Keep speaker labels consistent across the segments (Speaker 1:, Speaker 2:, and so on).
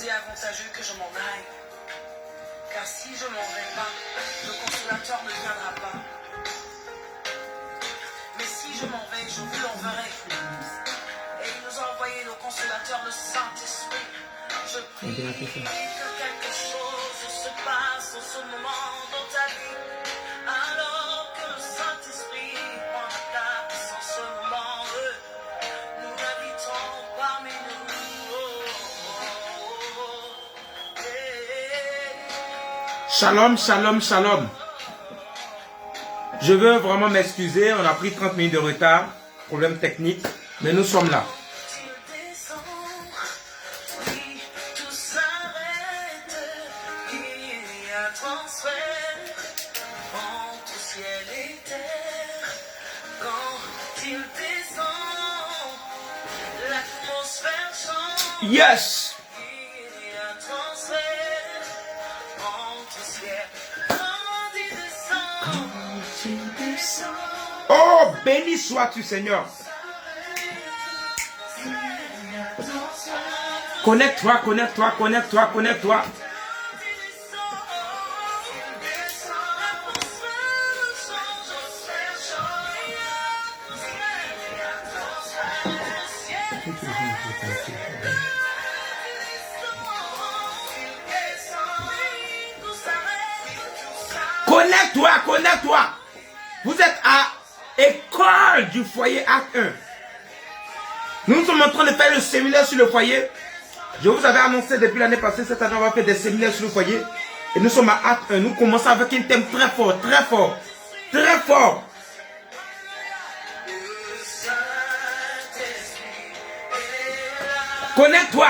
Speaker 1: est avantageux que je m'en aille. Car si je m'en vais pas, le consolateur ne viendra pas. Mais si je m'en vais, je vous l'enverrai. Et il nous a envoyé le consolateur, le Saint-Esprit. Je prie que quelque chose se passe en ce moment dans ta vie. Alors que le Saint-Esprit prend la place en ce moment. Nous l'habitons parmi nous.
Speaker 2: Shalom, shalom, shalom. Je veux vraiment m'excuser, on a pris 30 minutes de retard, problème technique, mais nous sommes là. Yes! Oh, béni sois-tu, Seigneur. Connecte-toi, connecte-toi, connecte-toi, connecte-toi. Connecte-toi, connecte-toi. Vous êtes à École du foyer Acte 1. Nous sommes en train de faire le séminaire sur le foyer. Je vous avais annoncé depuis l'année passée, cette année on va faire des séminaires sur le foyer. Et nous sommes à Acte 1. Nous commençons avec un thème très fort, très fort, très fort. Connecte-toi.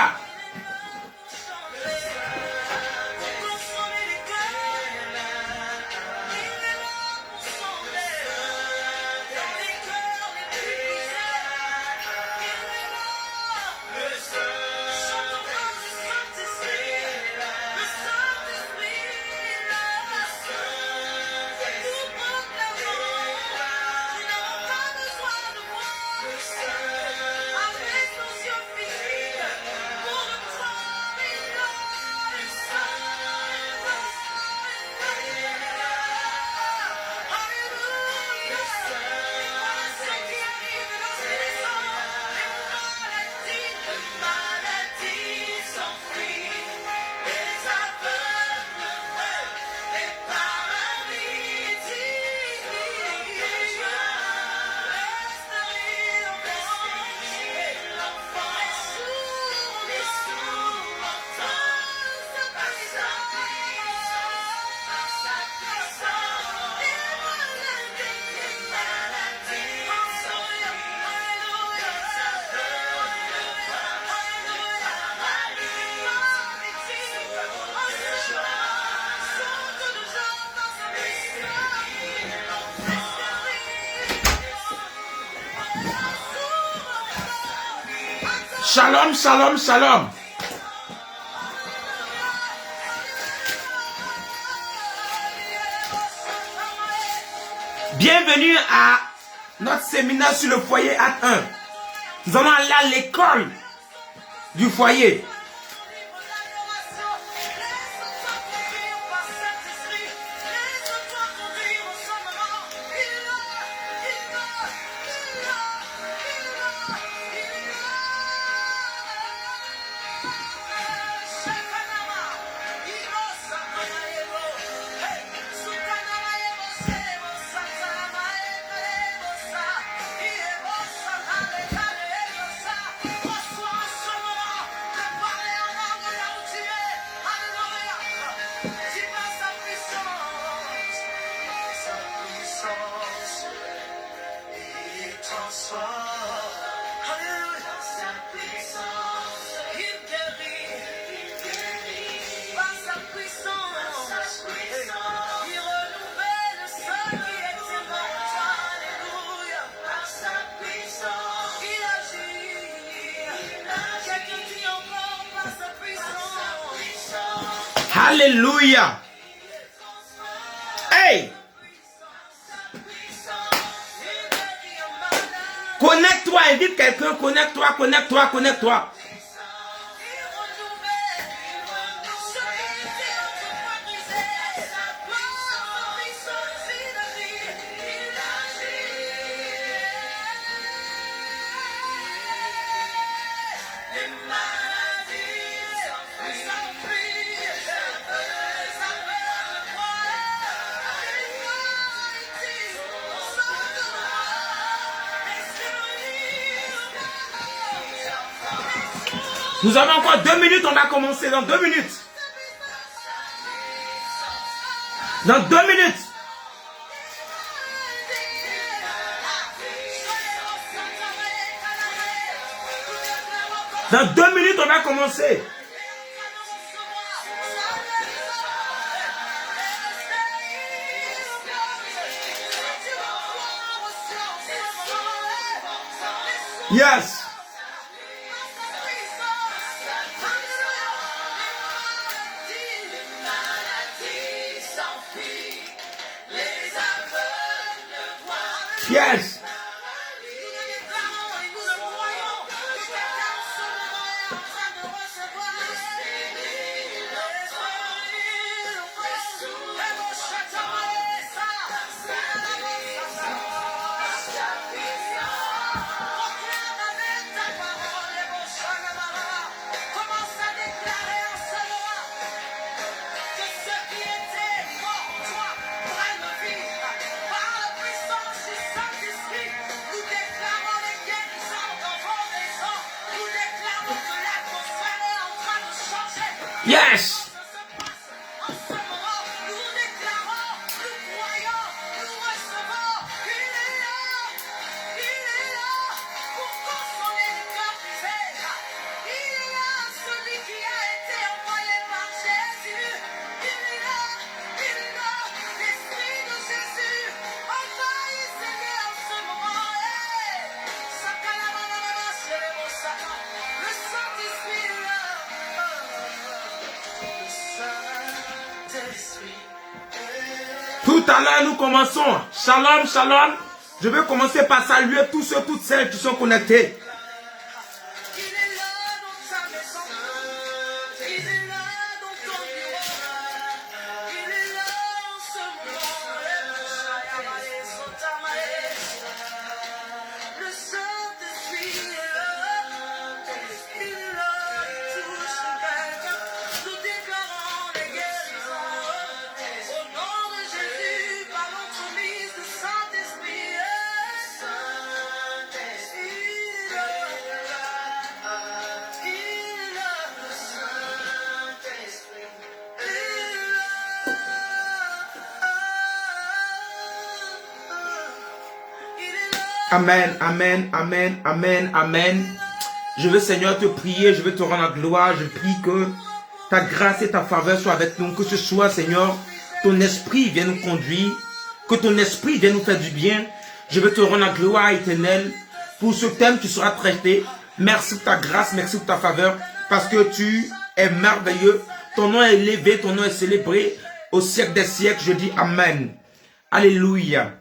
Speaker 2: Shalom, shalom, shalom. Bienvenue à notre séminaire sur le foyer Acte 1. Nous allons aller à l'école du foyer. Alléluia. Hey. Connecte-toi, invite quelqu'un, connecte-toi, connecte-toi, connecte-toi. Nous avons encore 2 minutes, on va commencer dans 2 minutes. Dans 2 minutes. Dans 2 minutes, on va commencer. Yes. Yes. Yes. Tout à l'heure, nous commençons. Shalom, shalom. Je vais commencer par saluer tous ceux, toutes celles qui sont connectés. Amen, amen, amen, amen, amen. Je veux, Seigneur, te prier, je veux te rendre la gloire. Je prie que ta grâce et ta faveur soient avec nous. Que ce soit, Seigneur, ton esprit vienne nous conduire. Que ton esprit vienne nous faire du bien. Je veux te rendre la gloire éternelle pour ce thème qui sera traité. Merci pour ta grâce, merci pour ta faveur. Parce que tu es merveilleux. Ton nom est élevé, ton nom est célébré au siècle des siècles. Je dis Amen. Alléluia.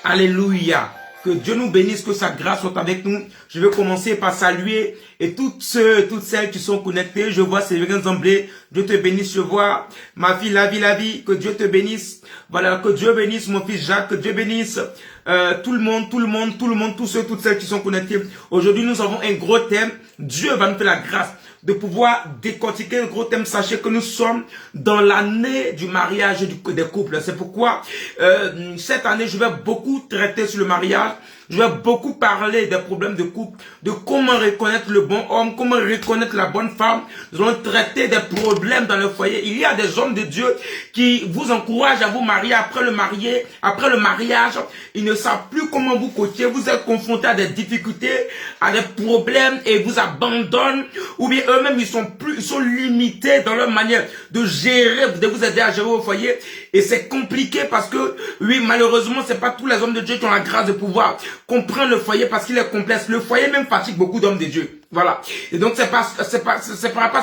Speaker 2: Alléluia. Que Dieu nous bénisse, que sa grâce soit avec nous. Je vais commencer par saluer et toutes celles qui sont connectées. Je vois Séverine Zamblé. Dieu te bénisse. Je vois ma fille la vie. Que Dieu te bénisse. Voilà, que Dieu bénisse mon fils Jacques. Que Dieu bénisse tout le monde, tous ceux, toutes celles qui sont connectés. Aujourd'hui, nous avons un gros thème. Dieu va nous faire la grâce de pouvoir décortiquer le gros thème. Sachez que nous sommes dans l'année du mariage des couples. C'est pourquoi cette année, je vais beaucoup traiter sur le mariage. Je vais beaucoup parler des problèmes de couple, de comment reconnaître le bon homme, comment reconnaître la bonne femme. Nous allons traiter des problèmes dans le foyer. Il y a des hommes de Dieu qui vous encouragent à vous marier après le mariage. Ils ne savent plus comment vous coacher. Vous êtes confrontés à des difficultés, à des problèmes et vous abandonnent. Ou bien eux-mêmes, ils sont limités dans leur manière de gérer, de vous aider à gérer au foyer. Et c'est compliqué parce que, oui, malheureusement, c'est pas tous les hommes de Dieu qui ont la grâce de pouvoir comprendre le foyer parce qu'il est complexe. Le foyer même fatigue beaucoup d'hommes de Dieu. Voilà. Et donc, c'est pas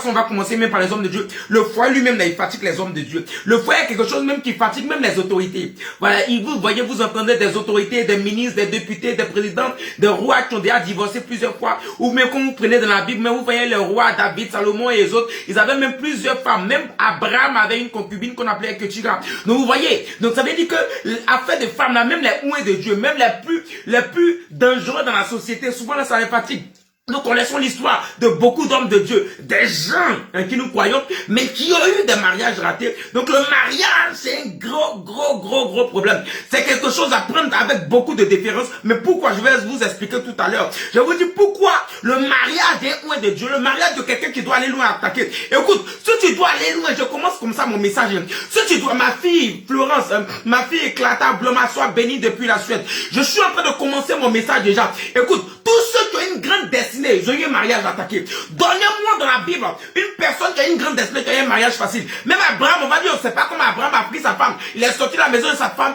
Speaker 2: on va commencer même par les hommes de Dieu. Le foyer lui-même, il fatigue les hommes de Dieu. Le foyer est quelque chose même qui fatigue même les autorités. Voilà. Vous voyez, vous entendez des autorités, des ministres, des députés, des présidents, des rois qui ont déjà divorcé plusieurs fois. Ou même quand vous prenez dans la Bible, même vous voyez les rois, David, Salomon et les autres, ils avaient même plusieurs femmes. Même Abraham avait une concubine qu'on appelait Ketira. Donc, vous voyez. Donc, ça veut dire que l'affaire des femmes, là, même les ouins de Dieu, même les plus dangereux dans la société, souvent là, ça les fatigue. Nous connaissons l'histoire de beaucoup d'hommes de Dieu, des gens qui nous croyons, mais qui ont eu des mariages ratés. Donc le mariage, c'est un gros problème. C'est quelque chose à prendre avec beaucoup de déférence. Mais pourquoi? Je vais vous expliquer tout à l'heure. Je vous dis pourquoi le mariage est loin de Dieu, le mariage de quelqu'un qui doit aller loin attaquer. Écoute, si tu dois aller loin, je commence comme ça mon message. Si tu dois, ma fille Florence, ma fille Éclata Bloma, soit bénie depuis la Suède. Je suis en train de commencer mon message déjà. Écoute, tous ceux qui ont une grande destinée, ils ont eu un mariage attaqué. Donnez-moi dans la Bible une personne qui a une grande destinée, qui a eu un mariage facile. Même Abraham, on va dire, c'est pas comme Abraham a pris sa femme. Il est sorti de la maison de sa femme,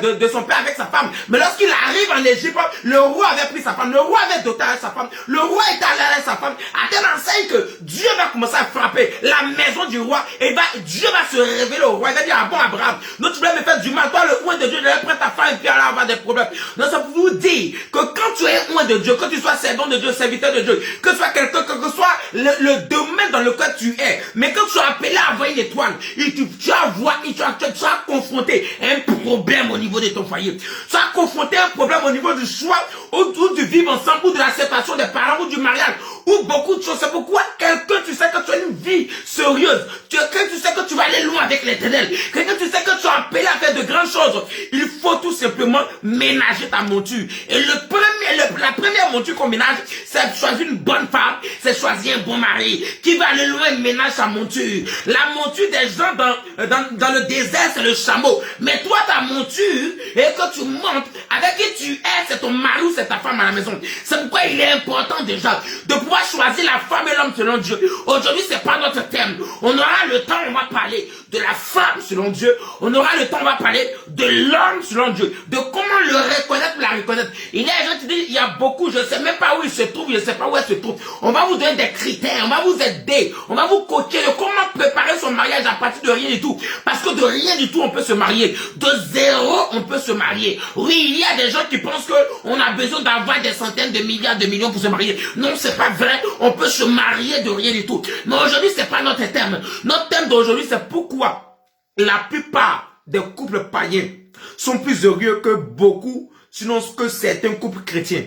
Speaker 2: de son père avec sa femme. Mais lorsqu'il arrive en Égypte, le roi avait pris sa femme. Le roi avait doté avec sa femme. Le roi est allé avec sa femme. À telle enseigne que Dieu va commencer à frapper la maison du roi. Et Dieu va se révéler au roi. Il va dire, ah bon Abraham, non, tu voulais me faire du mal. Toi, le roi de Dieu, je vais prendre ta femme et puis alors avoir des problèmes. Donc ça pour vous dire que quand tu es roi de Dieu, que tu sois servant de Dieu, serviteur de Dieu, que tu sois quelqu'un, que ce soit le domaine dans lequel tu es, mais quand tu es appelé à avoir une étoile, tu seras confronté à un problème au niveau de ton foyer. Tu seras confronté à un problème au niveau du choix, ou du vivre ensemble, ou de la séparation des parents, ou du mariage, ou beaucoup de choses. C'est pourquoi quelqu'un, tu sais que tu as une vie sérieuse, quelqu'un, tu sais que tu vas aller loin avec l'Éternel, quelqu'un, tu sais que tu es appelé à faire de grandes choses, il faut tout simplement ménager ta monture. Et la première monture qu'on ménage, c'est choisir une bonne femme, c'est choisir un bon mari, qui va aller loin et ménage sa monture. La monture des gens dans le désert, c'est le chameau. Mais toi, ta monture, et que tu montes, avec qui tu es, c'est ton mari ou c'est ta femme à la maison. C'est pourquoi il est important déjà de pouvoir choisir la femme et l'homme selon Dieu. Aujourd'hui, c'est pas notre thème. On aura le temps, on va parler de la femme selon Dieu. On aura le temps, on va parler de l'homme selon Dieu. De comment le reconnaître ou la reconnaître. Il y a des gens qui disent, il y a beaucoup, je ne sais même pas où il se trouve, je ne sais pas où elle se trouve. On va vous donner des critères, on va vous aider, on va vous coacher de comment préparer son mariage à partir de rien du tout. Parce que de rien du tout, on peut se marier. De zéro, on peut se marier. Oui, il y a des gens qui pensent qu'on a besoin d'avoir des centaines de milliards de millions pour se marier. Non, c'est pas vrai. On peut se marier de rien du tout. Mais aujourd'hui, c'est pas notre thème. Notre thème d'aujourd'hui, c'est pourquoi la plupart des couples païens sont plus heureux que beaucoup, sinon que certains couples chrétiens.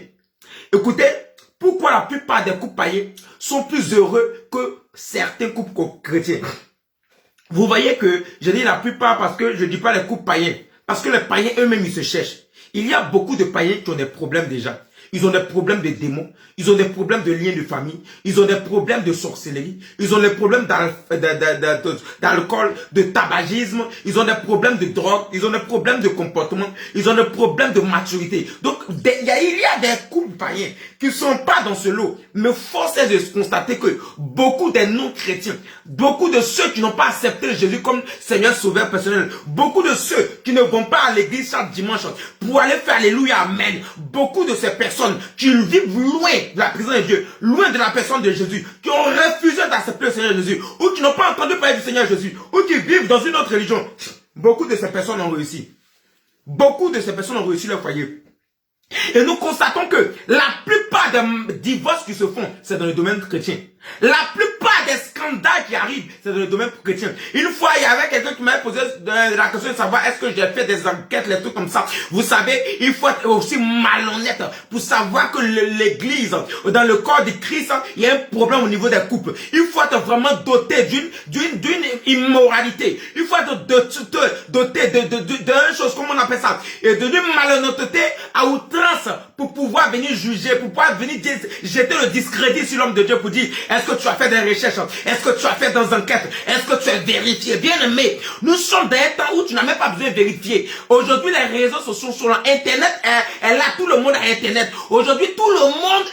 Speaker 2: Écoutez, pourquoi la plupart des couples païens sont plus heureux que certains couples chrétiens? Vous voyez que je dis la plupart parce que je ne dis pas les couples païens. Parce que les païens eux-mêmes, ils se cherchent. Il y a beaucoup de païens qui ont des problèmes déjà. Ils ont des problèmes de démons, ils ont des problèmes de liens de famille, ils ont des problèmes de sorcellerie, ils ont des problèmes d'alcool, de tabagisme, ils ont des problèmes de drogue, ils ont des problèmes de comportement, ils ont des problèmes de maturité. Donc, il y a des couples païens qui ne sont pas dans ce lot. Mais force est de constater que beaucoup des non-chrétiens, beaucoup de ceux qui n'ont pas accepté Jésus comme Seigneur Sauveur personnel, beaucoup de ceux qui ne vont pas à l'église chaque dimanche pour aller faire Alléluia, Amen, beaucoup de ces personnes qui vivent loin de la présence de Dieu, loin de la personne de Jésus, qui ont refusé d'accepter le Seigneur Jésus, ou qui n'ont pas entendu parler du Seigneur Jésus, ou qui vivent dans une autre religion. Beaucoup de ces personnes ont réussi. Beaucoup de ces personnes ont réussi leur foyer. Et nous constatons que la plupart des divorces qui se font, c'est dans le domaine chrétien. La plupart des scandales qui arrivent, c'est dans le domaine chrétien. Une fois, il y avait quelqu'un qui m'avait posé la question de savoir est-ce que j'ai fait des enquêtes, les trucs comme ça. Vous savez, il faut être aussi malhonnête pour savoir que l'église, dans le corps de Christ, il y a un problème au niveau des couples. Il faut être vraiment doté d'une immoralité. Il faut être doté d'une chose, comment on appelle ça, et d'une malhonnêteté à outrance pour pouvoir venir juger, pour pouvoir venir jeter le discrédit sur l'homme de Dieu pour dire est-ce que tu as fait des recherches, est-ce que tu as fait des enquêtes, est-ce que tu as vérifié. Bien aimé, nous sommes dans un temps où tu n'as même pas besoin de vérifier. Aujourd'hui, les réseaux sociaux sont sur Internet, tout le monde a Internet. Aujourd'hui, tout le monde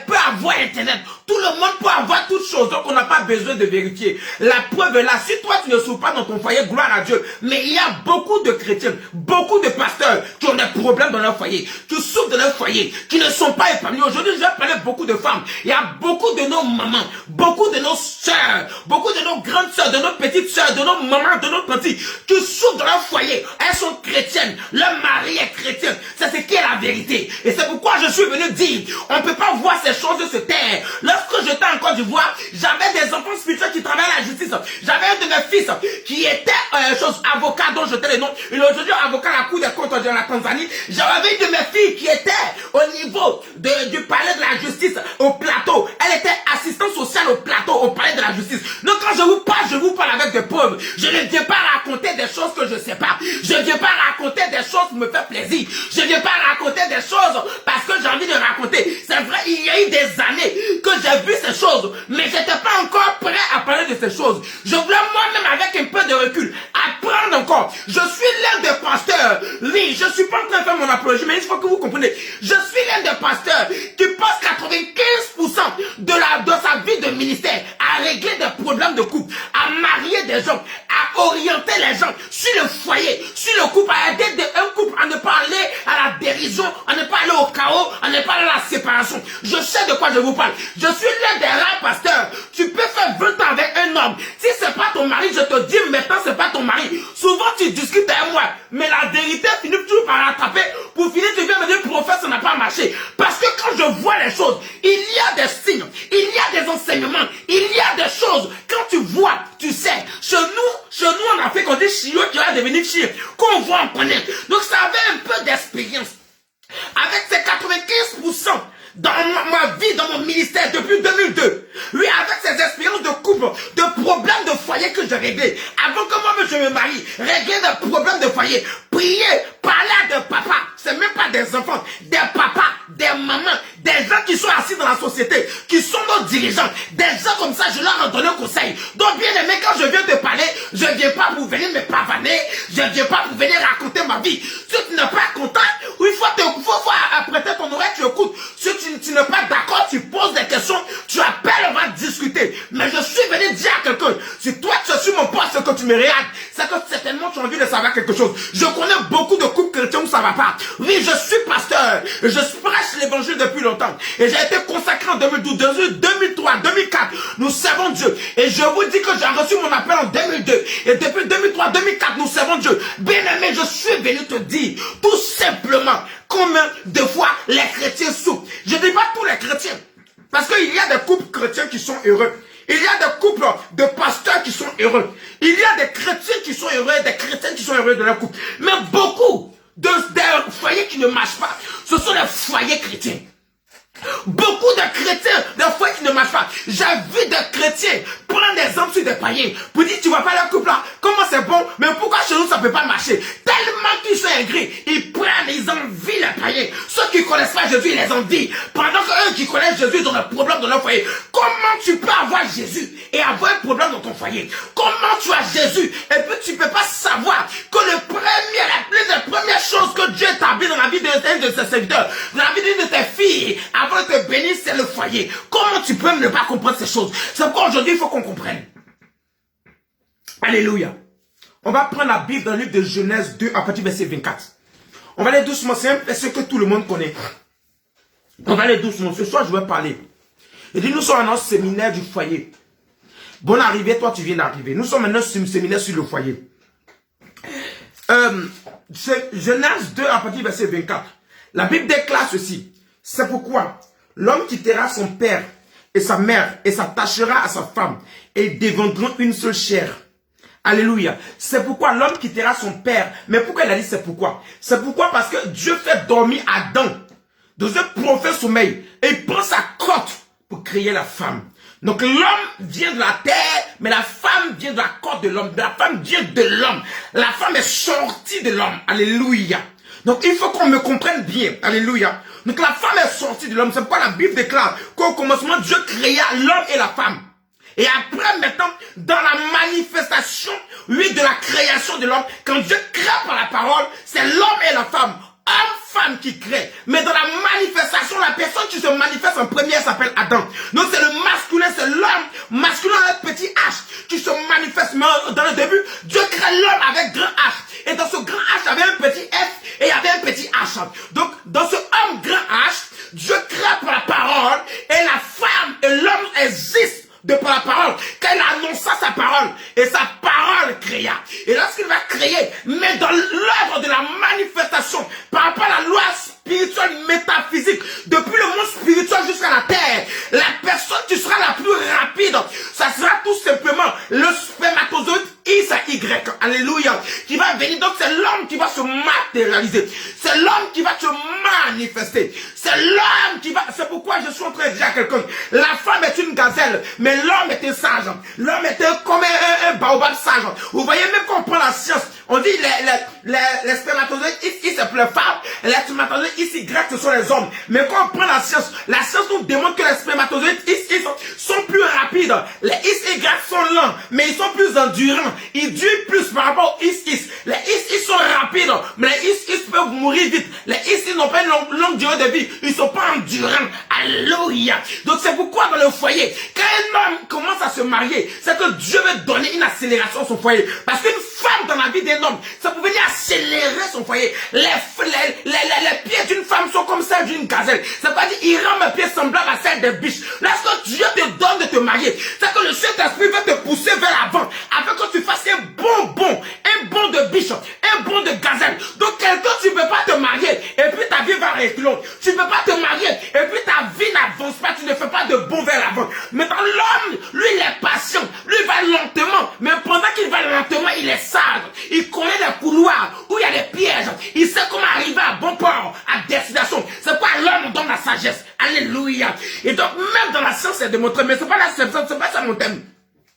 Speaker 2: peut avoir Internet. Tout le monde peut avoir toutes choses, donc on n'a pas besoin de vérifier. La preuve est là, si toi tu ne souffres pas dans ton foyer, gloire à Dieu. Mais il y a beaucoup de chrétiens, beaucoup de pasteurs qui ont des problèmes dans leur foyer, qui souffrent de leur foyer, qui ne sont pas épanouis. Aujourd'hui, je vais parler de beaucoup de femmes. Il y a beaucoup de nos mamans, beaucoup de nos sœurs, beaucoup de nos grandes sœurs, de nos petites sœurs, de nos mamans, de nos tantes, qui souffrent dans leur foyer. Elles sont chrétiennes, leur mari est chrétien. C'est ce qui est la vérité. Et c'est pourquoi je suis venu dire, on ne peut pas voir ces choses se taire. Lorsque j'étais encore Côte d'Ivoire, j'avais des enfants spirituels qui travaillaient à la justice. J'avais un de mes fils qui était avocat dont je t'ai le nom. Il est aujourd'hui avocat à la Cour des comptes de la Tanzanie. J'avais une de mes filles qui était au niveau du palais de la justice au plateau. Elle était assistante sociale au plateau, au palais de la justice. Donc quand je vous parle avec des pauvres. Je ne viens pas raconter des choses que je ne sais pas. Je ne viens pas raconter des choses qui me font plaisir. Je ne viens pas raconter des choses parce que j'ai envie de raconter. C'est vrai, il y a eu des années que j'ai vu ces choses, mais je n'étais pas encore prêt à parler de ces choses. Je voulais moi-même, avec un peu de recul, apprendre encore. Je suis l'un des pasteurs. Oui, je ne suis pas en train de faire mon apologie, mais il faut que vous compreniez. Je suis l'un des pasteurs qui passe 95% de sa vie de ministère à régler des problèmes de couple, à marier des gens, à orienter les gens sur le foyer, sur le couple, à aider un couple à ne pas aller à la dérision, à ne pas aller au chaos, à ne pas aller à la séparation. Je sais de quoi je vous parle. Je suis l'un des rares pasteurs. Tu peux faire 20 ans avec un homme. Si c'est pas ton mari, je te dis maintenant c'est pas ton mari. Souvent tu discutes avec moi, mais la vérité finit toujours par rattraper. Pour finir, tu viens me dire prophète, ça n'a pas marché. Parce que quand je vois les choses, il y a des signes, il y a des enseignements, il y a des choses. Quand tu vois, tu sais. Chez nous en Afrique, on dit chiot qui va devenir chiot. Qu'on voit, on connaît. Donc ça avait un peu d'expérience. Avec ces 95% dans ma vie, dans mon ministère depuis 2002. Oui, avec ces expériences de couple, de problèmes de foyer que j'ai réglés. Avant que moi-même je me marie, régler des problèmes de foyer, prier, parler à des papas, c'est même pas des enfants, des papas, des mamans, des gens qui sont assis dans la société, qui sont nos dirigeants, des gens comme ça, je leur ai donné un conseil. Donc bien aimé, quand je viens te parler, je ne viens pas pour venir me pavaner, je ne viens pas pour venir raconter ma vie. Si tu n'es pas content, il faut apprêter ton oreille, tu écoutes. Si tu n'es pas d'accord, tu poses des questions, tu appelles, on va discuter. Mais je suis venu dire à quelqu'un, si toi tu es sur mon poste que tu me regardes, c'est que certainement tu as envie de savoir quelque chose. Je connais beaucoup de couples chrétiens où ça va pas. Oui, je suis pasteur, je prêche l'évangile depuis longtemps. Et j'ai été consacré en 2012, 2003, 2004. Nous servons Dieu. Et je vous dis que j'ai reçu mon appel en 2002. Et depuis 2003, 2004, nous servons Dieu. Bien aimé, je suis venu te dire, tout simplement, combien de fois les chrétiens souffrent. Je ne dis pas tous les chrétiens. Parce qu'il y a des couples chrétiens qui sont heureux. Il y a des couples de pasteurs qui sont heureux. Il y a des chrétiens qui sont heureux, des chrétiennes qui sont heureux de leur couple. Mais beaucoup des foyers qui ne marchent pas, ce sont les foyers chrétiens. Beaucoup de chrétiens, des foyers qui ne marchent pas. J'ai vu des chrétiens prendre des hommes sur des païens pour dire tu vois pas leur couple là, comment c'est bon, mais pourquoi chez nous ça peut pas marcher? Tellement qu'ils sont aigris, ils prennent, ils envient les païens. Ceux qui connaissent pas Jésus, ils les envient. Pendant que eux qui connaissent Jésus, ils ont un problème dans leur foyer. Comment tu peux avoir Jésus et avoir un problème dans ton foyer? Comment tu as Jésus et puis tu peux pas savoir que l'une des premières choses que Dieu établit dans la vie d'un de ses serviteurs, dans la vie d'une de tes filles, avant de te bénir, c'est le foyer. Comment tu peux ne pas comprendre ces choses? C'est pourquoi aujourd'hui, il faut qu'on comprenne. Alléluia. On va prendre la Bible dans le livre de Genèse 2 à partir du verset 24. On va aller doucement, c'est un verset que tout le monde connaît. On va aller doucement. Ce soir, je vais parler. Il dit, nous sommes dans un séminaire du foyer. Bonne arrivée, toi tu viens d'arriver. Nous sommes maintenant sur un séminaire sur le foyer. Genèse 2 à partir du verset 24. La Bible déclare ceci. C'est pourquoi l'homme quittera son père et sa mère et s'attachera à sa femme et ils deviendront une seule chair. Alléluia. C'est pourquoi l'homme quittera son père. Mais pourquoi il a dit c'est pourquoi? C'est pourquoi parce que Dieu fait dormir Adam dans un profond sommeil et il prend sa côte pour créer la femme. Donc l'homme vient de la terre, mais la femme vient de la côte de l'homme. La femme vient de l'homme. La femme est sortie de l'homme. Alléluia. Donc il faut qu'on me comprenne bien. Alléluia. Donc la femme est sortie de l'homme. C'est pourquoi la Bible déclare qu'au commencement, Dieu créa l'homme et la femme. Et après, maintenant, dans la manifestation, oui, de la création de l'homme, quand Dieu crée par la parole, c'est l'homme et la femme. Homme-femme qui crée. Mais dans la manifestation, la personne qui se manifeste en premier s'appelle Adam. Donc c'est le masculin, c'est l'homme masculin avec petit H qui se manifeste. Mais dans le début, Dieu crée l'homme avec grand H. Et dans ce grand H, il y avait un petit F et il y avait un petit H. Donc dans ce homme grand H, Dieu crée par la parole et la femme et l'homme existent de par la parole, quand il annonça sa parole, et sa parole créa. Et lorsqu'il va créer, mais dans l'œuvre de la manifestation, par rapport à la loi spirituelle métaphysique, depuis le monde spirituel jusqu'à la terre, la personne, tu seras la plus rapide, ça sera tout simplement le spermatozoïde X à Y. Alléluia. Qui va venir. Donc c'est l'homme qui va se matérialiser. C'est l'homme qui va se manifester. C'est l'homme qui va... C'est pourquoi je suis en train de dire à quelqu'un. La femme est une gazelle, mais l'homme était sage. L'homme était comme un baobab sage. Vous voyez, même quand on prend la science, on dit les spermatozoïdes X c'est pour les femmes, les spermatozoïdes XY ce sont les hommes. Mais quand on prend la science nous démontre que les spermatozoïdes X sont plus rapides. Les XY sont lents, mais ils sont plus endurants. Ils durent plus par rapport aux XX. Les XX sont rapides, mais les XX peuvent mourir vite. Les XX n'ont pas une longue durée de vie. Ils ne sont pas endurants. Alléluia. Donc c'est pourquoi dans le foyer, quand un homme commence à se marier, c'est que Dieu veut donner une accélération à son foyer. Parce qu'une femme dans la vie d'un homme, ça peut venir accélérer son foyer. Les pieds d'une femme sont comme celles d'une gazelle. Ça veut pas dire il rend mes pieds semblables à celles des biches. Lorsque Dieu te donne de te marier, c'est que le Saint-Esprit veut te pousser vers l'avant afin que tu fasses un bond de biche, un bond de gazelle. Donc quelqu'un, tu ne peux pas te marier et puis ta vie va reculer. Tu ne peux pas te marier et puis ta vie n'avance pas. Tu ne fais pas de bond vers l'avant. Maintenant l'homme, lui il est patient, lui il va lentement. Mais pendant qu'il va lentement, il est sage. Il connaît les couloirs où il y a des pièges. Il sait comment arriver à bon port, à destination. C'est pourquoi l'homme donne la sagesse. Alléluia. Et donc même dans la science c'est démontré, mais c'est pas pas ça mon thème.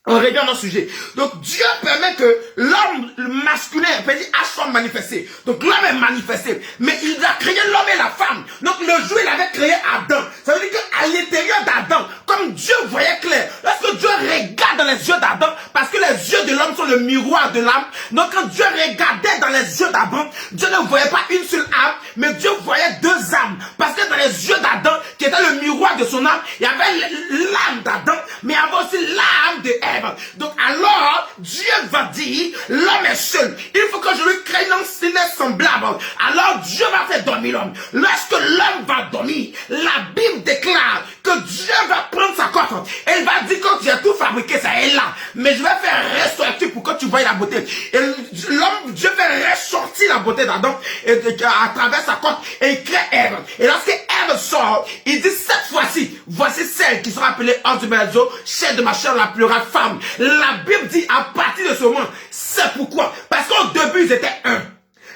Speaker 2: On revient à notre sujet. Donc Dieu permet que l'homme masculin a son manifesté. Donc l'homme est manifesté. Mais il a créé l'homme et la femme. Donc le jour il avait créé Adam. Ça veut dire qu'à l'intérieur d'Adam, comme Dieu voyait clair, lorsque Dieu regarde dans les yeux d'Adam, parce que les yeux de l'homme sont le miroir de l'âme. Donc quand Dieu regardait dans les yeux d'Adam, Dieu ne voyait pas une seule âme, mais Dieu voyait deux âmes. Parce que dans les yeux d'Adam, qui était le miroir de son âme, il y avait l'âme d'Adam, mais il y avait aussi l'âme de Ève. Donc alors, Dieu va dire, l'homme est seul. Il faut que je lui crée une sénesse semblable. Alors Dieu va faire dormir l'homme. Lorsque l'homme va dormir, la Bible déclare que Dieu va prendre sa cote. Elle va dire que tu as tout fabriqué, ça est là. Mais je vais faire ressortir pour que tu voies la beauté. Et l'homme, Dieu fait ressortir la beauté d'Adam à travers sa cote et il crée Ève. Et lorsque Ève sort, il dit cette fois-ci, voici celle qui sera appelée hors du berceau, chair de ma chair, la plus rare femme. La Bible dit à partir de ce moment, c'est pourquoi. Parce qu'au début, ils étaient un.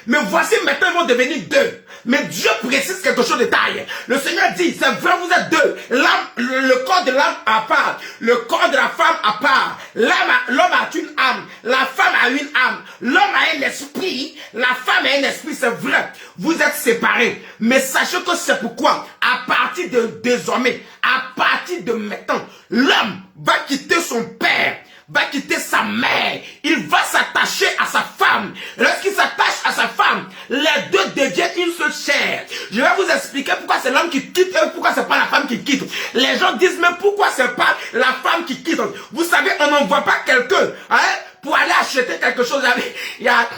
Speaker 2: Mais voici maintenant, ils vont devenir deux. Mais Dieu précise quelque chose de taille. Le Seigneur dit, c'est vrai, vous êtes deux. L'âme, le corps de l'âme à part. Le corps de la femme à part. L'homme a une âme. La femme a une âme. L'homme a un esprit. La femme a un esprit, c'est vrai. Vous êtes séparés. Mais sachez que c'est pourquoi, à partir de désormais, à partir de maintenant, l'homme va quitter son père, va quitter sa mère, il va s'attacher à sa femme. Lorsqu'il s'attache à sa femme, les deux deviennent une seule chair. Je vais vous expliquer pourquoi c'est l'homme qui quitte et pourquoi c'est pas la femme qui quitte. Les gens disent même pourquoi c'est pas la femme qui quitte. Vous savez, on n'envoie pas quelqu'un pour aller acheter quelque chose. Il y a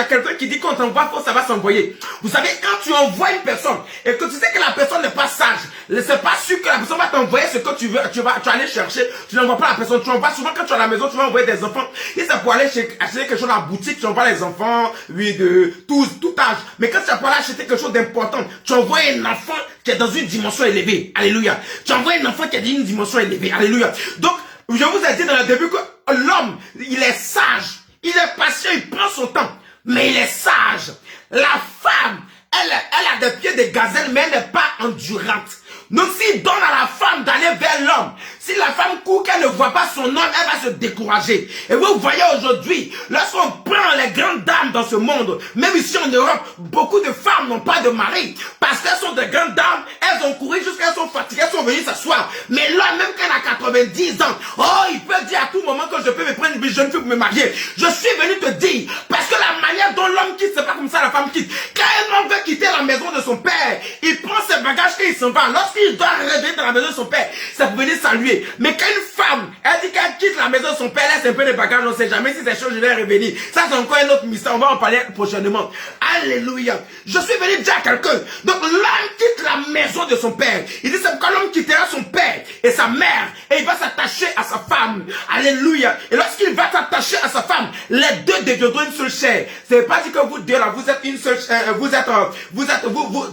Speaker 2: quelqu'un qui dit qu'on t'envoie, ça va s'envoyer. Vous savez, quand tu envoies une personne et que tu sais que la personne n'est pas sage, c'est pas sûr que la personne va t'envoyer ce que tu veux, tu vas aller chercher, tu n'envoies pas la personne, tu envoies souvent quand tu es à la maison, tu vas envoyer des enfants. Et c'est pour aller acheter quelque chose dans la boutique, tu envoies les enfants, oui, de tout âge. Mais quand tu vas pour aller acheter quelque chose d'important, tu envoies un enfant qui est dans une dimension élevée. Alléluia. Tu envoies un enfant qui est dans une dimension élevée. Alléluia. Donc, je vous ai dit dans le début que l'homme, il est sage. Il est patient, il prend son temps, mais il est sage. La femme, elle a des pieds de gazelle, mais elle n'est pas endurante. Donc s'il donne à la femme d'aller vers l'homme, si la femme court qu'elle ne voit pas son homme, elle va se décourager. Et vous voyez aujourd'hui, lorsqu'on prend les grandes dames dans ce monde, même ici en Europe, beaucoup de femmes n'ont pas de mari. Parce qu'elles sont de grandes dames, elles ont couru jusqu'à elles sont fatiguées, elles sont venues s'asseoir. Mais là, même quand elle a 90 ans, oh, il peut dire à tout moment que je peux me prendre une jeune fille pour me marier. Je suis venu te dire, parce que la manière dont l'homme quitte, c'est pas comme ça la femme quitte. Quand un homme veut quitter la maison de son père, il prend ses bagages et il s'en va. Lorsqu'il doit revenir dans la maison de son père, c'est pour venir saluer. Mais quand une femme, elle dit qu'elle quitte la maison de son père, laisse un peu de bagages, on ne sait jamais si c'est chose, je vais revenir. Ça, c'est encore un autre mystère, on va en parler prochainement. Alléluia. Je suis venu dire à quelqu'un. Donc l'homme quitte la maison de son père. Il dit c'est pourquoi l'homme quittera son père et sa mère et il va s'attacher à sa femme. Alléluia. Et lorsqu'il va s'attacher à sa femme, les deux deviendront une seule chair. C'est pas dit que vous deux là, vous êtes une seule chair,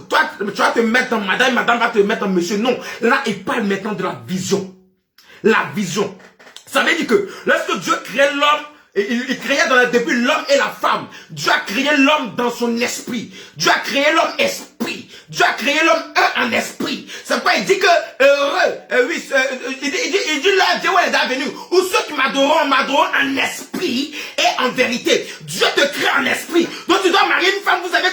Speaker 2: toi, tu vas te mettre dans madame, madame va te mettre en monsieur. Non. Là, il parle maintenant de la vision. La vision. Ça veut dire que lorsque Dieu crée l'homme, il créait dans le début l'homme et la femme. Dieu a créé l'homme dans son esprit. Dieu a créé l'homme esprit. Dieu a créé l'homme un en esprit. C'est pourquoi il dit que heureux, il dit là, Dieu est venu. Ou ceux qui m'adoreront en esprit et en vérité. Dieu te crée en esprit. Donc tu dois marier une femme, vous avez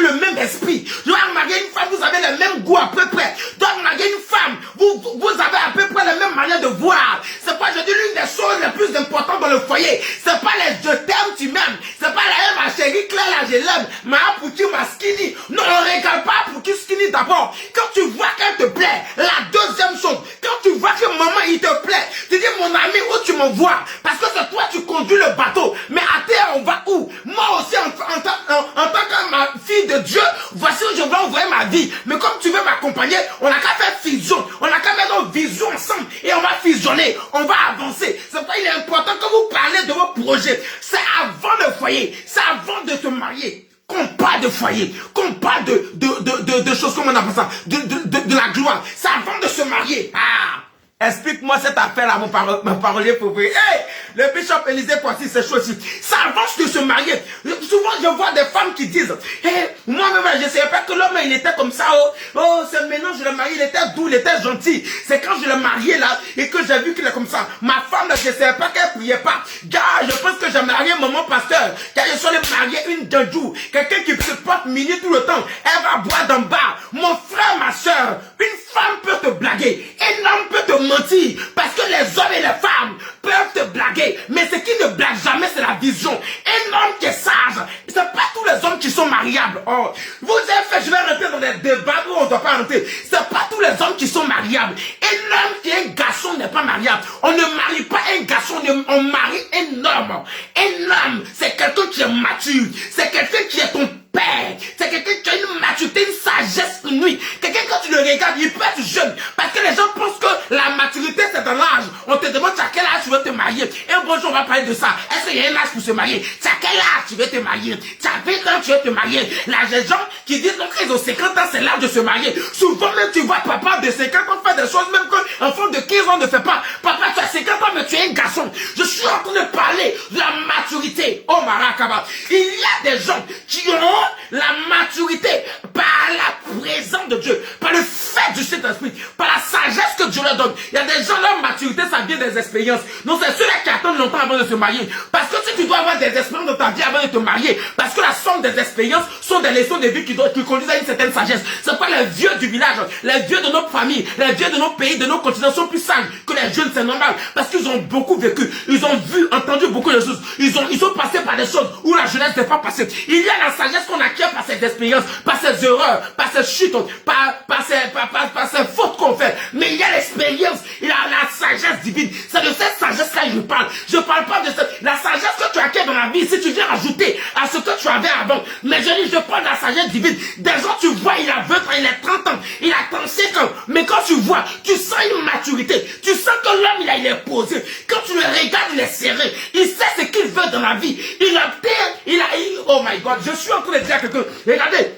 Speaker 2: le même esprit. Tu dois marier une femme, vous avez le même goût à peu près. Tu dois marier une femme, vous avez à peu près la même manière de voir. C'est pourquoi je dis l'une des choses les plus importantes dans le foyer. C'est pas les je t'aime, tu m'aimes. C'est pas la ma chérie Claire, là je l'aime. Ma Pouki, ma skinny. Non, on regarde pas Pouki skinny d'abord. Quand tu vois qu'elle te plaît, la deuxième chose, quand tu vois que maman il te plaît, tu dis mon ami où tu m'envoies. Parce que c'est toi tu conduis le bateau. Mais à terre on va où? Moi aussi en tant que ma fille de Dieu, voici où je vais envoyer ma vie. Mais comme tu veux m'accompagner, on n'a qu'à faire fusion. On n'a qu'à mettre nos visions ensemble et on va fusionner. On va avancer. C'est pourquoi il est important que vous parlez de vos projets. C'est avant le foyer. C'est avant de se marier. Qu'on parle de foyer, qu'on parle de choses comme on appelle ça, de la gloire. C'est avant de se marier. Ah! Explique-moi cette affaire-là, mon parolier préféré. Hey, le bishop Élisée Poissy, c'est chaud aussi. Ça avance de se marier. Souvent, je vois des femmes qui disent, hey, moi-même, je ne savais pas que l'homme, il était comme ça. Oh, c'est maintenant, je le marie, il était doux, il était gentil. C'est quand je le mariais là, et que j'ai vu qu'il est comme ça. Ma femme, là, je ne savais pas qu'elle priait pas. Gars, je pense que j'ai marié maman pasteur. Car je suis allé marier une dandjou. Quelqu'un qui se porte mini tout le temps. Elle va boire d'en bas. Mon frère, ma soeur, une femme peut te blaguer. Un homme peut te mentir, parce que les hommes et les femmes peuvent te blaguer, mais ce qui ne blague jamais, c'est la vision. Un homme qui est sage, c'est pas tous les hommes qui sont mariables. Oh, vous avez fait, je vais rentrer dans des débats où on ne doit pas rentrer. C'est pas tous les hommes qui sont mariables. Un homme qui est un garçon n'est pas mariable. On ne marie pas un garçon, on marie un homme. Un homme, c'est quelqu'un qui est mature, c'est quelqu'un qui est ton père, c'est quelqu'un qui a une maturité, une sagesse nuit. Quelqu'un quand tu le regardes, il peut être jeune. Parce que les gens pensent que la maturité c'est dans l'âge. On te demande à quel âge tu veux te marier. Et bonjour, on va parler de ça. Est-ce qu'il y a un âge pour se marier? C'est à quel âge tu veux te marier? Tu as 20 ans, tu veux te marier. Là, les gens qui disent donc qu'ils ont 50 ans, c'est l'âge de se marier. Souvent même tu vois papa de 50 ans faire des choses même qu'un enfant de 15 ans ne fait pas. Papa, tu as 50 ans, mais tu es un garçon. Je suis en train de parler de la maturité. Oh Marakaba. Il y a des gens qui ont la maturité par la présence de Dieu, par le fait du Saint-Esprit, par la sagesse que Dieu leur donne. Il y a des gens, leur maturité, ça vient des expériences. Non, c'est ceux-là qui attendent longtemps avant de se marier. Parce que si tu dois avoir des expériences dans ta vie avant de te marier, parce que la somme des expériences sont des leçons de vie qui conduisent à une certaine sagesse. C'est pas les vieux du village, les vieux de nos familles, les vieux de nos pays, de nos continents sont plus sages que les jeunes, c'est normal. Parce qu'ils ont beaucoup vécu, ils ont vu, entendu beaucoup de choses. Ils sont passés par des choses où la jeunesse n'est pas passée. Il y a la sagesse qu'on acquiert par cette expérience, par ces erreurs, par ces chutes, par ces fautes qu'on fait. Mais il y a l'expérience, il y a la sagesse divine. C'est de cette sagesse-là que je parle. Je ne parle pas de la sagesse que tu acquiers dans la vie. Si tu viens rajouter à ce que tu avais avant. Mais je parle de la sagesse divine. Des gens, tu vois, il a 20 ans, il a 30 ans, il a 35 ans. Mais quand tu vois, tu sens une maturité. Tu sens que l'homme, il est posé. Quand tu le regardes, il est serré. Il sait ce qu'il veut dans la vie. Oh my God, je suis en train de dire à quelqu'un, regardez,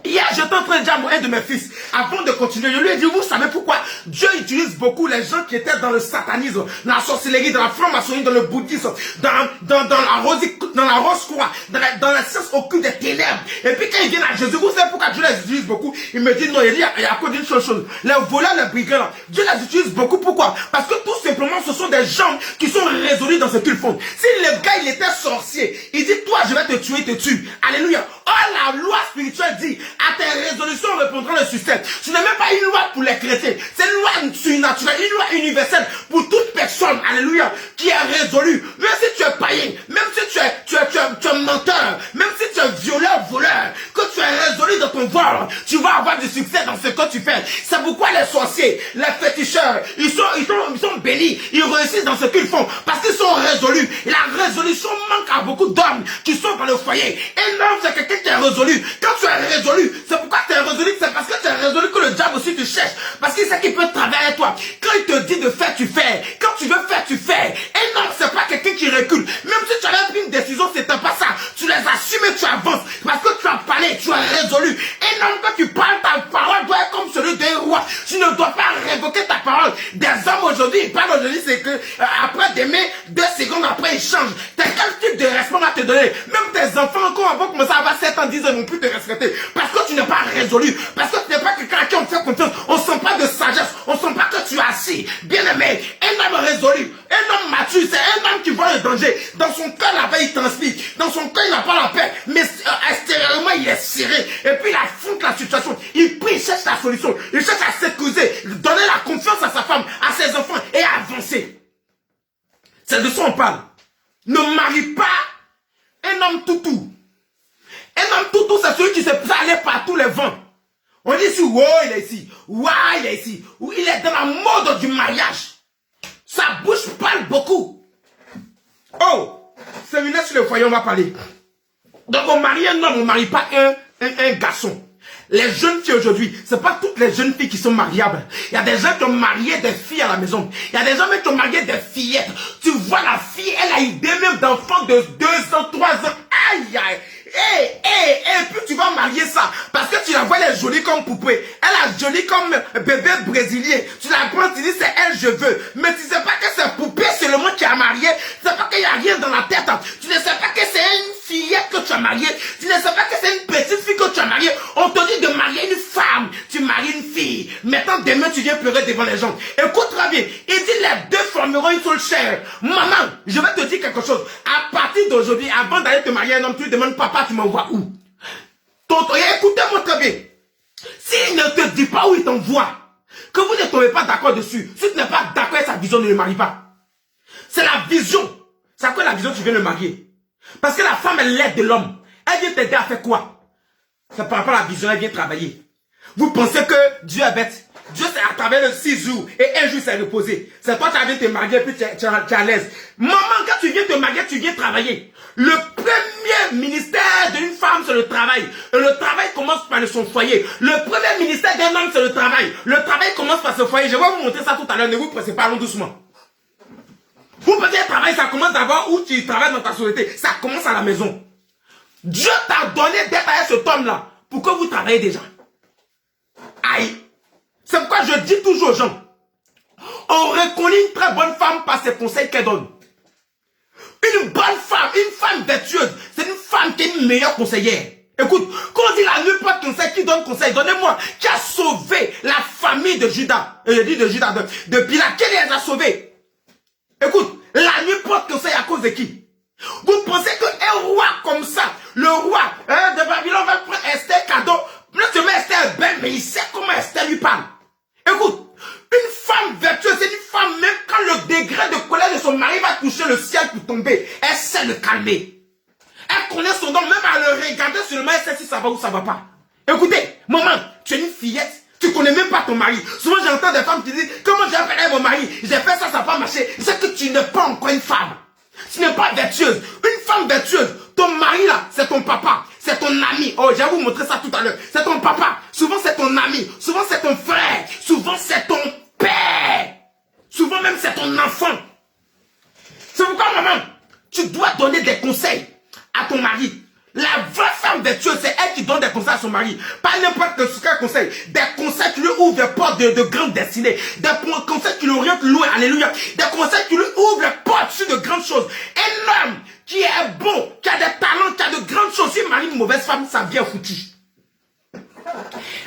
Speaker 2: hier, j'étais en train de dire à un de mes fils, avant de continuer, je lui ai dit, vous savez pourquoi Dieu utilise beaucoup les gens qui étaient dans le satanisme, dans la sorcellerie, dans la franc-maçonnerie, dans le bouddhisme, dans la rose-croix, dans la science occulte des ténèbres. Et puis quand ils viennent à Jésus, vous savez pourquoi Dieu les utilise beaucoup? Il me dit, non, il y a à cause d'une seule chose. Les voleurs, les brigands, là, Dieu les utilise beaucoup. Pourquoi? Parce que tout simplement, ce sont des gens qui sont résolus dans ce qu'ils font. Si le gars, il était sorcier, il dit, toi, je vais te tuer, te tue. Alléluia. Oh, la loi spirituelle dit, à tes résolutions répondront le succès. Ce n'est même pas une loi pour les chrétiens. C'est une loi surnaturelle, une loi universelle pour toute personne, alléluia, qui est résolue. Même si tu es païen, même si tu es menteur, même si tu es violeur, voleur, que tu es résolu dans ton vol, tu vas avoir du succès dans ce que tu fais. C'est pourquoi les sorciers, les féticheurs, ils sont bénis, ils réussissent dans ce qu'ils font, parce qu'ils sont résolus. Et la résolution manque à beaucoup d'hommes qui sont dans le foyer. Un homme, c'est quelqu'un qui est résolu. Quand tu es résolu, c'est pourquoi tu es résolu, c'est parce que tu es résolu que le diable aussi te cherche. Parce qu'il sait qu'il peut travailler avec toi. Quand il te dit de faire, tu fais. Quand tu veux faire, tu fais. Un homme, c'est pas quelqu'un qui recule. Même si tu avais pris une décision, c'était pas ça. Tu les assumes et tu avances. Parce que tu as parlé, tu es résolu. Un homme, quand tu parles, ta parole doit être comme celui d'un roi. Tu ne dois pas révoquer ta parole. Des hommes aujourd'hui, ils parlent aujourd'hui, c'est que après demain, 2 secondes après, ils changent. T'as quel type de respect à te donner? Même tes enfants, quand on va commencer à avoir 7 ans, 10 ans, ils vont plus te respecter. Parce que tu n'es pas résolu. Parce que tu n'es pas quelqu'un à qui on fait confiance. On sent pas de sagesse. On sent pas que tu es assis. Bien aimé, un homme résolu, un homme mature, c'est un homme qui voit le danger. Dans son cœur, là-bas, il transpire. Dans son cœur, il n'a pas la paix. Mais extérieurement, il est serré. Et puis, il affronte la situation. Il prie, il cherche la solution. Il cherche à s'excuser, donner la confiance à sa femme, à ses enfants et avancer. C'est de ça on parle. Ne marie pas un homme toutou. Un homme toutou, c'est celui qui se peut aller par tous les vents. On dit ici, wow, il est ici. Wow, il est ici. Ou il est dans la mode du mariage. Sa bouche parle beaucoup. Oh, séminaire sur le foyer, on va parler. Donc on marie un homme, on ne marie pas un garçon. Les jeunes filles aujourd'hui, c'est pas toutes les jeunes filles qui sont mariables. Il y a des gens qui ont marié des filles à la maison. Il y a des gens même qui ont marié des fillettes. Tu vois la fille, elle a idée même d'enfants de 2 ans, 3 ans. Aïe, aïe. Et puis tu vas marier ça. Parce que tu la vois, elle est jolie comme poupée. Elle est jolie comme bébé brésilien. Tu la prends, tu dis c'est elle, je veux. Mais tu sais pas que c'est poupée seulement qui a marié. Tu sais pas qu'il n'y a rien dans la tête. Tu ne sais pas que c'est une fillette que tu as mariée. Tu ne sais pas que c'est une petite fille que tu as mariée. On te dit de marier une femme. Tu maries une fille. Maintenant, demain, tu viens pleurer devant les gens. Écoute-moi bien. Il dit les deux formeront une seule chair. Maman, je vais te dire quelque chose. À partir d'aujourd'hui, avant d'aller te marier un homme, tu lui demandes papa, tu m'envoies où? Écoutez-moi très bien. S'il ne te dit pas où il t'envoie, que vous ne tombez pas d'accord dessus, si tu n'es pas d'accord avec sa vision, ne le marie pas. C'est la vision. C'est à quoi la vision tu viens le marier? Parce que la femme, elle l'aide de l'homme. Elle vient t'aider à faire quoi? C'est par rapport à la vision, elle vient travailler. Vous pensez que Dieu est bête? Dieu, c'est à travers le 6 jours et un jour, c'est reposé. C'est toi qui viens te marier et puis tu es à l'aise. Maman, quand tu viens te marier, tu viens travailler. Le premier ministère d'une femme, c'est le travail. Et le travail commence par son foyer. Le premier ministère d'un homme, c'est le travail. Le travail commence par ce foyer. Je vais vous montrer ça tout à l'heure. Ne vous pressez pas, allons doucement. Vous pensez que le travail, ça commence d'abord où tu travailles dans ta société. Ça commence à la maison. Dieu t'a donné d'être avec cet homme-là pour que vous travaillez déjà. Aïe. C'est pourquoi je dis toujours aux gens, on reconnaît une très bonne femme par ses conseils qu'elle donne. Une bonne femme, une femme vertueuse, c'est une femme qui est une meilleure conseillère. Écoute, quand on dit la nuit pas de conseil, qui donne conseil? Donnez-moi, qui a sauvé la famille de Judas, de Pilate, qui les a sauvés? Écoute, la nuit porte conseil à cause de qui? Vous pensez qu'un roi comme ça, le roi de Babylone va prendre Esther cadeau? Non seulement Esther est belle, mais il sait comment Esther lui parle. Écoute, une femme vertueuse, c'est une femme, même quand le degré de colère de son mari va toucher le ciel pour tomber, elle sait le calmer. Elle connaît son nom, même à le regarder seulement, elle sait si ça va ou ça va pas. Écoutez, maman, tu es une fillette, tu connais même pas ton mari. Souvent j'entends des femmes qui disent, comment j'ai appelé mon mari, j'ai fait ça, ça n'a pas marché. C'est que tu n'es pas encore une femme. Tu n'es pas vertueuse. Une femme vertueuse, ton mari là, c'est ton papa. C'est ton ami. Oh, je vais vous montrer ça tout à l'heure. C'est ton papa. Souvent, c'est ton ami. Souvent, c'est ton frère. Souvent, c'est ton père. Souvent, même, c'est ton enfant. C'est pourquoi, maman, tu dois donner des conseils à ton mari. La vraie femme vertueuse, c'est elle qui donne des conseils à son mari. Pas n'importe quel conseil. Des conseils qui lui ouvrent des portes de grandes destinées. Des conseils qui lui orientent loin. Alléluia. Des conseils qui lui ouvrent les portes sur de grandes choses. Un homme qui est bon, qui a des talents, qui a de grandes choses. S'il marie une mauvaise femme, ça vient foutu.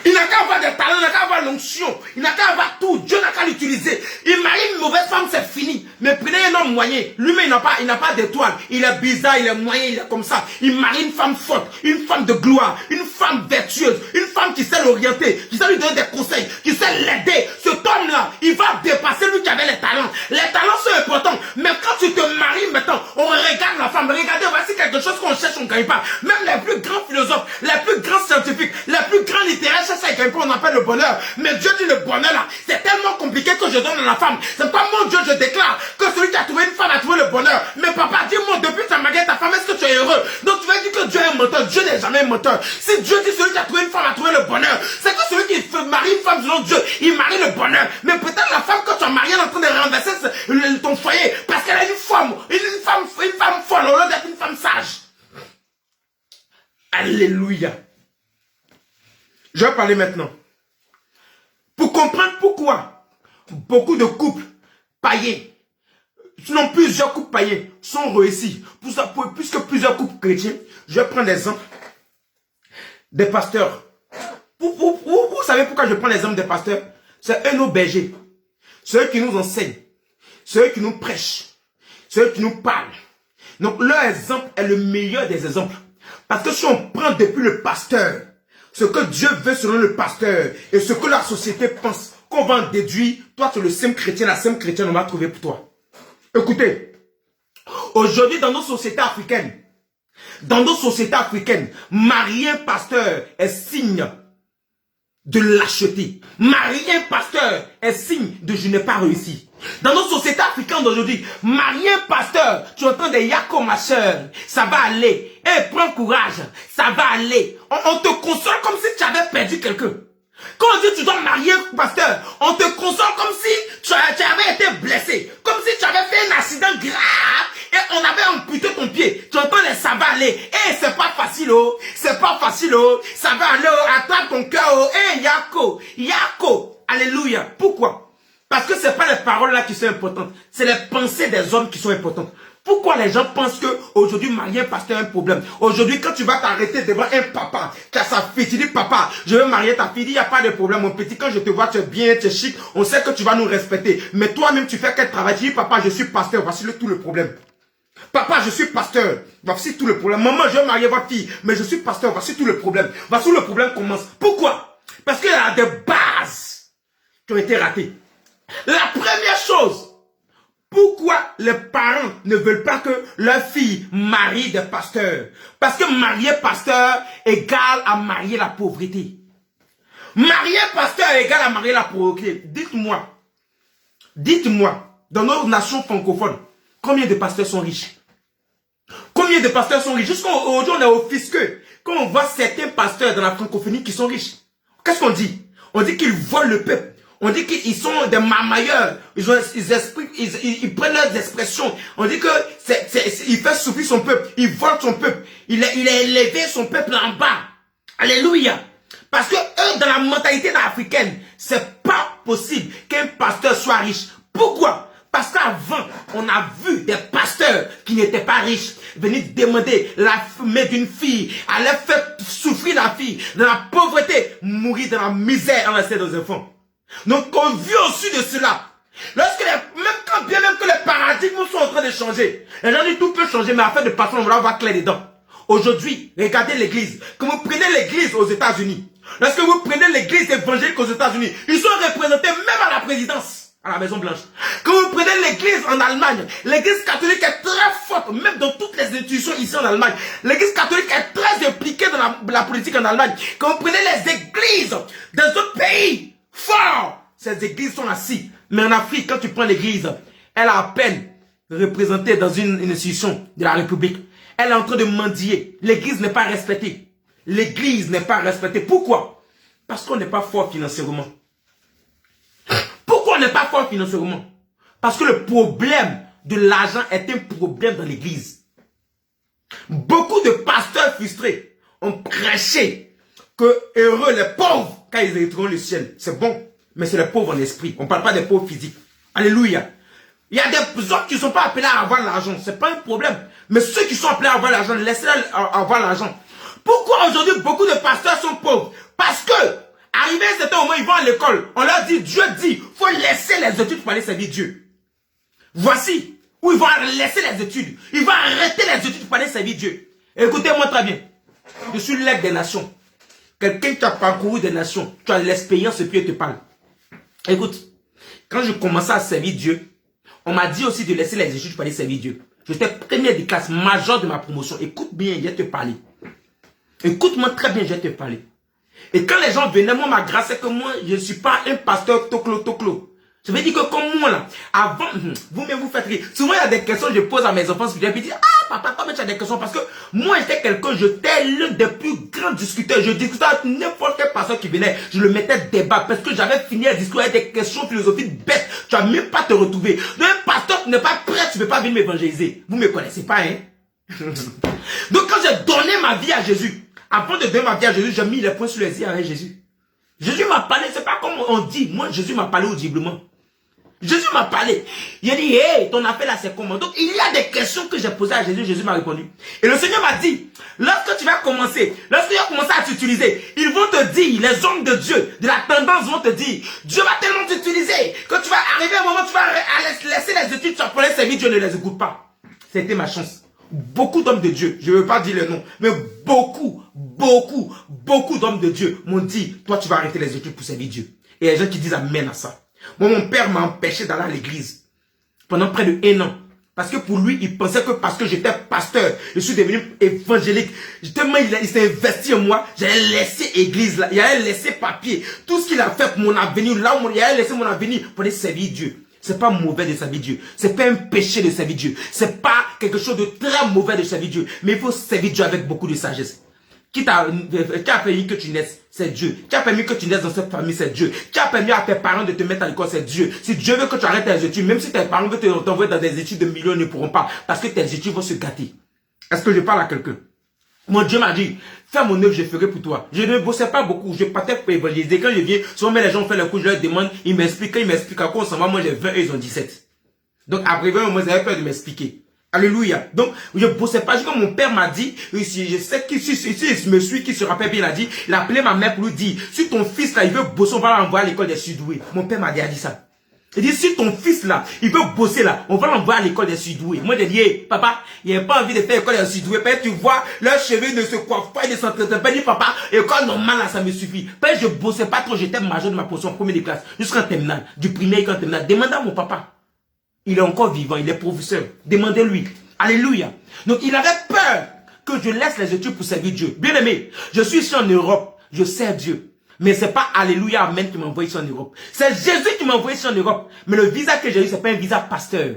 Speaker 2: Il n'a qu'à avoir des talents, il n'a qu'à avoir l'onction, il n'a qu'à avoir tout, Dieu n'a qu'à l'utiliser. Il marie une mauvaise femme, c'est fini. Mais prenez un homme moyen, lui-même il n'a pas d'étoile, il est bizarre, il est moyen, il est comme ça. Il marie une femme forte, une femme de gloire, une femme vertueuse, une femme qui sait l'orienter, qui sait lui donner des conseils, qui sait l'aider. Cet homme-là, il va dépasser lui qui avait les talents. Les talents sont importants, mais quand tu te maries maintenant, on regarde la femme, regardez, voici quelque chose qu'on cherche, on ne gagne pas. Même les plus grands philosophes, les plus grands scientifiques, compliqué que je donne à la femme. C'est pas mon Dieu, je déclare que celui qui a trouvé une femme a trouvé le bonheur. Mais papa, dis-moi, depuis ta marié ta femme, est-ce que tu es heureux? Donc tu vas dire que Dieu est un menteur. Dieu n'est jamais un menteur. Si Dieu dit celui qui a trouvé une femme a trouvé le bonheur, c'est que celui qui marie une femme selon Dieu, il marie le bonheur. Mais peut-être la femme que tu as mariée est en train de renverser ton foyer parce qu'elle a une femme folle au lieu d'être une femme sage. Alléluia. Je vais parler maintenant. Pour comprendre pourquoi beaucoup de couples païens, sinon plusieurs couples païens, sont réussis. Puisque plusieurs couples chrétiens, je vais prendre l'exemple des pasteurs. Vous savez pourquoi je prends l'exemple des pasteurs? C'est eux nos bergers. Ceux qui nous enseignent. Ceux qui nous prêchent. Ceux qui nous parlent. Donc leur exemple est le meilleur des exemples. Parce que si on prend depuis le pasteur, ce que Dieu veut selon le pasteur et ce que la société pense, qu'on va en déduire, toi tu es le simple chrétien, la simple chrétienne, on va trouver pour toi. Écoutez, aujourd'hui dans nos sociétés africaines, marier un pasteur est signe de lâcheté. Marier un pasteur est signe de je n'ai pas réussi. Dans nos sociétés africaines d'aujourd'hui, marier un pasteur, tu entends des yako ma soeur, ça va aller. Eh, prends courage, ça va aller. On te console comme si tu avais perdu quelqu'un. Quand on dit tu dois marier un pasteur, on te console comme si tu avais été blessé. Comme si tu avais fait un accident grave et on avait amputé ton pied. Tu entends les ça va aller. Eh, c'est pas facile, oh. C'est pas facile, oh. Ça va aller, oh. Attrape ton cœur, oh. Eh, Yako. Alléluia. Pourquoi? Parce que c'est pas les paroles là qui sont importantes. C'est les pensées des hommes qui sont importantes. Pourquoi les gens pensent que aujourd'hui marier un pasteur est un problème? Aujourd'hui, quand tu vas t'arrêter devant un papa, qui a sa fille, tu dis papa, je veux marier ta fille, il n'y a pas de problème, mon petit, quand je te vois, tu es bien, tu es chic, on sait que tu vas nous respecter. Mais toi-même, tu fais quel travail? Tu dis papa, je suis pasteur, voici tout le problème. Papa, je suis pasteur, voici tout le problème. Maman, je veux marier votre fille, mais je suis pasteur, voici tout le problème. Voici où le problème commence. Pourquoi? Parce qu'il y a des bases qui ont été ratées. La première chose, pourquoi les parents ne veulent pas que leur fille marie des pasteurs? Parce que marier pasteur égale à marier la pauvreté. Marier pasteur égale à marier la pauvreté. Dites-moi, dans nos nations francophones, combien de pasteurs sont riches? Combien de pasteurs sont riches? Jusqu'aujourd'hui, on est offusqué. Quand on voit certains pasteurs dans la francophonie qui sont riches, qu'est-ce qu'on dit? On dit qu'ils volent le peuple. On dit qu'ils sont des marmailleurs. Ils prennent leurs expressions. On dit que il fait souffrir son peuple. Il vole son peuple. Il a élevé son peuple en bas. Alléluia. Parce que eux, dans la mentalité africaine, c'est pas possible qu'un pasteur soit riche. Pourquoi? Parce qu'avant, on a vu des pasteurs qui n'étaient pas riches venir demander la mère d'une fille, aller faire souffrir la fille dans la pauvreté, mourir dans la misère en laissant des enfants. Donc, on vit au-dessus de cela. Lorsque bien même que les paradigmes sont en train de changer, les gens disent tout peut changer, mais afin de passer, on va avoir clair dedans. Aujourd'hui, regardez l'église. Quand vous prenez l'église aux États-Unis, lorsque vous prenez l'église évangélique aux États-Unis, ils sont représentés même à la présidence, à la Maison Blanche. Quand vous prenez l'église en Allemagne, l'église catholique est très forte, même dans toutes les institutions ici en Allemagne. L'église catholique est très impliquée dans la politique en Allemagne. Quand vous prenez les églises dans d'autres pays, fort, ces églises sont assises. Mais en Afrique, quand tu prends l'église, elle a à peine représentée dans une institution de la République. Elle est en train de mendier. L'église n'est pas respectée. L'église n'est pas respectée. Pourquoi? Parce qu'on n'est pas fort financièrement. Pourquoi on n'est pas fort financièrement? Parce que le problème de l'argent est un problème dans l'église. Beaucoup de pasteurs frustrés ont prêché que heureux les pauvres quand ils hériteront le ciel. C'est bon, mais c'est les pauvres en esprit. On ne parle pas des pauvres physiques. Alléluia. Il y a des hommes qui ne sont pas appelés à avoir l'argent. Ce n'est pas un problème. Mais ceux qui sont appelés à avoir l'argent, laissez-les avoir l'argent. Pourquoi aujourd'hui beaucoup de pasteurs sont pauvres? Parce que, arrivé à un certain moment, ils vont à l'école. On leur dit, Dieu dit, il faut laisser les études pour aller servir Dieu. Voici où ils vont laisser les études. Ils vont arrêter les études pour aller servir Dieu. Écoutez-moi très bien. Je suis l'aide des nations. Quelqu'un qui a parcouru des nations, tu as l'expérience et puis il te parle. Écoute, quand je commençais à servir Dieu, on m'a dit aussi de laisser les études pour aller servir Dieu. J'étais première des classes majeures de ma promotion. Écoute bien, je vais te parler. Écoute-moi très bien, je vais te parler. Et quand les gens venaient, moi, ma grâce, c'est que moi, je ne suis pas un pasteur toclo. Je veux dire que comme moi là, avant, vous-même vous faites rire. Souvent il y a des questions que je pose à mes enfants, je dis, ah papa, toi tu as des questions, parce que moi j'étais quelqu'un, j'étais l'un des plus grands discuteurs, je discutais avec n'importe quel pasteur qui venait, je le mettais débat, parce que j'avais fini à discuter avec des questions philosophiques bêtes, tu vas même pas te retrouver. Donc un pasteur qui n'est pas prêt, tu ne peux pas venir m'évangéliser. Vous me connaissez pas, hein. Donc quand j'ai donné ma vie à Jésus, avant de donner ma vie à Jésus, j'ai mis les points sur les i avec Jésus. Jésus m'a parlé, c'est pas comme on dit, moi Jésus m'a parlé audiblement. Jésus m'a parlé. Il a dit, hey, ton affaire là c'est comment? Donc il y a des questions que j'ai posées à Jésus, Jésus m'a répondu. Et le Seigneur m'a dit, lorsque tu vas commencer, lorsque tu vas commencer à t'utiliser, ils vont te dire, les hommes de Dieu, de la tendance vont te dire, Dieu va tellement t'utiliser, que tu vas arriver à un moment, tu vas laisser les études, tu vas pour les servir, Dieu ne les écoute pas. C'était ma chance. Beaucoup d'hommes de Dieu, je ne veux pas dire le nom, mais beaucoup d'hommes de Dieu m'ont dit, toi tu vas arrêter les études pour servir Dieu. Et il y a des gens qui disent amen à ça. Moi, mon père m'a empêché d'aller à l'église pendant près de 1 an. Parce que pour lui, il pensait que parce que j'étais pasteur, je suis devenu évangélique. Tellement il s'est investi en moi, j'allais laisser l'église là, j'allais laisser papier. Tout ce qu'il a fait pour mon avenir, là où il allait laisser mon avenir pour aller servir Dieu. C'est pas mauvais de servir Dieu. C'est pas un péché de servir Dieu. C'est pas quelque chose de très mauvais de servir Dieu. Mais il faut servir Dieu avec beaucoup de sagesse. Qui a permis que tu naisses, c'est Dieu. Qui a permis que tu naisses dans cette famille, c'est Dieu. Qui a permis à tes parents de te mettre à l'école, c'est Dieu. Si Dieu veut que tu arrêtes tes études, même si tes parents veulent t'envoyer dans des études de millions, ils ne pourront pas. Parce que tes études vont se gâter. Est-ce que je parle à quelqu'un? Mon Dieu m'a dit, fais mon œuvre, je ferai pour toi. Je ne bossais pas beaucoup, je partais pour évangéliser. Quand je viens, souvent les gens font le coup, je leur demande, ils m'expliquent, à quoi on s'en va, moi j'ai 20 et ils ont 17. Donc après 20, moi j'avais peur de m'expliquer. Alléluia. Donc, je ne bossais pas. Comme mon père m'a dit, je sais qu'il me suit, qui se rappelle bien, il a dit, il a appelé ma mère pour lui dire, si ton fils là, il veut bosser, on va l'envoyer à l'école des surdoués. Mon père m'a dit ça. Il dit, si ton fils là, il veut bosser là, on va l'envoyer à l'école des surdoués. Moi, j'ai dit, hey, papa, il n'a pas envie de faire l'école des surdoués. Père, tu vois, leurs cheveux ne se coiffent pas, ils ne s'entretiennent pas. Il dit, papa, école normale là, ça me suffit. Père, je bossais pas trop, j'étais major de ma position en première de classe, jusqu'en terminale, du primaire jusqu'en terminale. Demandez à mon papa. Il est encore vivant, il est professeur. Demandez-lui. Alléluia. Donc il avait peur que je laisse les études pour servir Dieu. Bien aimé, je suis ici en Europe, je sers Dieu. Mais c'est pas Alléluia, Amen qui m'a envoyé ici en Europe. C'est Jésus qui m'a envoyé ici en Europe. Mais le visa que j'ai eu, c'est pas un visa pasteur.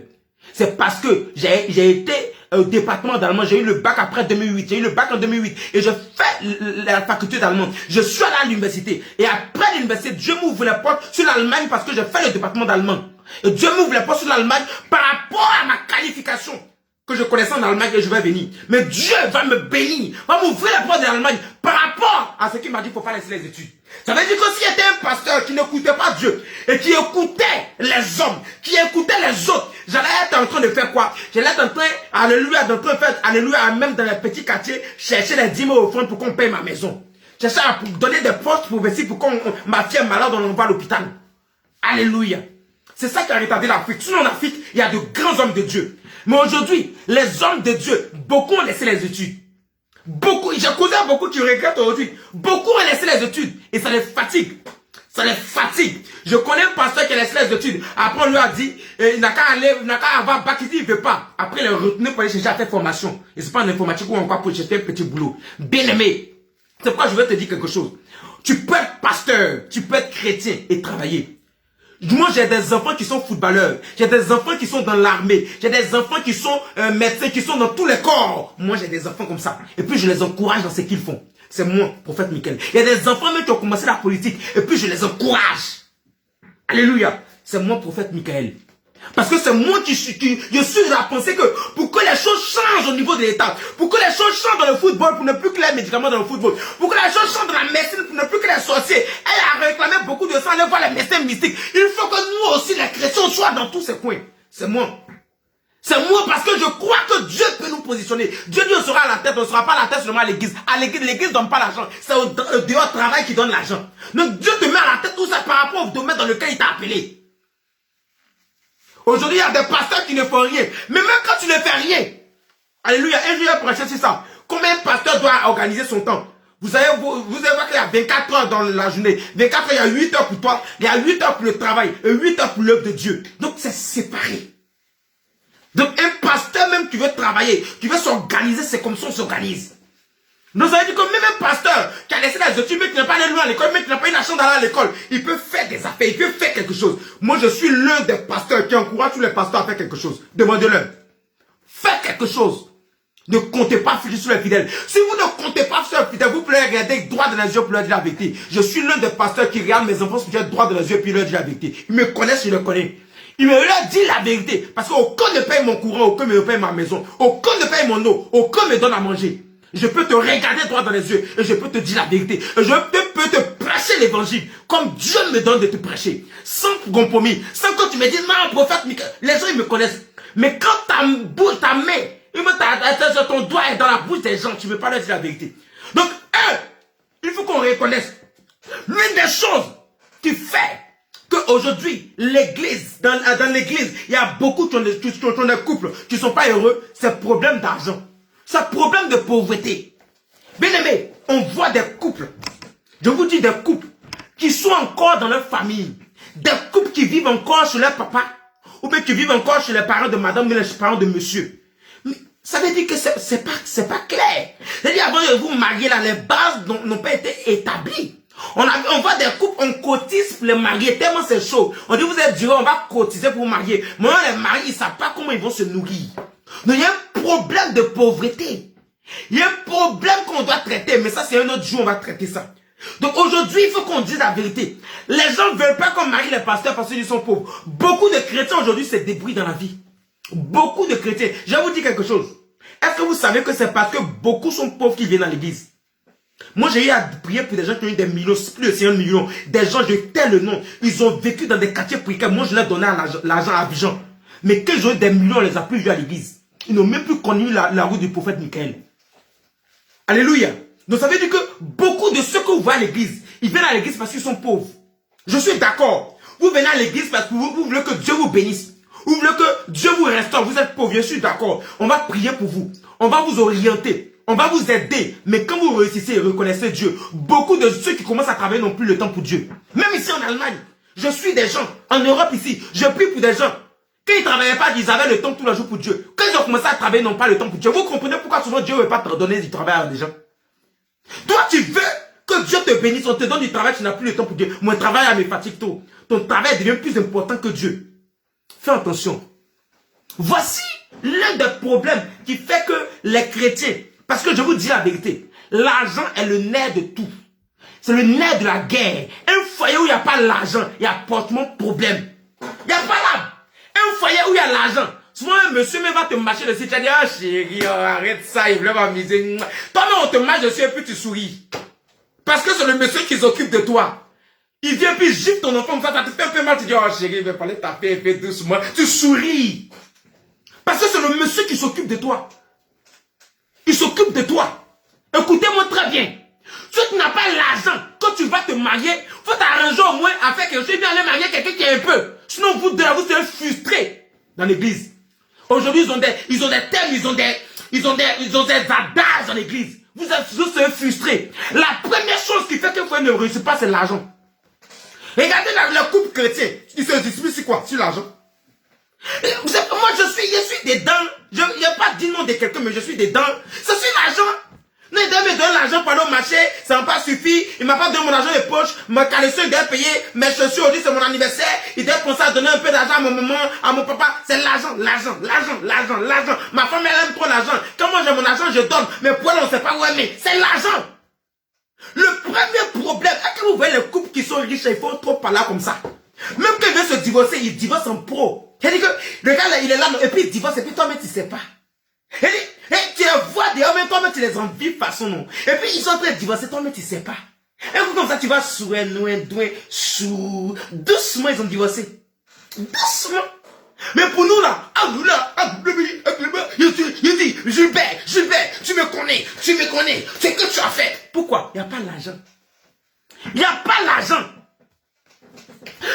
Speaker 2: C'est parce que j'ai été au département d'allemand. J'ai eu le bac après 2008. J'ai eu le bac en 2008. Et je fais la faculté d'allemand. Je suis allé à l'université. Et après l'université, Dieu m'ouvre les portes sur l'Allemagne parce que j'ai fait le département d'allemand. Et Dieu m'ouvre les portes sur l'Allemagne par rapport à ma qualification. Que je connaissais en Allemagne et je vais venir. Mais Dieu va me bénir, va m'ouvrir la porte de l'Allemagne par rapport à ce qu'il m'a dit, il ne faut pas laisser les études. Ça veut dire que s'il y était un pasteur qui n'écoutait pas Dieu et qui écoutait les hommes, qui écoutait les autres, j'allais être en train de faire quoi? J'allais être en train, alléluia, de faire, alléluia, même dans les petits quartiers, chercher les 10 000 offrandes pour qu'on paye ma maison. Chercher à donner des postes prophétiques pour qu'on, ma fille est malade, on l'envoie à l'hôpital. Alléluia. C'est ça qui a retardé l'Afrique. Sinon en Afrique, il y a de grands hommes de Dieu. Mais aujourd'hui, les hommes de Dieu, beaucoup ont laissé les études. Beaucoup, j'ai causé à beaucoup qui regrettent aujourd'hui. Beaucoup ont laissé les études et ça les fatigue. Ça les fatigue. Je connais un pasteur qui a laissé les études. Après, on lui a dit, il n'a qu'à aller, il n'a qu'à avoir bac, il dit, il ne veut pas. Après, il est retenu pour aller chercher à faire formation. Et c'est pas en informatique ou encore pour chercher un petit boulot. Bien aimé. C'est pourquoi je veux te dire quelque chose. Tu peux être pasteur, tu peux être chrétien et travailler. Moi, j'ai des enfants qui sont footballeurs. J'ai des enfants qui sont dans l'armée. J'ai des enfants qui sont médecins, qui sont dans tous les corps. Moi, j'ai des enfants comme ça. Et puis, je les encourage dans ce qu'ils font. C'est moi, prophète Michael. Il y a des enfants même qui ont commencé la politique. Et puis, je les encourage. Alléluia. C'est moi, prophète Michael. Parce que c'est moi je suis de la pensée que pour que les choses changent au niveau de l'État, pour que les choses changent dans le football, pour ne plus que les médicaments dans le football, pour que les choses changent dans la médecine, pour ne plus que les sorciers, elle a réclamé beaucoup de sang, aller voir les médecins mystiques. Il faut que nous aussi, les chrétiens, soient dans tous ces coins. C'est moi. C'est moi parce que je crois que Dieu peut nous positionner. Dieu dit on sera à la tête, on ne sera pas à la tête seulement à l'église. À l'église, l'église ne donne pas l'argent. C'est au dehors travail qui donne l'argent. Donc Dieu te met à la tête tout ça par rapport au domaine dans lequel il t'a appelé. Aujourd'hui, il y a des pasteurs qui ne font rien. Mais même quand tu ne fais rien, alléluia, un jour, je vais prêcher sur ça. Combien un pasteur doit organiser son temps? Vous allez voir qu'il y a 24 heures dans la journée. 24 heures, il y a 8 heures pour toi, il y a 8 heures pour le travail, et 8 heures pour l'œuvre de Dieu. Donc, c'est séparé. Donc, un pasteur même qui veut travailler, qui veut s'organiser, c'est comme ça on s'organise. Nous avons dit que même un pasteur qui a laissé les études, mais qui n'a pas allé loin à l'école, mais qui n'a pas eu la chance d'aller à l'école, il peut faire des affaires, il peut faire quelque chose. Moi, je suis l'un des pasteurs qui encourage tous les pasteurs à faire quelque chose. Demandez-leur. Faites quelque chose. Ne comptez pas sur les fidèles. Si vous ne comptez pas sur les fidèles, vous pouvez regarder droit dans les yeux pour leur dire la vérité. Je suis l'un des pasteurs qui regarde mes enfants sur droit dans les yeux puis leur dire la vérité. Ils me connaissent, je les connais. Il me leur dit la vérité. Parce qu'aucun ne paye mon courant, aucun ne paye ma maison, aucun ne paye mon eau, aucun me donne à manger. Je peux te regarder droit dans les yeux et je peux te dire la vérité. Et je peux te prêcher l'évangile comme Dieu me donne de te prêcher. Sans compromis. Sans que tu me dises, non, prophète Michael. Les gens, ils me connaissent. Mais quand ta main, ton doigt est dans la bouche des gens, tu ne peux pas leur dire la vérité. Donc, il faut qu'on reconnaisse l'une des choses qui fait qu'aujourd'hui, l'église, dans l'église, il y a beaucoup de couples qui ne sont pas heureux. C'est problème d'argent. C'est problème de pauvreté. Bien aimé, on voit des couples. Je vous dis des couples qui sont encore dans leur famille. Des couples qui vivent encore chez leur papa. Ou bien qui vivent encore chez les parents de madame ou les parents de monsieur. Mais ça veut dire que c'est pas clair. C'est-à-dire avant de vous marier là, les bases n'ont pas été établies. On voit des couples, on cotise pour les marier, tellement c'est chaud. On dit vous êtes dur, on va cotiser pour vous marier. Mais les maris, ils ne savent pas comment ils vont se nourrir. Donc il y a un problème de pauvreté. Il y a un problème qu'on doit traiter, mais ça c'est un autre jour, on va traiter ça. Donc aujourd'hui, il faut qu'on dise la vérité. Les gens ne veulent pas qu'on marie les pasteurs parce qu'ils sont pauvres. Beaucoup de chrétiens aujourd'hui se débrouillent dans la vie. Beaucoup de chrétiens. Je vais vous dire quelque chose. Est-ce que vous savez que c'est parce que beaucoup sont pauvres qui viennent dans l'église? Moi, j'ai eu à prier pour des gens qui ont eu des millions, plus de 50 millions. Des gens, je tais le nom. Ils ont vécu dans des quartiers précaires. Moi, je leur donnais l'argent à Abidjan. Mais quand ils ont eu des millions, on les a plus vus à l'église. Ils n'ont même plus connu la route du prophète Michael. Alléluia. Donc ça veut dire que beaucoup de ceux que vous voyez à l'église, ils viennent à l'église parce qu'ils sont pauvres. Je suis d'accord. Vous venez à l'église parce que vous voulez que Dieu vous bénisse. Vous voulez que Dieu vous restaure. Vous êtes pauvres, je suis d'accord. On va prier pour vous. On va vous orienter. On va vous aider. Mais quand vous réussissez et reconnaissez Dieu, beaucoup de ceux qui commencent à travailler n'ont plus le temps pour Dieu. Même ici en Allemagne, je suis des gens. En Europe ici, je prie pour des gens. Quand ils ne travaillaient pas, ils avaient le temps tout le jour pour Dieu. Quand ils ont commencé à travailler, ils n'ont pas le temps pour Dieu. Vous comprenez pourquoi souvent Dieu ne veut pas te donner du travail à des gens? Toi, tu veux que Dieu te bénisse, on te donne du travail, tu n'as plus le temps pour Dieu. Mon travail me fatigue trop. Ton travail devient plus important que Dieu. Fais attention. Voici l'un des problèmes qui fait que les chrétiens, parce que je vous dis la vérité, l'argent est le nerf de tout. C'est le nerf de la guerre. Un foyer où il n'y a pas l'argent, il y a fortement problème. Il n'y a pas là. Un foyer où il y a l'argent. Souvent, un monsieur même va te marcher dessus. Tu vas dire, ah chérie, oh, arrête ça, il voulait m'amuser. Toi-même, on te marche dessus et puis tu souris. Parce que c'est le monsieur qui s'occupe de toi. Il vient puis gifle ton enfant, ça te fait un peu mal. Tu dis, oh chérie, il va falloir taper un peu doucement. Tu souris. Parce que c'est le monsieur qui s'occupe de toi. Il s'occupe de toi. Écoutez-moi très bien. Si tu n'as pas l'argent, quand tu vas te marier, il faut t'arranger au moins à faire quelque chose. Bien aller marier quelqu'un qui est un peu. Sinon, vous serez frustrés dans l'église. Aujourd'hui, ils ont des thèmes, ils ont des adages dans l'église. Vous serez frustrés. La première chose qui fait que vous ne réussissez pas, c'est l'argent. Regardez le couple chrétien. Ils se disputent sur quoi? Sur l'argent. Moi, je suis dedans. Je n'ai pas dit non de quelqu'un, mais je suis dedans. C'est sur l'argent. Non, il doit me donner l'argent pour aller au marché, ça m'a pas suffi. Il m'a pas donné mon argent de poche. Ma caleçon, il doit payer mes chaussures. Aujourd'hui, c'est mon anniversaire. Il doit penser à donner un peu d'argent à mon maman, à mon papa. C'est l'argent. Ma femme, elle aime trop l'argent. Quand moi j'ai mon argent, je donne. Mais pour elle, on ne sait pas où elle met. C'est l'argent. Le premier problème, est-ce que vous voyez les couples qui sont riches, ils font trop par là comme ça. Même quand ils veulent se divorcer, ils divorcent en pro. C'est-à-dire que le gars là, il est là, et puis il divorce, et puis toi-même, tu ne sais pas. Et tu les vois dehors, mais toi-même tu les envies façon non. Et puis ils sont en train de divorcer, toi-même tu sais pas. Et puis comme ça tu vas doucement ils ont divorcé. Doucement. Mais pour nous là, il dit, Gilbert, tu me connais, c'est que tu as fait. Pourquoi? Il n'y a pas l'argent. Il n'y a pas l'argent.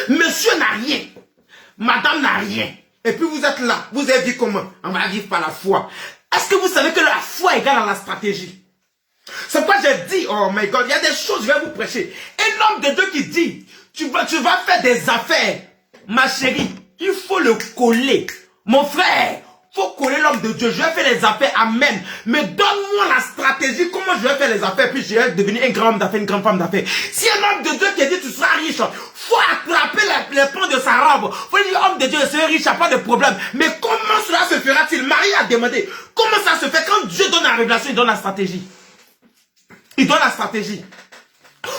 Speaker 2: Monsieur n'a rien. Madame n'a rien. Et puis vous êtes là, vous avez dit comment? On va vivre par la foi. Est-ce que vous savez que la foi égale à la stratégie? C'est pourquoi j'ai dit, oh my God, il y a des choses, je vais vous prêcher. Un homme de Dieu qui dit, tu vas faire des affaires. Ma chérie, il faut le coller. Mon frère, Faut coller l'homme de Dieu. Je vais faire les affaires. Amen. Mais donne-moi la stratégie. Comment je vais faire les affaires. Puis je vais devenir un grand homme d'affaires, une grande femme d'affaires. Si un homme de Dieu qui dit tu seras riche, faut attraper les pans de sa robe. Faut dire homme de Dieu, je serai riche, il n'y a pas de problème. Mais comment cela se fera-t-il? Marie a demandé. Comment ça se fait? Quand Dieu donne la révélation, il donne la stratégie. Il donne la stratégie.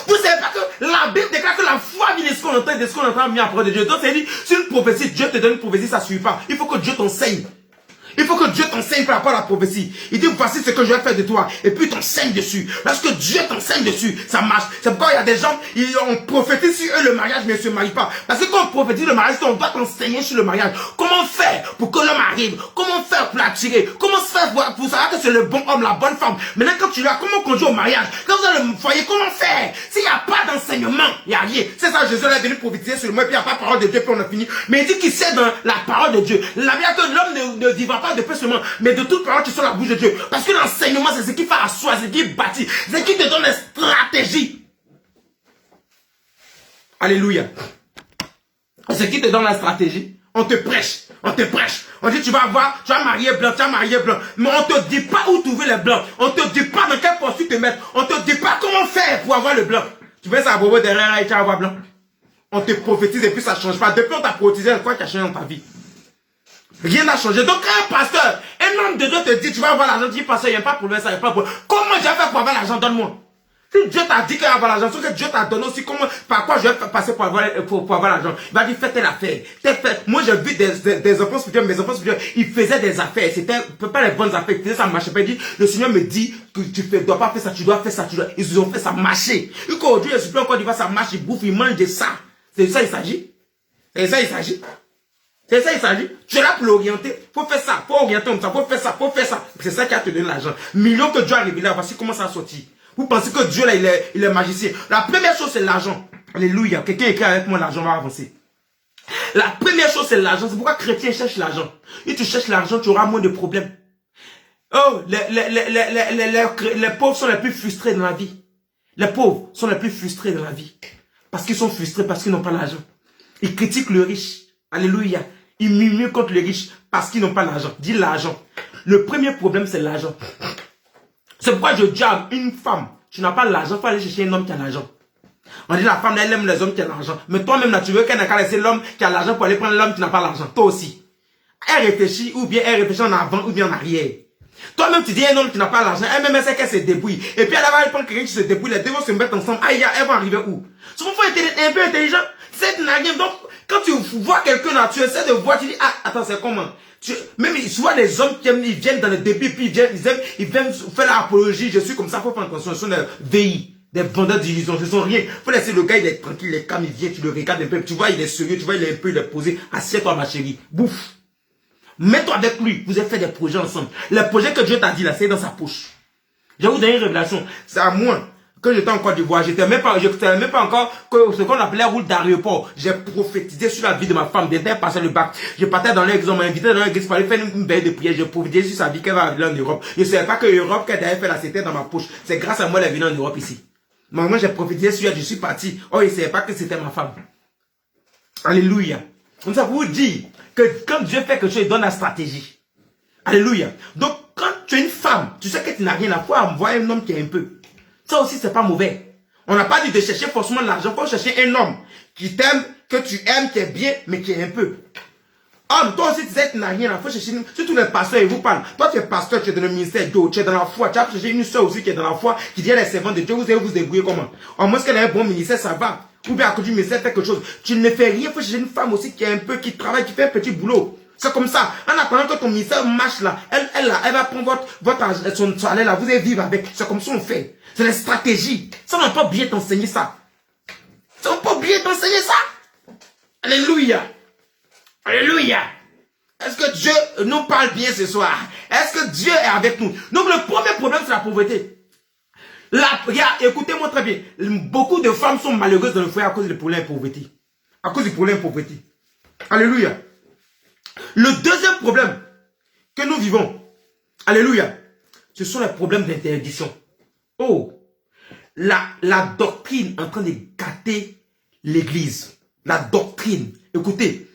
Speaker 2: Vous savez pas que la Bible déclare que la foi vient de ce qu'on entend, de ce qu'on entend bien après de Dieu. Donc c'est dit, si une prophétie, Dieu te donne une prophétie, ça ne suffit pas. Il faut que Dieu t'enseigne. Il faut que Dieu t'enseigne par rapport à la prophétie. Il dit, voici ce que je vais faire de toi. Et puis il t'enseigne dessus. Lorsque Dieu t'enseigne dessus, ça marche. C'est pourquoi il y a des gens, on prophétise sur eux le mariage, mais ils ne se marient pas. Parce que quand on prophétise le mariage, on doit t'enseigner sur le mariage. Comment faire pour que l'homme arrive? Comment faire pour l'attirer? Comment faire pour savoir que c'est le bon homme, la bonne femme? Maintenant, quand tu l'as, comment conduire au mariage? Quand vous avez le foyer, comment faire? S'il n'y a pas d'enseignement, il n'y a rien. C'est ça, Jésus est venu prophétiser sur moi, puis il n'y a pas de parole de Dieu, puis on a fini. Mais il dit qu'il sait dans la parole de Dieu. La Bible que l'homme ne vivra pas de peu seulement, mais de toute parole qui sont la bouche de Dieu. Parce que l'enseignement, c'est ce qui fait asseoir, c'est ce qui bâtit, c'est ce qui te donne des stratégies. Alléluia. C'est ce qui te donne la stratégie. On te prêche, on te prêche. On dit tu vas marier blanc, tu vas marier blanc. Mais on te dit pas où trouver les blancs. On te dit pas dans quelle posture te mettre. On te dit pas comment faire pour avoir le blanc. Tu fais ça à bobo derrière et tu vas avoir blanc. On te prophétise et puis ça change pas. Depuis on t'a prophétisé, quoi qui a changé dans ta vie? Rien n'a changé. Donc, quand un pasteur, un homme de Dieu te dit, tu vas avoir l'argent, tu dis, pasteur, il n'y a pas de problème, ça, il n'y a pas de problème. Comment je vais faire pour avoir l'argent? Donne-moi. Si Dieu t'a dit qu'il va avoir l'argent, c'est que Dieu t'a donné aussi, comment, par quoi je vais passer pour avoir l'argent? Il va dire, fais telle affaire. Moi, j'ai vu des enfants spirituels, mes enfants spirituels, ils faisaient des affaires. C'était pas les bonnes affaires. Ils faisaient ça marchait pas. Il dit, le Seigneur me dit que tu dois pas faire ça, tu dois faire ça, Ils ont fait ça marcher. Et quand Dieu est super, quand il va ça marche, il bouffe, il mange de ça. C'est ça, il s'agit. C'est ça, il s'agit. C'est ça, il s'agit. Tu es là pour l'orienter. Faut faire ça. Faut orienter comme ça. Faut faire ça. Faut faire ça. C'est ça qui a te donné l'argent. Millions que Dieu a révélé. Voici comment ça a sorti. Vous pensez que Dieu, là, il est magicien. La première chose, c'est l'argent. Alléluia. Quelqu'un écrit avec moi, l'argent va avancer. La première chose, c'est l'argent. C'est pourquoi chrétien cherche l'argent. Si tu cherches l'argent, tu auras moins de problèmes. Oh, les pauvres sont les plus frustrés dans la vie. Les pauvres sont les plus frustrés dans la vie. Parce qu'ils sont frustrés, parce qu'ils n'ont pas l'argent. Ils critiquent le riche. Alléluia. Ils murmurent contre les riches parce qu'ils n'ont pas l'argent. Dis l'argent. Le premier problème, c'est l'argent. C'est pourquoi je dis à une femme, tu n'as pas l'argent, il faut aller chercher un homme qui a l'argent. On dit la femme, elle aime les hommes qui ont l'argent. Mais toi-même, là, tu veux qu'elle n'a qu'à laisser l'homme qui a l'argent pour aller prendre l'homme qui n'a pas l'argent. Toi aussi. Elle réfléchit, ou bien elle réfléchit en avant, ou bien en arrière. Toi-même, tu dis un homme qui n'a pas l'argent, elle-même, elle sait qu'elle se débrouille. Et puis elle va prendre quelqu'un qui se débrouille, les deux vont se mettre ensemble. Aïe, elles vont arriver où? Souvent, il faut être un peu intelligent. C'est une rien. Donc, quand tu vois quelqu'un là, tu essaies de voir, tu dis, ah, attends, c'est comment? Même souvent les hommes qui aiment, ils viennent dans le début, puis ils viennent faire l'apologie, je suis comme ça, faut faire attention, ce sont des VI, des vendeurs d'illusions, ce sont rien. Faut laisser le gars, il est tranquille, il est calme, il vient, tu le regardes un peu, tu vois, il est sérieux, tu vois, il est un peu, il est posé, assieds-toi ma chérie, bouffe. Mets-toi avec lui, vous avez fait des projets ensemble. Les projets que Dieu t'a dit là, c'est dans sa poche. Je vais vous donner une révélation, c'est à moi. Quand j'étais en Côte d'Ivoire, je ne savais même pas encore que ce qu'on appelait route d'aéroport. J'ai prophétisé sur la vie de ma femme. Dès qu'elle passait le bac, je partais dans l'église, on m'a invité dans l'église pour aller faire une veille de prière. Je prophétisé sur sa vie qu'elle va arriver en Europe. Je ne savais pas que l'Europe qu'elle avait fait là, c'était dans ma poche. C'est grâce à moi qu'elle est venue en Europe ici. Mais moi, j'ai prophétisé sur elle, je suis parti. Oh, il ne savait pas que c'était ma femme. Alléluia. Comme ça, vous dit que quand Dieu fait quelque chose, il donne la stratégie. Alléluia. Donc, quand tu es une femme, tu sais que tu n'as rien à faire, envoie un homme qui est un peu. Ça aussi, c'est pas mauvais. On n'a pas dit de chercher forcément l'argent. Il faut chercher un homme qui t'aime, que tu aimes, qui est bien, mais qui est un peu. Homme, toi aussi, tu sais que tu n'as rien. Il faut chercher, surtout les pasteurs, ils vous parlent. Toi, tu es pasteur, tu es dans le ministère de Dieu, tu es dans la foi. Tu as cherché une soeur aussi qui est dans la foi, qui dit les servants de Dieu. Vous allez vous débrouiller comment? En moins qu'elle a un bon ministère, ça va. Ou bien à côté du ministère, fait quelque chose. Tu ne fais rien. Il faut chercher une femme aussi qui est un peu, qui travaille, qui fait un petit boulot. C'est comme ça. En attendant que ton ministère marche là, elle va prendre son salaire là, vous allez vivre avec. C'est comme ça on fait. C'est les stratégies. Ça n'a pas bien t'enseigner ça. Ça n'a pas bien t'enseigner ça. Alléluia. Alléluia. Est-ce que Dieu nous parle bien ce soir? Est-ce que Dieu est avec nous? Donc le premier problème c'est la pauvreté. Écoutez-moi très bien. Beaucoup de femmes sont malheureuses dans le foyer à cause du problème de pauvreté. À cause du problème de pauvreté. Alléluia. Le deuxième problème que nous vivons, alléluia, ce sont les problèmes d'interdiction. Oh, la doctrine en train de gâter l'église. La doctrine. Écoutez,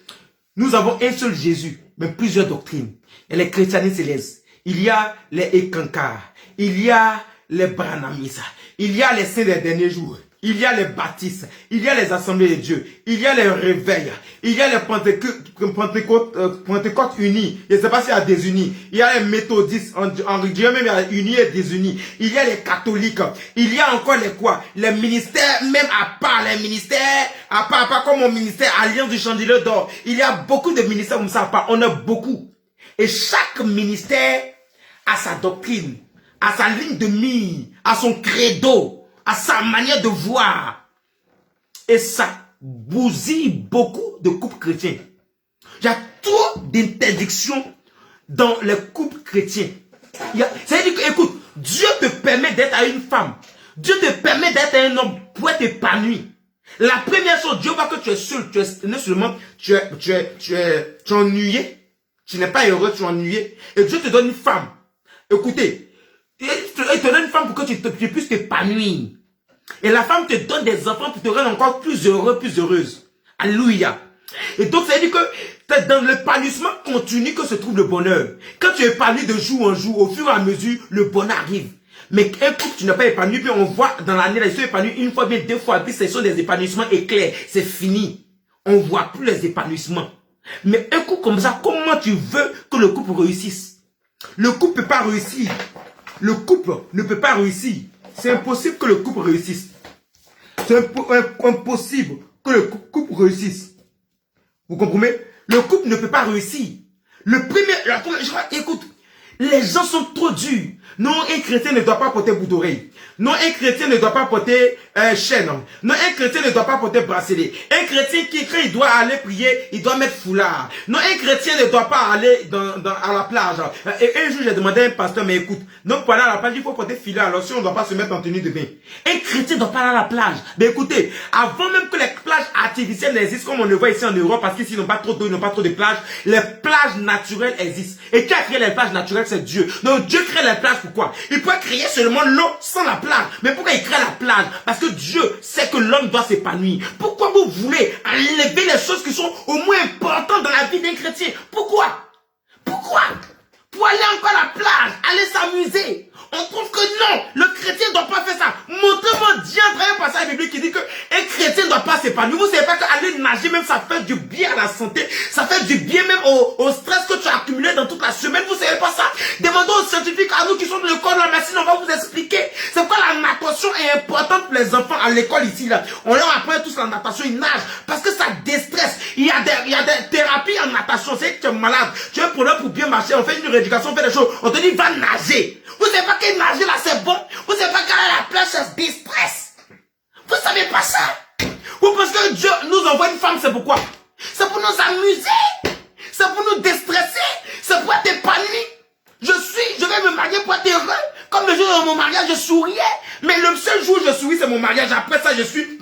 Speaker 2: nous avons un seul Jésus. mais plusieurs doctrines. Il y a les christianistes, il y a les Ekankar, il y a les Branamisa, il y a les saints des derniers jours, il y a les baptistes, il y a les assemblées de Dieu, il y a les réveils, il y a les Pentecôtes unis, je ne sais pas s'il y a des unis, il y a les méthodistes, en Dieu même il y a unis et désunis, il y a les catholiques, il y a encore les quoi, les ministères, même à part les ministères, à part comme mon ministère, Alliance du Chandelier d'Or, il y a beaucoup de ministères comme ça à part, on a beaucoup. Et chaque ministère a sa doctrine, a sa ligne de mire, a son credo, à sa manière de voir. Et ça bousille beaucoup de couples chrétiens. Il y a trop d'interdictions dans les couples chrétiens. C'est-à-dire que, écoute, Dieu te permet d'être à une femme. Dieu te permet d'être un homme pour être épanoui. La première chose, Dieu voit que tu es seul, non seulement tu es ennuyé, tu n'es pas heureux, tu es ennuyé, et Dieu te donne une femme. Écoutez, il te donne une femme pour que tu puisses t'épanouir. Et la femme te donne des enfants pour te rendre encore plus heureux, plus heureuse. Alléluia. Et donc, ça veut dire que c'est dans l'épanouissement continu que se trouve le bonheur. Quand tu es épanoui de jour en jour, au fur et à mesure, le bonheur arrive. Mais un couple, tu n'es pas épanoui, puis on voit dans l'année, ils sont épanouis une fois, bien deux fois, puis ce sont des épanouissements éclairs. C'est fini. On ne voit plus les épanouissements. Mais un couple comme ça, comment tu veux que le couple réussisse? Le couple ne peut pas réussir. Le couple ne peut pas réussir. C'est impossible que le couple réussisse. C'est impossible que le couple réussisse. Vous comprenez? Le couple ne peut pas réussir. Écoute, les gens sont trop durs. Non, un chrétien ne doit pas porter bout d'oreille. Non, un chrétien ne doit pas porter chaîne. Non, un chrétien ne doit pas porter bracelet. Un chrétien qui, quand il doit aller prier, il doit mettre foulard. Non, un chrétien ne doit pas aller à la plage. Et un jour, j'ai demandé à un pasteur, mais écoute, donc pour aller à la plage, il faut porter filet. Alors si on ne doit pas se mettre en tenue de bain. Un chrétien ne doit pas aller à la plage. Mais écoutez, avant même que les plages artificielles n'existent, comme on le voit ici en Europe, parce qu'ici, ils n'ont pas trop d'eau, ils n'ont pas trop de plages, les plages naturelles existent. Et qui a créé les plages naturelles, c'est Dieu. Donc Dieu crée les plages pourquoi? Il peut créer seulement l'eau sans la plage. Mais pourquoi il crée la plage? Parce que Dieu sait que l'homme doit s'épanouir. Pourquoi vous voulez enlever les choses qui sont au moins importantes dans la vie d'un chrétien? Pourquoi? Pourquoi? Pour aller encore à la plage, aller s'amuser. On trouve que non, le chrétien ne doit pas faire ça. Montrez-moi diantre un passage biblique qui dit que un chrétien ne doit pas s'épanouir. Vous ne savez pas qu'aller nager même ça fait du bien à la santé. Ça fait du bien même au stress que tu as accumulé dans toute la semaine. Vous ne savez pas ça? Demandons aux scientifiques, à nous qui sommes dans l'école de la médecine, on va vous expliquer. C'est pourquoi la natation est importante pour les enfants à l'école ici. Là. On leur apprend tous la natation, ils nagent. Parce que ça déstresse. Il y a des thérapies en natation. C'est que tu es malade. Tu as un problème pour bien marcher. On fait une rééducation, on fait des choses. On te dit, va nager. Vous savez pas que nager là c'est bon? Vous savez pas qu'aller à la plage ça se déstresse? Vous savez pas ça? Vous pensez que Dieu nous envoie une femme, c'est pourquoi? C'est pour nous amuser. C'est pour nous déstresser. C'est pour être épanoui. Je vais me marier pour être heureux. Comme le jour de mon mariage, je souriais. Mais le seul jour où je souris, c'est mon mariage. Après ça, je suis...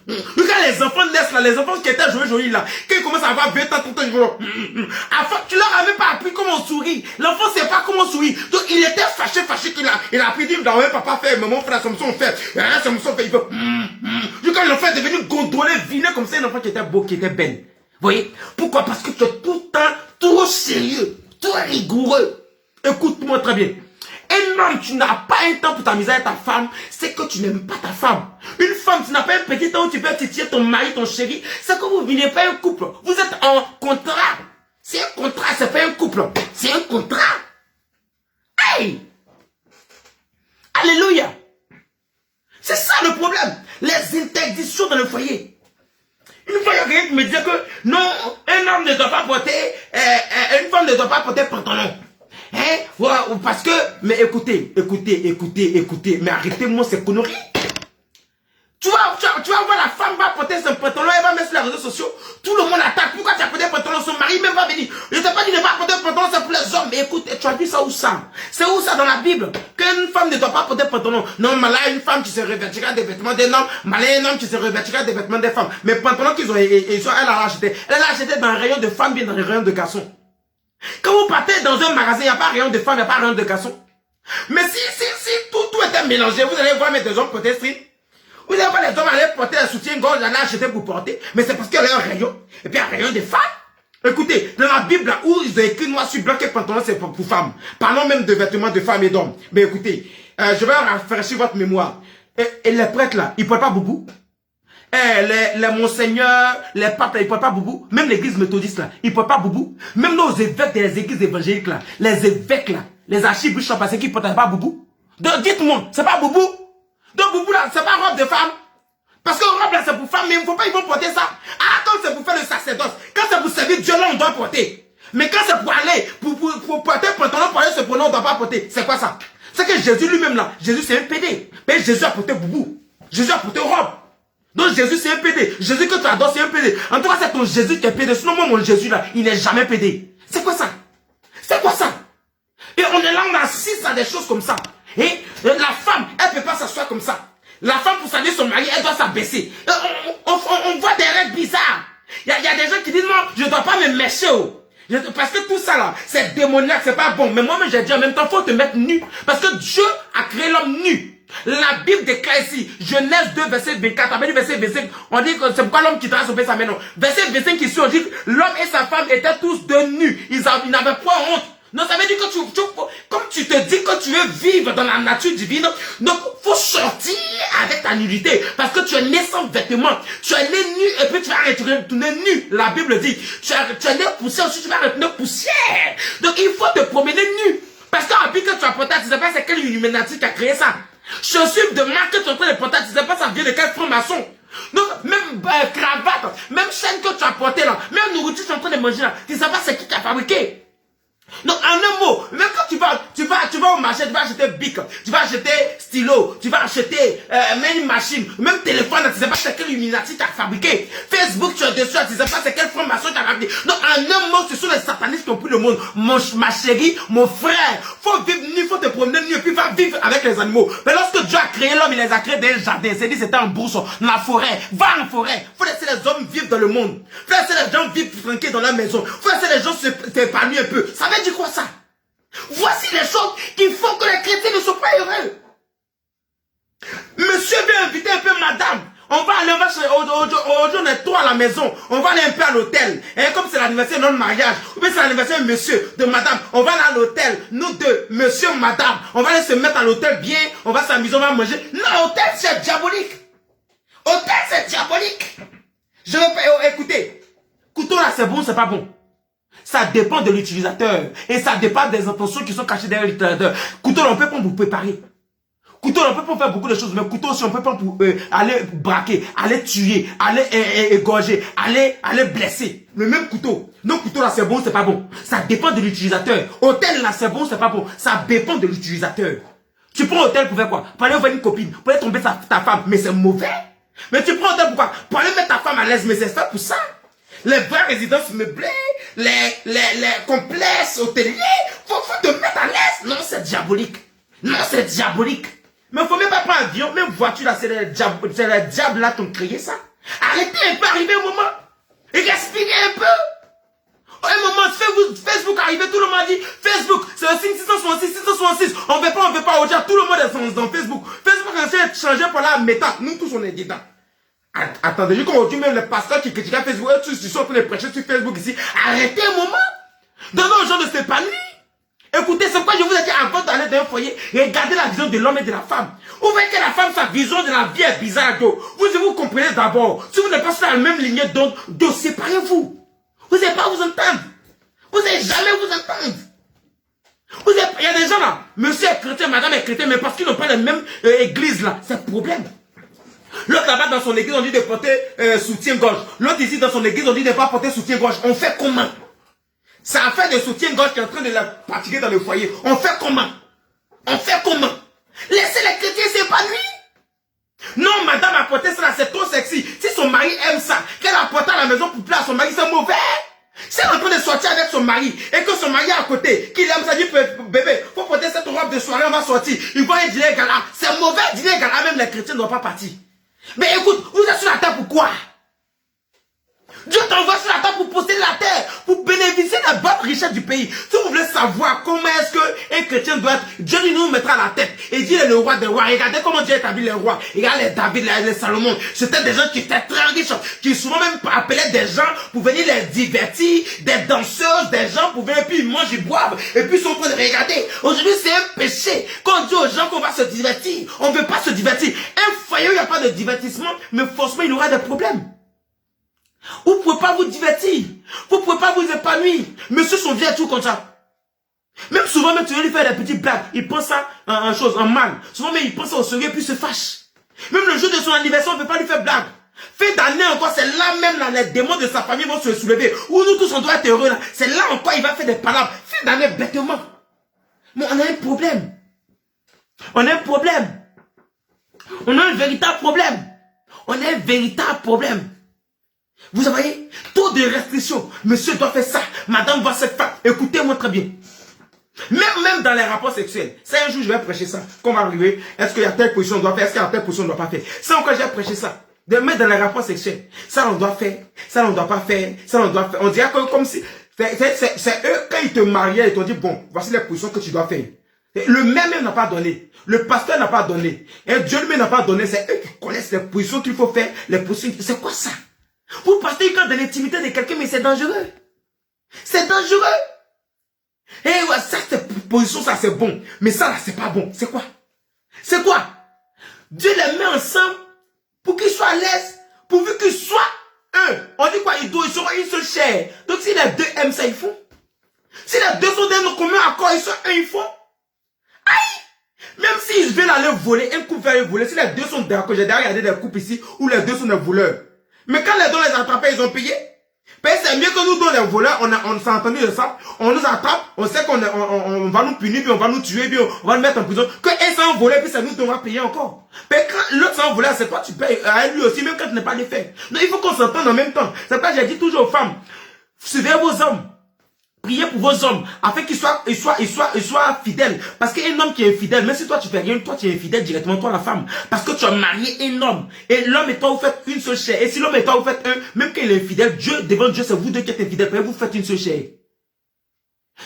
Speaker 2: Regarde les enfants naissent là, les enfants qui étaient jolis là, quand ils commencent à avoir 20 ans, 30 ans, ils vont... tu leur as même pas appris comment on sourit. L'enfant sait pas comment on sourit. Donc il était fâché qu'il a appris, dit, non, papa fait, maman frère, Samson fait. Samson fait, il veut... Quand l'enfant est devenu gondolé, vilain comme ça, un enfant qui était beau, qui était belle. Vous voyez? Pourquoi? Parce que tu es tout le temps trop sérieux, trop rigoureux. Écoute-moi très bien. Un homme, tu n'as pas un temps pour t'amuser avec ta femme, c'est que tu n'aimes pas ta femme. Une femme, tu n'as pas un petit temps où tu peux titiller ton mari, ton chéri, c'est que vous ne venez pas un couple. Vous êtes en contrat. C'est un contrat, c'est pas un couple. C'est un contrat. Hey! Alléluia! C'est ça le problème. Les interdictions dans le foyer. Une fois, il y a quelqu'un qui me disait que non, un homme ne doit pas porter, une femme ne doit pas porter pantalon. Hein? Voilà, parce que, mais écoutez, mais arrêtez-moi ces conneries. Tu vas voir la femme va porter son pantalon, elle va mettre sur les réseaux sociaux, tout le monde attaque. Pourquoi tu as porté un pantalon? Son mari même va venir. Je ne t'ai pas dit de ne pas porter un pantalon, c'est pour les hommes. Mais écoute, tu as vu ça où ça? C'est où ça dans la Bible? Qu'une femme ne doit pas porter un pantalon. Non, mais là, une femme qui se revêtira des vêtements des hommes, mais un homme qui se revêtira des vêtements des femmes. Mais pantalon qu'ils ont, elle a acheté. Elle a acheté dans un rayon de femmes, bien dans un rayon de garçons. Quand vous partez dans un magasin, il n'y a pas rayon de femmes, il n'y a pas rayon de garçons. Mais si tout était mélangé, vous allez voir mettre des hommes porter street. Vous allez voir les hommes aller porter un soutien-gorge, aller acheter pour porter. Mais c'est parce qu'il y a un rayon. Et puis un rayon de femmes. Écoutez, dans la Bible, là, où ils ont écrit noir sur blanc que pantalon c'est pour femmes. Parlons même de vêtements de femmes et d'hommes. Mais écoutez, je vais rafraîchir votre mémoire. Et les prêtres là, ils ne portent pas boubou. Les monseigneurs, les papes là, ils ne portent pas boubou. Même l'église méthodiste là, ils ne portent pas boubou. Même nos évêques des églises évangéliques là, les évêques là, les archibishops parce qu'ils ne portent pas boubou. Donc dites-moi, c'est pas boubou. Donc boubou là, c'est pas robe de femme. Parce que robe là c'est pour femme, mais il ne faut pas, ils vont porter ça. Ah, quand c'est pour faire le sacerdoce, quand c'est pour servir Dieu là, on doit porter. Mais quand c'est pour aller, pour porter pantalon, pour aller se promener, on ne doit pas porter. C'est quoi ça? C'est que Jésus lui-même là, Jésus c'est un pédé. Mais Jésus a porté boubou. Jésus a porté robe. Donc Jésus c'est un pédé. Jésus que tu adores c'est un pédé. En tout cas c'est ton Jésus qui est pédé. Sinon moi mon Jésus là, il n'est jamais pédé. C'est quoi ça? C'est quoi ça? Et on est là, on assiste à des choses comme ça. Et la femme, elle ne peut pas s'asseoir comme ça. La femme, pour saluer son mari, elle doit s'abaisser. On voit des règles bizarres. Il y a des gens qui disent, non, je ne dois pas me mécher. Parce que tout ça là, c'est démoniaque, c'est pas bon. Mais moi-même, j'ai dit en même temps, il faut te mettre nu. Parce que Dieu a créé l'homme nu. La Bible déclare ici, Genèse 2, verset 24, après verset 25, on dit que c'est pourquoi l'homme quittera son père sa mère, non. Verset 25 ici, on dit que l'homme et sa femme étaient tous de nus. Ils n'avaient pas honte. Non, ça veut dire que comme tu te dis que tu veux vivre dans la nature divine, donc faut sortir avec ta nudité, parce que tu es né sans vêtements, tu es né nu et puis tu vas retourner nu. La Bible dit, tu es né poussière aussi, tu vas retourner poussière. Donc il faut te promener nu, parce qu'en plus que tu as porté, tu sais pas c'est quel Illuminati qui a créé ça. Chaussures de marque que tu es en train de porter, tu sais pas ça vient de quel franc-maçon. Donc même cravate, même chaîne que tu as porté là, même nourriture que tu es en train de manger là, tu sais pas c'est qui t'a fabriqué. Donc en un mot, même quand tu vas au marché, tu vas acheter bic, tu vas acheter stylo, tu vas acheter même une machine, même téléphone, tu sais pas c'est quel Illuminati t'as fabriqué. Facebook, tu es dessus, tu sais pas c'est quel franc-maçon t'as fabriqué. Donc en un mot, ce sont les satanistes qui ont pris le monde. Ma chérie, mon frère, faut vivre nu, faut te promener nu, et puis va vivre avec les animaux. Mais lorsque Dieu a créé l'homme, il les a créés dans un jardin. C'est dit c'était en bourse, dans la forêt. Va en forêt. Faut laisser les hommes vivre dans le monde. Faut laisser les gens vivre tranquilles dans la maison. Faut laisser les gens s'épanouir un peu. Ça veut dire quoi ça? Voici les choses qui font que les chrétiens ne sont pas heureux. Monsieur vient inviter un peu madame. On va aller, aujourd'hui on est trois à la maison. On va aller un peu à l'hôtel. Et comme c'est l'anniversaire de notre mariage, ou bien c'est l'anniversaire de monsieur, de madame, on va aller à l'hôtel. Nous deux, monsieur, madame, on va aller se mettre à l'hôtel bien. On va s'amuser, on va manger. Non, hôtel c'est diabolique. Hôtel c'est diabolique. Je veux pas, écoutez. Couteau là c'est bon, c'est pas bon. Ça dépend de l'utilisateur. Et ça dépend des intentions qui sont cachées derrière l'utilisateur. Couteau, on peut pas vous préparer. Couteau, on peut pas faire beaucoup de choses. Mais couteau aussi, on peut pas pour aller braquer, aller tuer, aller égorger, aller blesser. Le même couteau. Donc couteau là, c'est bon, c'est pas bon. Ça dépend de l'utilisateur. Hôtel là, c'est bon, c'est pas bon. Ça dépend de l'utilisateur. Tu prends hôtel pour faire quoi? Pour aller voir une copine, pour aller tomber ta femme. Mais c'est mauvais. Mais tu prends hôtel pour quoi? Pour aller mettre ta femme à l'aise. Mais c'est ça pour ça. Les vraies résidences meublées, les complexes hôteliers, faut te mettre à l'aise. Non, c'est diabolique. Non, c'est diabolique. Mais faut même pas prendre avion, même voiture là, c'est les diables là qui ont créé ça. Arrêtez un peu, arrivez au moment. Et respirez un peu. Un moment, Facebook arrivé, tout le monde a dit, Facebook, c'est le signe 666. On veut pas, aujourd'hui, tout le monde est dans Facebook. Facebook a essayé de changer pour la méta. Nous tous, on est dedans. Attendez, vu qu'on dit même les pasteurs qui critiquent Facebook, ils sont en train de prêcher sur Facebook ici. Arrêtez un moment. Donnez aux gens de s'épanouir. Écoutez, c'est quoi je vous ai dit avant d'aller dans un foyer, regardez la vision de l'homme et de la femme. Vous voyez que la femme, sa vision de la vie est bizarre. Vous comprenez d'abord. Si vous n'êtes pas sur la même lignée d'onde, séparez-vous. Vous n'allez pas vous entendre. Vous n'allez jamais vous entendre. Il y a des gens là, monsieur est chrétien, madame est chrétien, mais parce qu'ils n'ont pas la même église là, c'est le problème. L'autre là-bas dans son église, on dit de porter soutien-gorge. L'autre ici dans son église, on dit de ne pas porter soutien-gorge. On fait comment? C'est affaire de soutien-gorge qui est en train de la pratiquer dans le foyer. On fait comment? On fait comment? Laissez les chrétiens s'épanouir. Non, madame a porté ça, c'est trop sexy. Si son mari aime ça, qu'elle a porté à la maison pour plaire à son mari, c'est mauvais. Si elle est en train de sortir avec son mari et que son mari est à côté, qu'il aime ça, dit bébé, faut porter cette robe de soirée, on va sortir. Il va aller dîner gala. C'est mauvais, dîner gala, même les chrétiens ne doivent pas partir. Mais écoute, vous êtes sur la terre pourquoi? Dieu t'envoie sur la terre pour posséder la terre, pour bénéficier des bonnes richesse du pays. Si vous voulez savoir comment est-ce qu'un chrétien doit être, Dieu nous mettra à la tête. Et Dieu est le roi des rois. Regardez comment Dieu établit les rois. Regardez les David, les Salomon. C'était des gens qui étaient très riches, qui souvent même appelaient des gens pour venir les divertir, des danseuses, des gens pour venir, puis ils mangent, ils boivent, et puis ils sont en train de regarder. Aujourd'hui, c'est un péché. Quand on dit aux gens qu'on va se divertir, on ne veut pas se divertir. Un foyer où il n'y a pas de divertissement, mais forcément, il y aura des problèmes. Vous ne pouvez pas vous divertir. Vous ne pouvez pas vous épanouir. Monsieur sont vieux tout comme ça. Même souvent, même tu veux lui faire des petites blagues. Il pense en mal. Souvent, même il pense au sérieux puis il se fâche. Même le jour de son anniversaire, on ne peut pas lui faire blague. Fin d'année encore, c'est là même là, les démons de sa famille vont se soulever. Où nous tous on doit être heureux là. C'est là encore il va faire des palabres. Fin d'année bêtement. Mais on a un problème. On a un problème. On a un véritable problème. On a un véritable problème. Vous voyez, taux de restriction. Monsieur doit faire ça. Madame va se faire. Écoutez-moi très bien. Même dans les rapports sexuels. C'est un jour je vais prêcher ça. Qu'on va arriver. Est-ce qu'il y a telle position on doit faire? Est-ce qu'il y a telle position on ne doit pas faire? C'est encore j'ai prêché ça. De mettre dans les rapports sexuels. Ça on doit faire. Ça on ne doit pas faire. Ça on doit faire. On dirait comme si. C'est eux quand ils te mariaient. Ils t'ont dit bon, voici les positions que tu dois faire. Le même n'a pas donné. Le pasteur n'a pas donné. Et Dieu lui n'a pas donné. C'est eux qui connaissent les positions qu'il faut faire. Les positions. C'est quoi ça? Vous partez quand dans l'intimité de quelqu'un, mais c'est dangereux. C'est dangereux. Et ouais, ça, c'est position, ça c'est bon. Mais ça là, c'est pas bon. C'est quoi? C'est quoi? Dieu les met ensemble pour qu'ils soient à l'aise, pourvu qu'ils soient un. On dit quoi? Ils seront une seule chair. Donc si les deux aiment ça, ils font. Si les deux sont dans un commun accord, ils sont un, ils font. Aïe! Même s'ils veulent aller voler, un couple va aller voler, si les deux sont d'accord, j'ai déjà regardé des couples ici où les deux sont des voleurs. Mais quand les deux les attrapent, ils ont payé. C'est mieux que nous deux les voleurs, on s'est entendu de ça. On nous attrape, on sait qu'on va nous punir, puis on va nous tuer, puis on va nous mettre en prison. Que un s'en voler, puis ça nous devra payer encore. Mais quand l'autre s'en voler, c'est toi tu payes à lui aussi, même quand tu n'es pas les faits. Donc il faut qu'on s'entende en même temps. C'est pourquoi j'ai dit toujours aux femmes, suivez vos hommes. Priez pour vos hommes, afin qu'ils soient fidèles. Parce qu'un homme qui est infidèle, même si toi tu fais rien, toi tu es infidèle directement, toi la femme. Parce que tu as marié un homme. Et l'homme et toi vous faites une seule chair. Et si l'homme et toi vous faites un, même quand il est infidèle, Dieu, devant Dieu, c'est vous deux qui êtes infidèles. Vous faites une seule chair.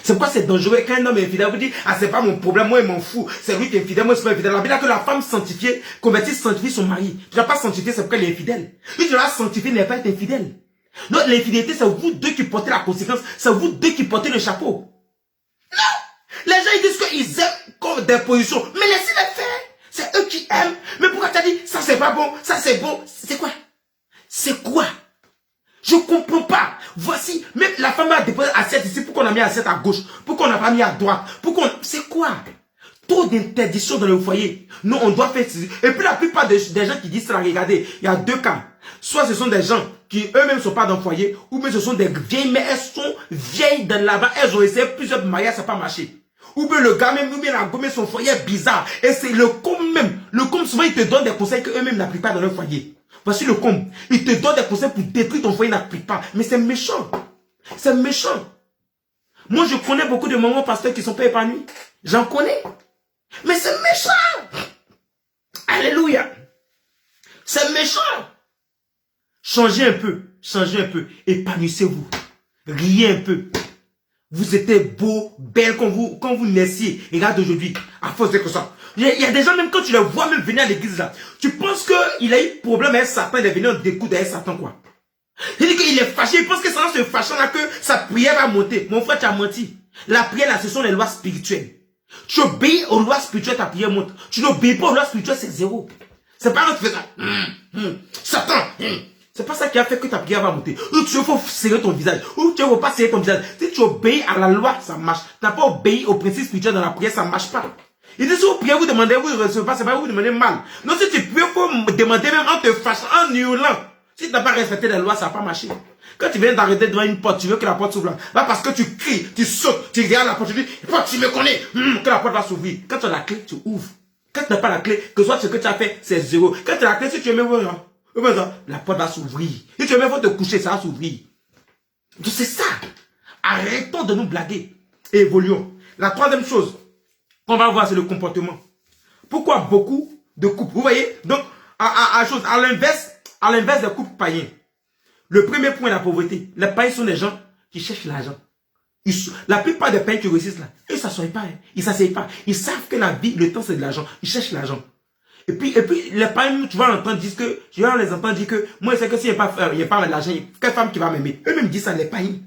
Speaker 2: C'est pourquoi c'est dangereux. Quand un homme est infidèle, vous dites, ah c'est pas mon problème, moi il m'en fout. C'est lui qui est infidèle, moi je suis pas infidèle. La Bible dit que la femme sanctifiée, convertie, sanctifie son mari. Tu ne vas pas sanctifier, c'est pourquoi il est infidèle. Lui tu vas sanctifier, il n'est pas être infidèle. Donc l'infidélité, c'est vous deux qui portez la conséquence. C'est vous deux qui portez le chapeau. Non! Les gens ils disent qu'ils aiment des positions. Mais laissez-les faire. C'est eux qui aiment. Mais pourquoi tu as dit, ça c'est pas bon, ça c'est bon. C'est quoi? C'est quoi? Je comprends pas. Voici, même la femme a déposé assiette ici. Pourquoi on a mis assiette à gauche? Pourquoi on n'a pas mis à droite? Pourquoi c'est quoi? Trop d'interdiction dans le foyer. Non, on doit faire. Et puis la plupart des gens qui disent ça, regardez, il y a deux cas. Soit ce sont des gens qui eux-mêmes ne sont pas dans le foyer, ou bien ce sont des vieilles, mais elles sont vieilles dans là-bas. Elles ont essayé plusieurs mariages, ça n'a pas marché. Ou bien le gars même, ou bien la gomme, son foyer est bizarre. Et c'est le com même. Le com, souvent, il te donne des conseils qu'eux-mêmes n'appliquent pas dans leur foyer. Voici le com. Il te donne des conseils pour détruire ton foyer, n'applique pas. Mais c'est méchant. C'est méchant. Moi, je connais beaucoup de mamans pasteurs qui ne sont pas épanouis. J'en connais. Mais c'est méchant. Alléluia. C'est méchant. Changez un peu. Changez un peu. Épanouissez-vous. Riez un peu. Vous étiez beau, belle quand vous naissiez. Et regarde aujourd'hui, à force de ça. Il y a des gens, même quand tu les vois même venir à l'église là, tu penses qu'il a eu problème avec Satan, il est venu en découdre avec Satan quoi. Il dit qu'il est fâché, il pense que c'est en se fâchant là que sa prière va monter. Mon frère, tu as menti. La prière là, ce sont les lois spirituelles. Tu obéis aux lois spirituelles, ta prière monte. Tu n'obéis pas aux lois spirituelles, c'est zéro. C'est pas quand tu fais ça. Satan. C'est pas ça qui a fait que ta prière va monter. Ou tu faut serrer ton visage. Ou tu ne faut pas serrer ton visage. Si tu obéis à la loi, ça marche. Tu n'as pas obéi au principe spirituel dans la prière, ça ne marche pas. Il dit si vous priez, vous demandez, vous ne recevez pas, c'est pas vous demandez mal. Non, si tu pries, il faut demander même en te fâchant, en hurlant. Si tu n'as pas respecté la loi, ça n'a pas marché. Quand tu viens d'arrêter devant une porte, tu veux que la porte s'ouvre là. Parce que tu cries, tu sautes, tu regardes la porte, tu dis, porte, tu me connais, que la porte va s'ouvrir. Quand tu as la clé, tu ouvres. Quand tu n'as pas la clé, que soit ce que tu as fait, c'est zéro. Quand tu as la clé, si tu es même la porte va s'ouvrir. Si tu es même faut te coucher, ça va s'ouvrir. Donc c'est ça. Arrêtons de nous blaguer et évoluons. La troisième chose qu'on va voir, c'est le comportement. Pourquoi beaucoup de couples, vous voyez, donc à l'inverse des couples païens. Le premier point est la pauvreté. Les païens sont des gens qui cherchent l'argent. La plupart des païens qui réussissent là, ils ne s'assoient pas, hein. Ils ne s'asseyent pas. Ils savent que la vie, le temps c'est de l'argent. Ils cherchent l'argent. Et puis les païens, tu vas l'entendre dire que, je vais les entendre dire que, moi, c'est que s'il n'y a pas l'argent, quelle femme qui va m'aimer? Eux-mêmes disent ça, les païens.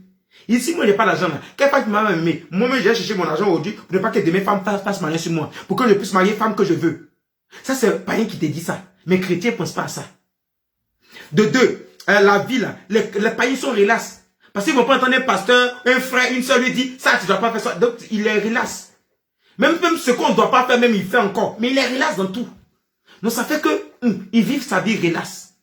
Speaker 2: Ici, moi, il n'y a pas d'argent là. Quelle femme qui va m'aimer? Moi-même, j'ai cherché mon argent aujourd'hui pour ne pas que demain, femme fasse malin sur moi. Pour que je puisse marier femme que je veux. Ça, c'est le païen qui te dit ça. Mais chrétiens ne pensent pas à ça. De deux, la vie là, les païens sont relax. Parce qu'ils ne vont pas entendre un pasteur, un frère, une soeur lui dit, ça, tu ne dois pas faire ça. Donc, il est relax. Même ce qu'on ne doit pas faire, même il fait encore. Mais il est relax dans tout. Donc, ça fait que, ils vivent sa vie relax.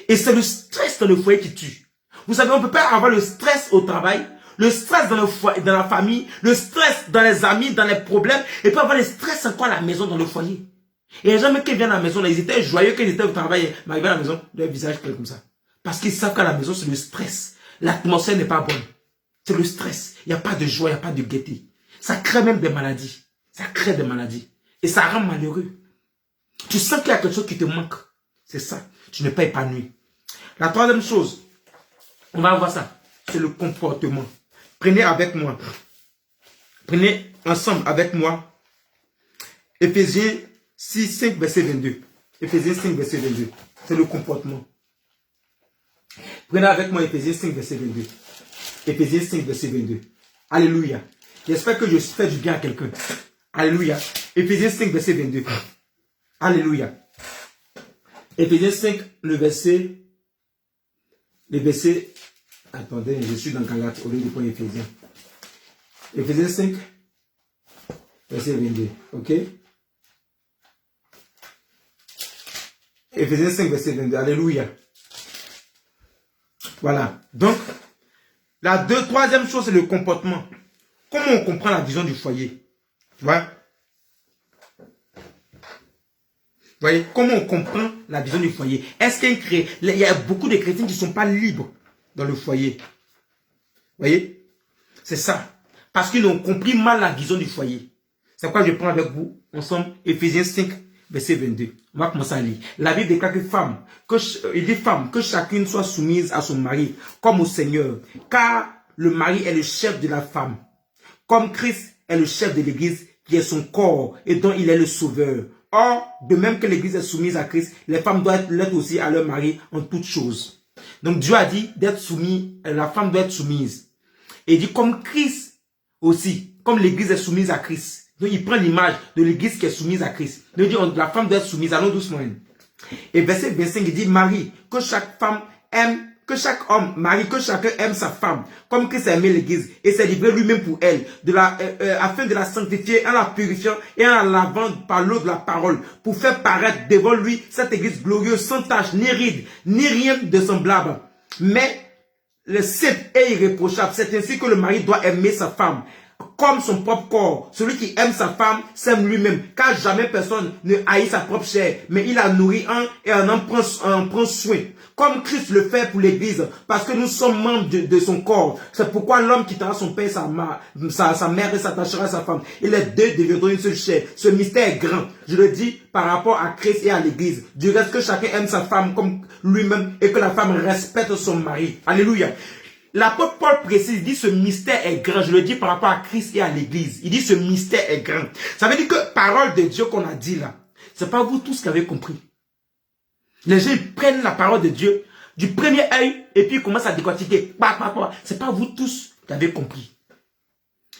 Speaker 2: Et c'est le stress dans le foyer qui tue. Vous savez, on ne peut pas avoir le stress au travail, le stress dans le foyer, dans la famille, le stress dans les amis, dans les problèmes, et puis avoir le stress encore à la maison, dans le foyer. Et les gens, même qui viennent à la maison, là, ils étaient joyeux quand ils étaient au travail, mais arrivés à la maison, leur visage comme ça. Parce qu'ils savent qu'à la maison, c'est le stress. L'atmosphère n'est pas bonne. C'est le stress. Il n'y a pas de joie, il n'y a pas de gaieté. Ça crée même des maladies. Ça crée des maladies. Et ça rend malheureux. Tu sens qu'il y a quelque chose qui te manque. C'est ça. Tu n'es pas épanoui. La troisième chose, on va voir ça. C'est le comportement. Prenez avec moi. Prenez ensemble avec moi. Éphésiens 6, 5, verset 22. Éphésiens 5, verset 22. C'est le comportement. Prenez avec moi Éphésiens 5, verset 22. Éphésiens 5, verset 22. Alléluia. J'espère que je fais du bien à quelqu'un. Alléluia. Éphésiens 5, verset 22. Alléluia. Éphésiens 5, le verset. Attendez, je suis dans Galates au lieu de point Éphésiens. Éphésiens 5, verset 22. Ok? Éphésiens 5, verset 22. Alléluia. Voilà. Donc, troisième chose, c'est le comportement. Comment on comprend la vision du foyer? Tu vois? Vous voyez? Comment on comprend la vision du foyer? Est-ce qu'il y a beaucoup de chrétiens qui ne sont pas libres dans le foyer? Vous voyez? C'est ça. Parce qu'ils ont compris mal la vision du foyer. C'est pourquoi je prends avec vous, ensemble, Éphésiens 5, verset 22. On va commencer à lire. La Bible déclare il dit femme, que chacune soit soumise à son mari, comme au Seigneur. Car le mari est le chef de la femme. Comme Christ est le chef de l'église, qui est son corps, et dont il est le sauveur. Or, de même que l'église est soumise à Christ, les femmes doivent l'être aussi à leur mari en toutes choses. Donc Dieu a dit d'être soumis, la femme doit être soumise. Et il dit comme Christ aussi, comme l'église est soumise à Christ. Donc il prend l'image de l'église qui est soumise à Christ. Donc il dit la femme doit être soumise, allons doucement. Et verset 25, il dit Marie, que chaque femme aime, que chaque homme, Marie, que chacun aime sa femme, comme Christ a aimé l'église, et s'est livré lui-même pour elle, afin de la sanctifier en la purifiant et en la lavant par l'eau de la parole, pour faire paraître devant lui cette église glorieuse, sans tache, ni ride, ni rien de semblable, mais le saint et irréprochable. C'est ainsi que le mari doit aimer sa femme comme son propre corps. Celui qui aime sa femme s'aime lui-même, car jamais personne ne haït sa propre chair, mais il la nourrit et en prend soin, comme Christ le fait pour l'église, parce que nous sommes membres de son corps. C'est pourquoi l'homme quittera son père, sa mère et s'attachera à sa femme, et les deux deviendront une seule chair. Ce mystère est grand, je le dis par rapport à Christ et à l'église. Du reste, que chacun aime sa femme comme lui-même, et que la femme respecte son mari. Alléluia. L'apôtre Paul précise, il dit ce mystère est grand. Je le dis par rapport à Christ et à l'église. Il dit ce mystère est grand. Ça veut dire que parole de Dieu qu'on a dit là, c'est pas vous tous qui avez compris. Les gens ils prennent la parole de Dieu du premier œil et puis ils commencent à décortiquer. C'est pas vous tous qui avez compris.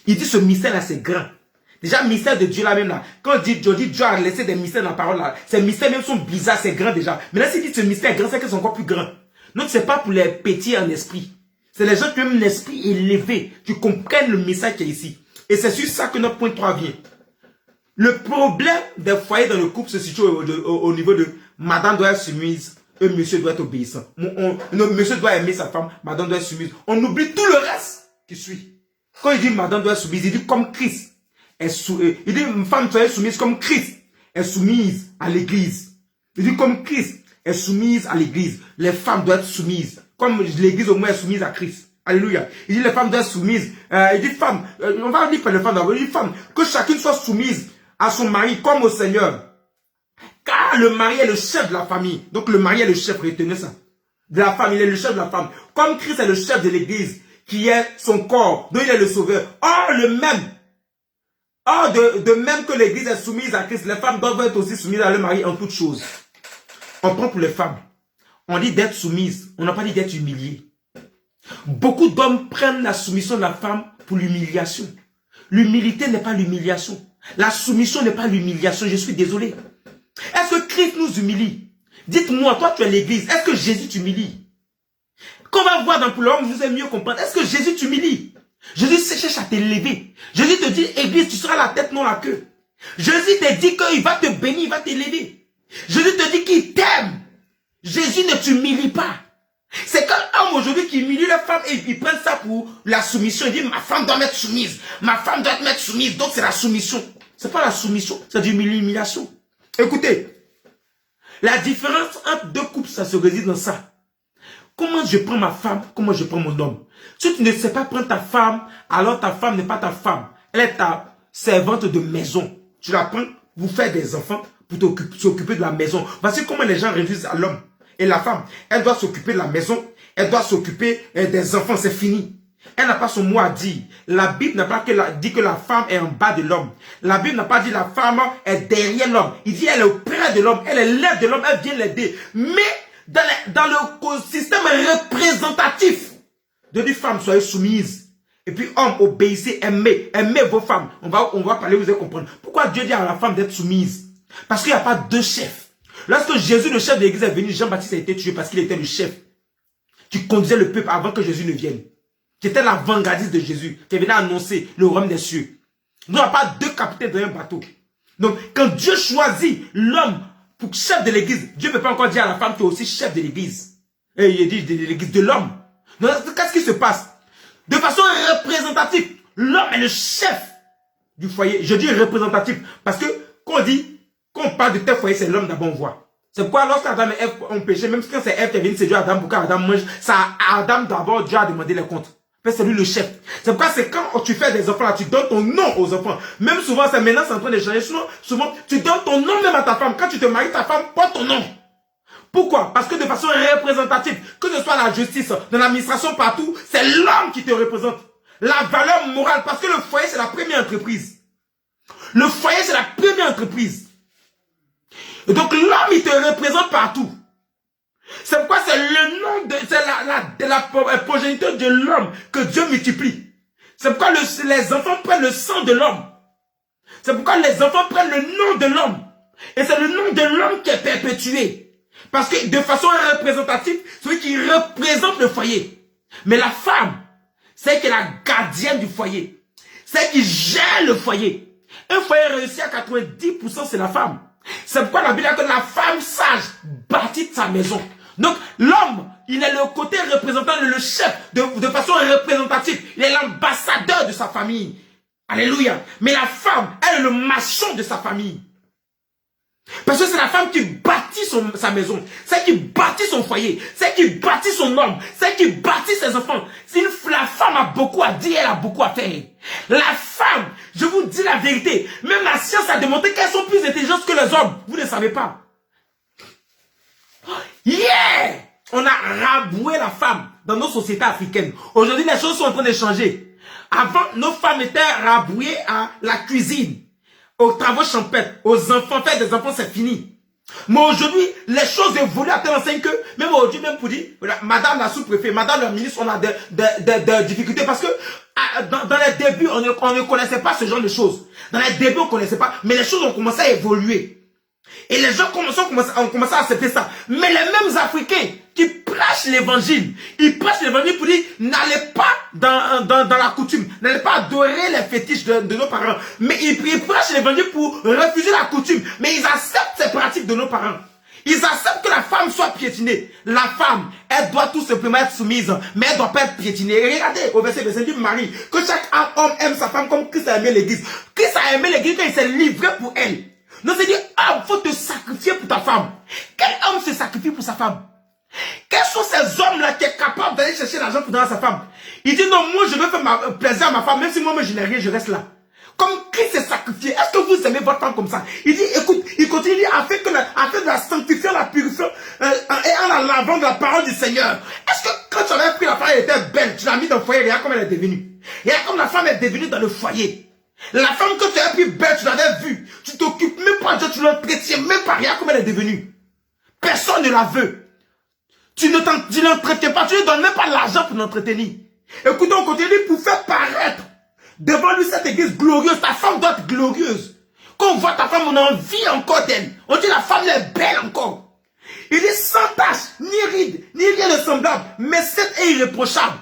Speaker 2: Il dit ce mystère là c'est grand. Déjà mystère de Dieu là même là. Quand on dit Dieu a laissé des mystères dans la parole là, ces mystères même sont bizarres, c'est grand déjà. Mais là s'il dit ce mystère est grand, c'est qu'ils sont encore plus grands. Donc c'est pas pour les petits en esprit. C'est les gens qui ont un esprit élevé, qui comprennent le message qui est ici. Et c'est sur ça que notre point 3 vient. Le problème des foyers dans le couple se situe au niveau de madame doit être soumise et monsieur doit être obéissant. Monsieur doit aimer sa femme, madame doit être soumise. On oublie tout le reste qui suit. Quand il dit madame doit être soumise, il dit comme Christ. Il dit une femme doit être soumise comme Christ est soumise à l'église. Il dit comme Christ est soumise à l'église. Les femmes doivent être soumises. Comme l'église au moins est soumise à Christ. Alléluia. Il dit les femmes doivent être soumises. Il dit femmes, on va dire pas les femmes d'abord. Il dit femmes, que chacune soit soumise à son mari comme au Seigneur. Car le mari est le chef de la famille. Donc le mari est le chef, retenez ça. De la femme, il est le chef de la femme. Comme Christ est le chef de l'église, qui est son corps, dont il est le sauveur. Or, de même que l'église est soumise à Christ, les femmes doivent être aussi soumises à leur mari en toutes choses. On prend pour les femmes. On dit d'être soumise, on n'a pas dit d'être humiliée. Beaucoup d'hommes prennent la soumission de la femme pour l'humiliation. L'humilité n'est pas l'humiliation. La soumission n'est pas l'humiliation, je suis désolé. Est-ce que Christ nous humilie? Dites-moi, toi tu es l'église, est-ce que Jésus t'humilie? Qu'on va voir dans l'homme, vous allez mieux comprendre. Est-ce que Jésus t'humilie? Jésus cherche à t'élever. Jésus te dit, église, tu seras la tête, non la queue. Jésus te dit qu'il va te bénir, il va t'élever. Jésus te dit qu'il t'aime. Jésus ne t'humilie pas. C'est qu'un homme aujourd'hui qui humilie la femme et ils prennent ça pour la soumission. Il dit, ma femme doit m'être soumise. Ma femme doit m'être soumise. Donc c'est la soumission. C'est pas la soumission, c'est de l'humiliation. Écoutez, la différence entre deux couples, ça se réside dans ça. Comment je prends ma femme, comment je prends mon homme. Si tu ne sais pas prendre ta femme, alors ta femme n'est pas ta femme. Elle est ta servante de maison. Tu la prends pour faire des enfants, pour s'occuper de la maison. Voici comment les gens réduisent à l'homme. Et la femme, elle doit s'occuper de la maison, elle doit s'occuper des enfants, c'est fini. Elle n'a pas son mot à dire. La Bible n'a pas dit que la femme est en bas de l'homme. La Bible n'a pas dit que la femme est derrière l'homme. Il dit qu'elle est auprès de l'homme, elle est l'aide de l'homme, elle vient l'aider. Mais dans le système représentatif, de dire femme, soyez soumise. Et puis homme, obéissez, aimez vos femmes. On va parler, vous allez comprendre. Pourquoi Dieu dit à la femme d'être soumise? Parce qu'il n'y a pas deux chefs. Lorsque Jésus, le chef de l'église, est venu, Jean-Baptiste a été tué parce qu'il était le chef qui conduisait le peuple avant que Jésus ne vienne. Qui était l'avant-gardiste de Jésus, qui venait annoncer le royaume des cieux. Il n'y a pas deux capitaines dans un bateau. Donc, quand Dieu choisit l'homme pour chef de l'église, Dieu ne peut pas encore dire à la femme qui est aussi chef de l'église. Et il dit de l'église de l'homme. Donc, qu'est-ce qui se passe? De façon représentative, l'homme est le chef du foyer. Je dis représentatif parce que quand on parle de tel foyer, c'est l'homme d'abord on voit. C'est pourquoi lorsqu'Adam et Ève ont péché, même quand c'est Ève qui est venue séduire Adam pour qu'Adam mange, c'est à Adam d'abord Dieu a demandé les comptes. C'est lui le chef. C'est pourquoi c'est quand tu fais des enfants là, tu donnes ton nom aux enfants. Même souvent, c'est maintenant c'est en train de changer. Souvent, tu donnes ton nom même à ta femme. Quand tu te maries, ta femme porte ton nom. Pourquoi? Parce que de façon représentative, que ce soit la justice, dans l'administration, partout, c'est l'homme qui te représente. La valeur morale, parce que le foyer, c'est la première entreprise. Le foyer, c'est la première entreprise. Et donc, l'homme, il te représente partout. C'est pourquoi c'est le nom de, c'est la progéniture de l'homme que Dieu multiplie. C'est pourquoi les enfants prennent le sang de l'homme. C'est pourquoi les enfants prennent le nom de l'homme. Et c'est le nom de l'homme qui est perpétué. Parce que de façon représentative, c'est celui qui représente le foyer. Mais la femme, c'est elle qui est la gardienne du foyer. C'est elle qui gère le foyer. Un foyer réussi à 90%, c'est la femme. C'est pourquoi la Bible dit que la femme sage bâtit sa maison. Donc l'homme, il est le côté représentant, le chef, de façon représentative. Il est l'ambassadeur de sa famille. Alléluia. Mais la femme, elle est le maçon de sa famille. Parce que c'est la femme qui bâtit sa maison. C'est elle qui bâtit son foyer. C'est elle qui bâtit son homme. C'est elle qui bâtit ses enfants. La femme a beaucoup à dire, elle a beaucoup à faire. La femme, je vous dis la vérité, même la science a démontré qu'elles sont plus intelligentes que les hommes. Vous ne savez pas. Yeah! On a raboué la femme dans nos sociétés africaines. Aujourd'hui, les choses sont en train de changer. Avant, nos femmes étaient rabouées à la cuisine, aux travaux champêtres, aux enfants. Faire des enfants, c'est fini. Mais aujourd'hui, les choses évoluent à tel enseigne que, même aujourd'hui, même pour dire, madame la sous-préfet, madame la ministre, on a des difficultés parce que dans les débuts, on ne connaissait pas ce genre de choses. Dans les débuts, on ne connaissait pas, mais les choses ont commencé à évoluer. Et les gens ont commencé à accepter ça. Mais les mêmes Africains qui prêchent l'évangile, ils prêchent l'évangile pour dire, n'allez pas dans la coutume, n'allez pas adorer les fétiches de nos parents. Mais ils prêchent l'évangile pour refuser la coutume. Mais ils acceptent ces pratiques de nos parents. Ils acceptent que la femme soit piétinée. La femme, elle doit tout simplement être soumise, mais elle ne doit pas être piétinée. Et regardez, au verset 25, dit Marie, que chaque homme aime sa femme comme Christ a aimé l'église. Christ a aimé l'église quand il s'est livré pour elle. Donc c'est dire, ah, il faut te sacrifier pour ta femme. Quel homme se sacrifie pour sa femme? Quels sont ces hommes-là qui sont capables d'aller chercher l'argent pour donner à sa femme? Il dit, non, moi je veux faire plaisir à ma femme, même si moi je n'ai rien, je reste là. Comme Christ s'est sacrifié. Est-ce que vous aimez votre femme comme ça? Il dit, écoute, il continue, il dit, afin de la sanctifier, la purifier, et en la lavant de la parole du Seigneur. Est-ce que quand tu avais pris la femme, elle était belle, tu l'as mis dans le foyer, regarde comme elle est devenue. Regarde comme la femme est devenue dans le foyer. La femme que tu as pris belle, tu l'avais vue. Tu t'occupes même pas de Dieu, tu l'entretiens même pas, regarde comme elle est devenue. Personne ne la veut. Tu ne l'entretiens pas, tu ne donnes même pas l'argent pour l'entretenir. Écoute, on continue pour faire paraître devant lui cette église glorieuse. Ta femme doit être glorieuse. Quand on voit ta femme, on a envie encore d'elle. On dit la femme est belle encore. Il est sans tache, ni ride, ni rien de semblable, mais cette est irréprochable.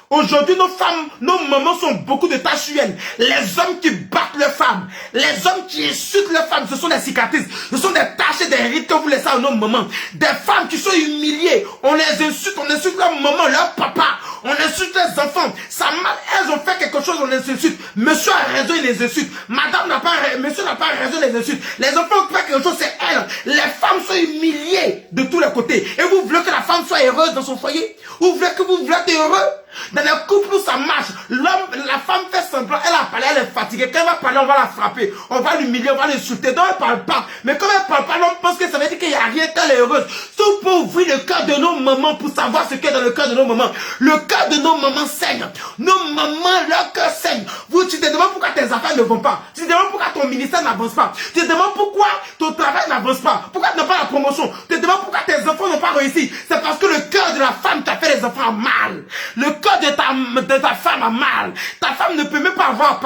Speaker 2: Aujourd'hui, nos femmes, nos mamans sont beaucoup de taches sur elles. Les hommes qui battent leurs femmes, les hommes qui insultent leurs femmes, ce sont des cicatrices, ce sont des taches et des rides que vous laissez à nos mamans. Des femmes qui sont humiliées, on les insulte, on insulte leur maman, leur papa, on insulte les enfants. Elles ont fait quelque chose, on les insulte. Monsieur a raison, il les insulte. Madame n'a pas, monsieur n'a pas raison, il les insulte. Les enfants ont fait quelque chose, c'est elles. Les femmes sont humiliées de tous les côtés. Et vous voulez que la femme soit heureuse dans son foyer? Vous voulez être heureux? Dans les couples où ça marche, la femme fait semblant, elle a parlé, elle est fatiguée. Quand elle va parler, on va la frapper, on va l'humilier, on va l'insulter. Donc elle parle pas. Mais quand elle parle pas, l'homme pense que ça veut dire qu'il n'y a rien, qu'elle est heureuse. Sauf pour ouvrir le cœur de nos mamans, pour savoir ce qu'il y a dans le cœur de nos mamans. Le cœur de nos mamans saigne. Nos mamans, leur cœur saigne. Tu te demandes pourquoi tes affaires ne vont pas. Tu te demandes pourquoi ton ministère n'avance pas. Tu te demandes pourquoi ton travail n'avance pas. Pourquoi tu n'as pas la promotion. Tu te demandes pourquoi tes enfants n'ont pas réussi. C'est parce que le cœur de la femme t'a fait les enfants a mal. Le cœur de ta femme a mal. Ta femme ne peut même pas avoir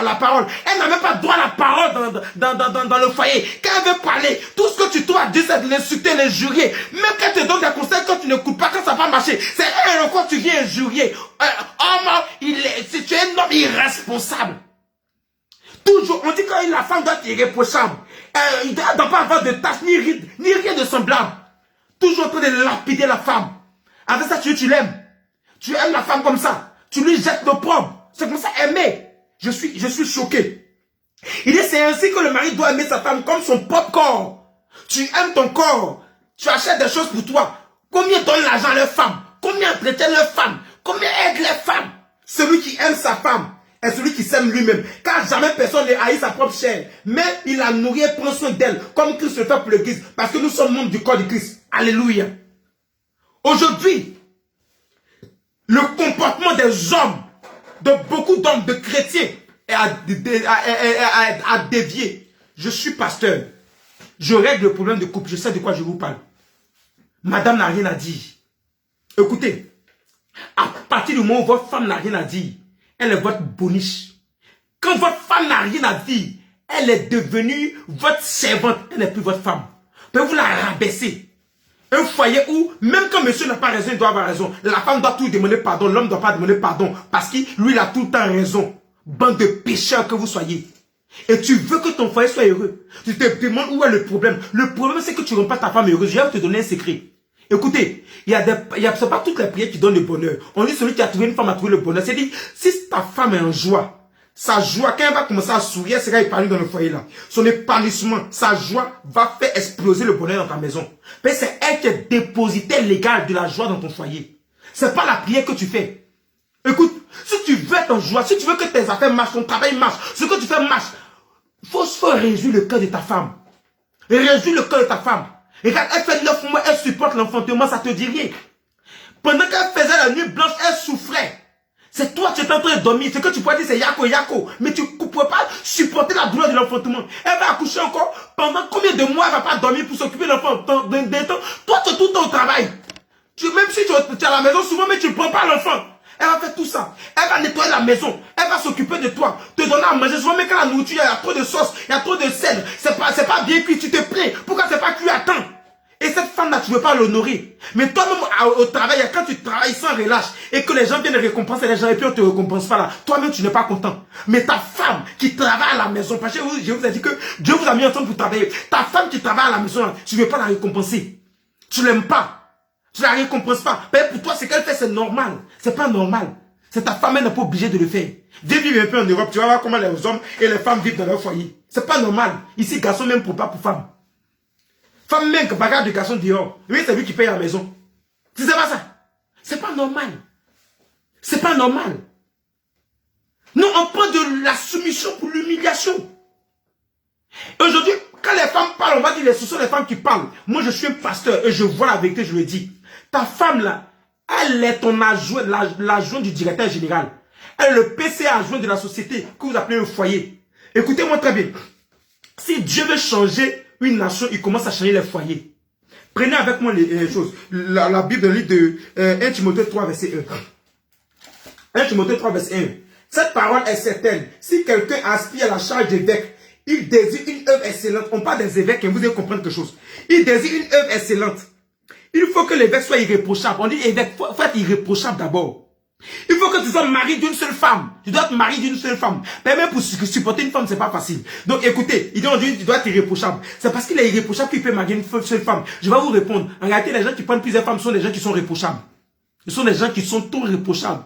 Speaker 2: la parole. Elle n'a même pas droit à la parole dans le foyer. Quand elle veut parler, tout ce que tu trouves à dire, c'est de l'insulter, l'injurier. Même quand elle te donne des conseils, quand tu n'écoutes pas, quand ça va marcher, c'est elle encore tu viens injurier. Si tu es un homme irresponsable. Toujours, on dit que la femme doit être irréprochable. Il ne doit pas avoir de tâches, ni rides, ni rien de semblable. Toujours en train de lapider la femme. Avec ça, tu l'aimes. Tu aimes la femme comme ça. Tu lui jettes l'opprobre. C'est comme ça aimer. Je suis choqué. Il dit c'est ainsi que le mari doit aimer sa femme comme son propre corps. Tu aimes ton corps. Tu achètes des choses pour toi. Combien donne l'argent à leur femme? Combien entretiennent leurs femmes? Combien aident les femmes? Celui qui aime sa femme est celui qui s'aime lui-même. Car jamais personne ne haït sa propre chair. Mais il la nourrit et prend soin d'elle. Comme Christ le fait pour l'église. Parce que nous sommes membres du corps de Christ. Alléluia. Aujourd'hui, le comportement des hommes, de beaucoup d'hommes, de chrétiens, a dévié. Je suis pasteur. Je règle le problème de couple. Je sais de quoi je vous parle. Madame n'a rien à dire. Écoutez, à partir du moment où votre femme n'a rien à dire, elle est votre boniche. Quand votre femme n'a rien à dire, elle est devenue votre servante. Elle n'est plus votre femme. Mais vous la rabaissez. Un foyer où, même quand monsieur n'a pas raison, il doit avoir raison. La femme doit tout demander pardon, l'homme ne doit pas demander pardon. Parce que lui, il a tout le temps raison. Bande de pécheurs que vous soyez. Et tu veux que ton foyer soit heureux. Tu te demandes où est le problème. Le problème, c'est que tu ne rends pas ta femme heureuse. Je vais te donner un secret. Écoutez, c'est pas toutes les prières qui donnent le bonheur. On dit celui qui a trouvé une femme a trouvé le bonheur. C'est-à-dire, si ta femme est en joie, sa joie, quand elle va commencer à sourire, c'est quand épanouie dans le foyer là. Son épanouissement, sa joie va faire exploser le bonheur dans ta maison. Mais c'est elle qui est dépositaire légale de la joie dans ton foyer. C'est pas la prière que tu fais. Écoute, si tu veux être en joie, si tu veux que tes affaires marchent, ton travail marche, ce que tu fais marche, faut réjouir le cœur de ta femme. Réjouir le cœur de ta femme. Et quand elle fait 9 mois, elle supporte l'enfantement, ça te dit rien. Pendant qu'elle faisait la nuit blanche, elle souffrait. C'est toi, tu es en train de dormir. Ce que tu pourrais dire, c'est Yako, Yako. Mais tu ne peux pas supporter la douleur de l'enfantement. Elle va accoucher encore. Pendant combien de mois elle ne va pas dormir pour s'occuper de l'enfant? Toi, tu es tout le temps au travail. Même si tu es à la maison souvent, mais tu ne prends pas l'enfant. Elle va faire tout ça. Elle va nettoyer la maison. Elle va s'occuper de toi. Te donner à manger. Souvent, mais quand la nourriture, il y a trop de sauce, il y a trop de sel. C'est pas bien cuit. Tu te plains. Pourquoi c'est pas cuit à temps? Et cette femme-là, tu ne veux pas l'honorer. Mais toi-même, au travail, quand tu travailles sans relâche et que les gens viennent récompenser les gens et puis on ne te récompense pas là, toi-même, tu n'es pas content. Mais ta femme qui travaille à la maison, parce que je vous ai dit que Dieu vous a mis ensemble pour travailler. Ta femme qui travaille à la maison, là, tu ne veux pas la récompenser. Tu ne l'aimes pas. Tu ne la récompenses pas. Mais pour toi, ce qu'elle fait, c'est normal. C'est pas normal. C'est ta femme, elle n'est pas obligée de le faire. Viens vivre un peu en Europe, tu vas voir comment les hommes et les femmes vivent dans leur foyer. C'est pas normal. Ici, garçon même pour pas pour femme. Femme même que bagarre de garçon dehors. Oui, c'est lui qui paye la maison. Tu sais pas ça? C'est pas normal. C'est pas normal. Non, on prend de la soumission pour l'humiliation. Aujourd'hui, quand les femmes parlent, on va dire ce sont les femmes qui parlent. Moi, je suis un pasteur et je vois la vérité, je le dis. Ta femme là, elle est ton adjoint, l'adjoint du directeur général. Elle est le PCA adjoint de la société que vous appelez un foyer. Écoutez-moi très bien. Si Dieu veut changer une nation, il commence à changer les foyers. Prenez avec moi les choses. La Bible, le livre de 1 Timothée 3, verset 1. 1 Timothée 3, verset 1. Cette parole est certaine. Si quelqu'un aspire à la charge d'évêque, il désire une œuvre excellente. On parle des évêques, vous devez comprendre quelque chose. Il désire une œuvre excellente. Il faut que l'évêque soit irréprochable. On dit évêque, il faut être irréprochable d'abord. Il faut que tu sois mari d'une seule femme. Tu dois être mari d'une seule femme. Mais même pour supporter une femme, c'est pas facile. Donc écoutez, il dit aujourd'hui, tu dois être irréprochable. C'est parce qu'il est irréprochable qu'il peut marier une seule femme. Je vais vous répondre. En réalité, les gens qui prennent plusieurs femmes sont des gens qui sont réprochables. Ce sont des gens qui sont tout réprochables.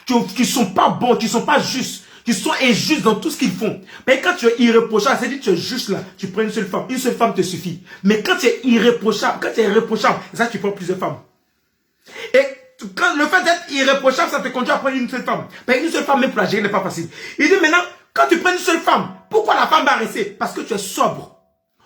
Speaker 2: Qui sont pas bons, qui sont pas justes. Qui sont injustes dans tout ce qu'ils font. Mais quand tu es irréprochable, c'est-à-dire que tu es juste là, tu prends une seule femme te suffit. Mais quand tu es irréprochable, ça tu prends plusieurs femmes. Et quand le fait d'être irréprochable, ça te conduit à prendre une seule femme. Mais une seule femme, même pour la gérer, n'est pas facile. Il dit maintenant, quand tu prends une seule femme, pourquoi la femme va rester? Parce que tu es sobre.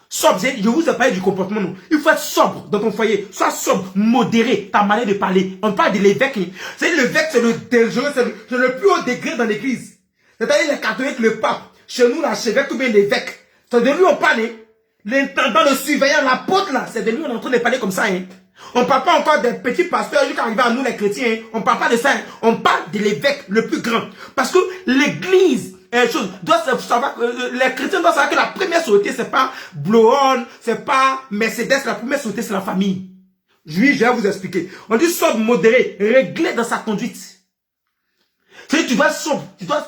Speaker 2: Sobre, je vous ai parlé du comportement, non. Il faut être sobre dans ton foyer. Sois sobre, modéré, ta manière de parler. On parle de l'évêque. C'est l'évêque, c'est le plus haut degré dans l'église. C'est-à-dire les catholiques, le pape. Chez nous, l'archevêque ou bien l'évêque. C'est de lui on parle. L'intendant, le surveillant, l'apôtre là. C'est de lui on est en train de parler comme ça. On ne parle pas encore des petits pasteurs jusqu'à arriver à nous les chrétiens. On ne parle pas de ça. On parle de l'évêque le plus grand. Parce que l'église, doit savoir, les chrétiens doivent savoir que la première société, c'est pas Blow-on, c'est pas Mercedes. La première société, c'est la famille. Oui, je vais vous expliquer. On dit sobre, modéré, réglé dans sa conduite. Tu dois être sobre, tu dois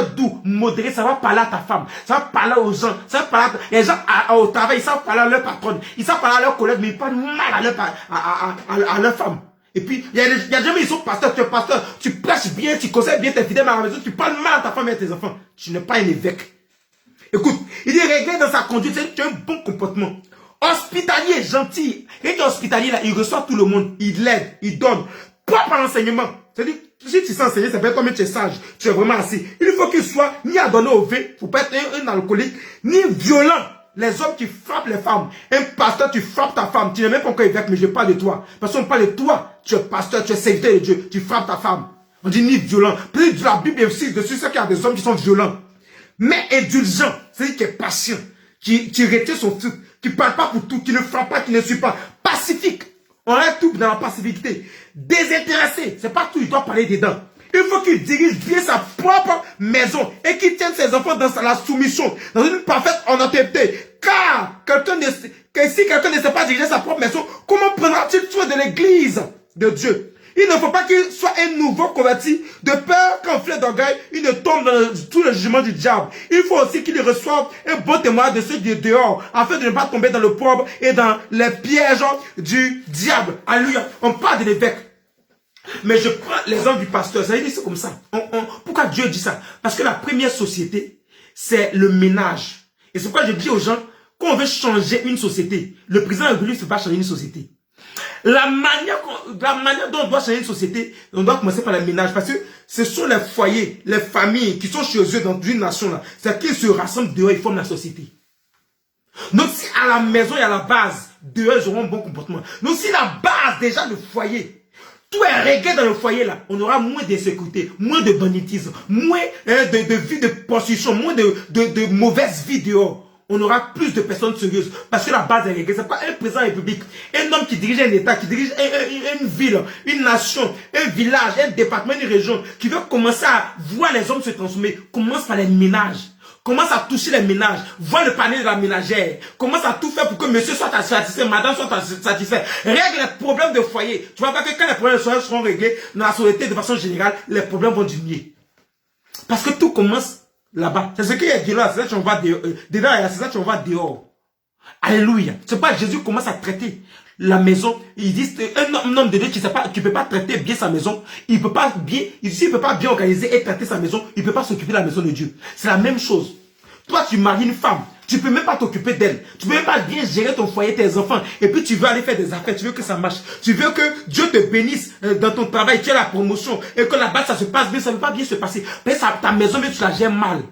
Speaker 2: être doux, modéré, ça va parler à ta femme, ça va parler aux gens, ça va parler les gens au travail, ils savent parler à leur patronne, ils savent parler à leurs collègues, mais ils parlent mal à leur femme. Et puis, il y a des gens, ils sont pasteurs, tu es pasteur, tu prêches bien, tu conseilles bien tes fidèles à la maison, tu parles mal à ta femme et à tes enfants. Tu n'es pas un évêque. Écoute, il dit régler dans sa conduite, tu as un bon comportement. Hospitalier, gentil. Et qui est hospitalier là, il reçoit tout le monde, il l'aide, il donne. Propre enseignement. C'est-à-dire, si tu sais enseigner, ça fait comme tu es sage, tu es vraiment assis. Il faut qu'il soit ni adonné au vin, il ne faut pas être un alcoolique, ni violent. Les hommes qui frappent les femmes. Un pasteur, tu frappes ta femme. Tu n'es même pas encore évêque, mais je parle de toi. Parce qu'on parle de toi. Tu es pasteur, tu es serviteur de Dieu. Tu frappes ta femme. On dit ni violent. Peut-être la Bible est aussi dessus, c'est qu'il y a des hommes qui sont violents. Mais indulgent. C'est-à-dire qui est patient. Qui retient son truc. Qui ne parle pas pour tout. Qui ne frappe pas, qui ne suit pas. Pacifique. On reste tout dans la passivité. Désintéressé. C'est pas tout, il doit parler dedans. Il faut qu'il dirige bien sa propre maison et qu'il tienne ses enfants dans la soumission, dans une parfaite honnêteté. Car si quelqu'un ne sait pas diriger sa propre maison, comment prendra-t-il soin de l'église de Dieu? Il ne faut pas qu'il soit un nouveau converti, de peur qu'en fleur d'orgueil, il ne tombe dans tout le jugement du diable. Il faut aussi qu'il reçoive un bon témoin de ceux de dehors, afin de ne pas tomber dans le pauvre et dans les pièges du diable. Alléluia. On parle de l'évêque. Mais je prends l'exemple du pasteur. Ça veut dire c'est comme ça. Pourquoi Dieu dit ça? Parce que la première société, c'est le ménage. Et c'est pourquoi je dis aux gens, quand on veut changer une société, le président révolu ne peut pas changer une société. La manière dont on doit changer une société, on doit commencer par le ménage. Parce que ce sont les foyers, les familles qui sont chez eux dans une nation là. C'est qu'ils se rassemblent dehors, ils forment la société. Donc si à la maison et à la base, dehors ils auront un bon comportement. Donc si la base déjà le foyer, tout est réglé dans le foyer là, on aura moins d'insécurité, moins de banditisme, moins de vie de prostitution, moins de mauvaise vie dehors. On aura plus de personnes sérieuses parce que la base est réglée. C'est pas un président de la République, un homme qui dirige un État, qui dirige une ville, une nation, un village, un département, une région, qui veut commencer à voir les hommes se transformer. Commence par les ménages. Commence à toucher les ménages. Vois le panier de la ménagère. Commence à tout faire pour que monsieur soit satisfait, madame soit satisfait. Règle les problèmes de foyer. Tu vois pas que quand les problèmes de foyer seront réglés dans la société de façon générale, les problèmes vont diminuer. Parce que tout commence là-bas. C'est ce qui est violent. C'est ça que tu vas dedans, c'est ça que tu vas dehors. Alléluia. C'est pas Jésus commence à traiter la maison. Il dit un homme de Dieu qui ne peut pas traiter bien sa maison. Il peut pas bien, s'il peut pas bien organiser et traiter sa maison, il peut pas s'occuper de la maison de Dieu. C'est la même chose. Toi, tu maries une femme. Tu peux même pas t'occuper d'elle. Tu peux même pas bien gérer ton foyer, tes enfants. Et puis tu veux aller faire des affaires. Tu veux que ça marche. Tu veux que Dieu te bénisse dans ton travail. Tu as la promotion. Et que là-bas, ça se passe bien. Ça ne va pas bien se passer. Mais ça, ta maison, même tu la gères mal.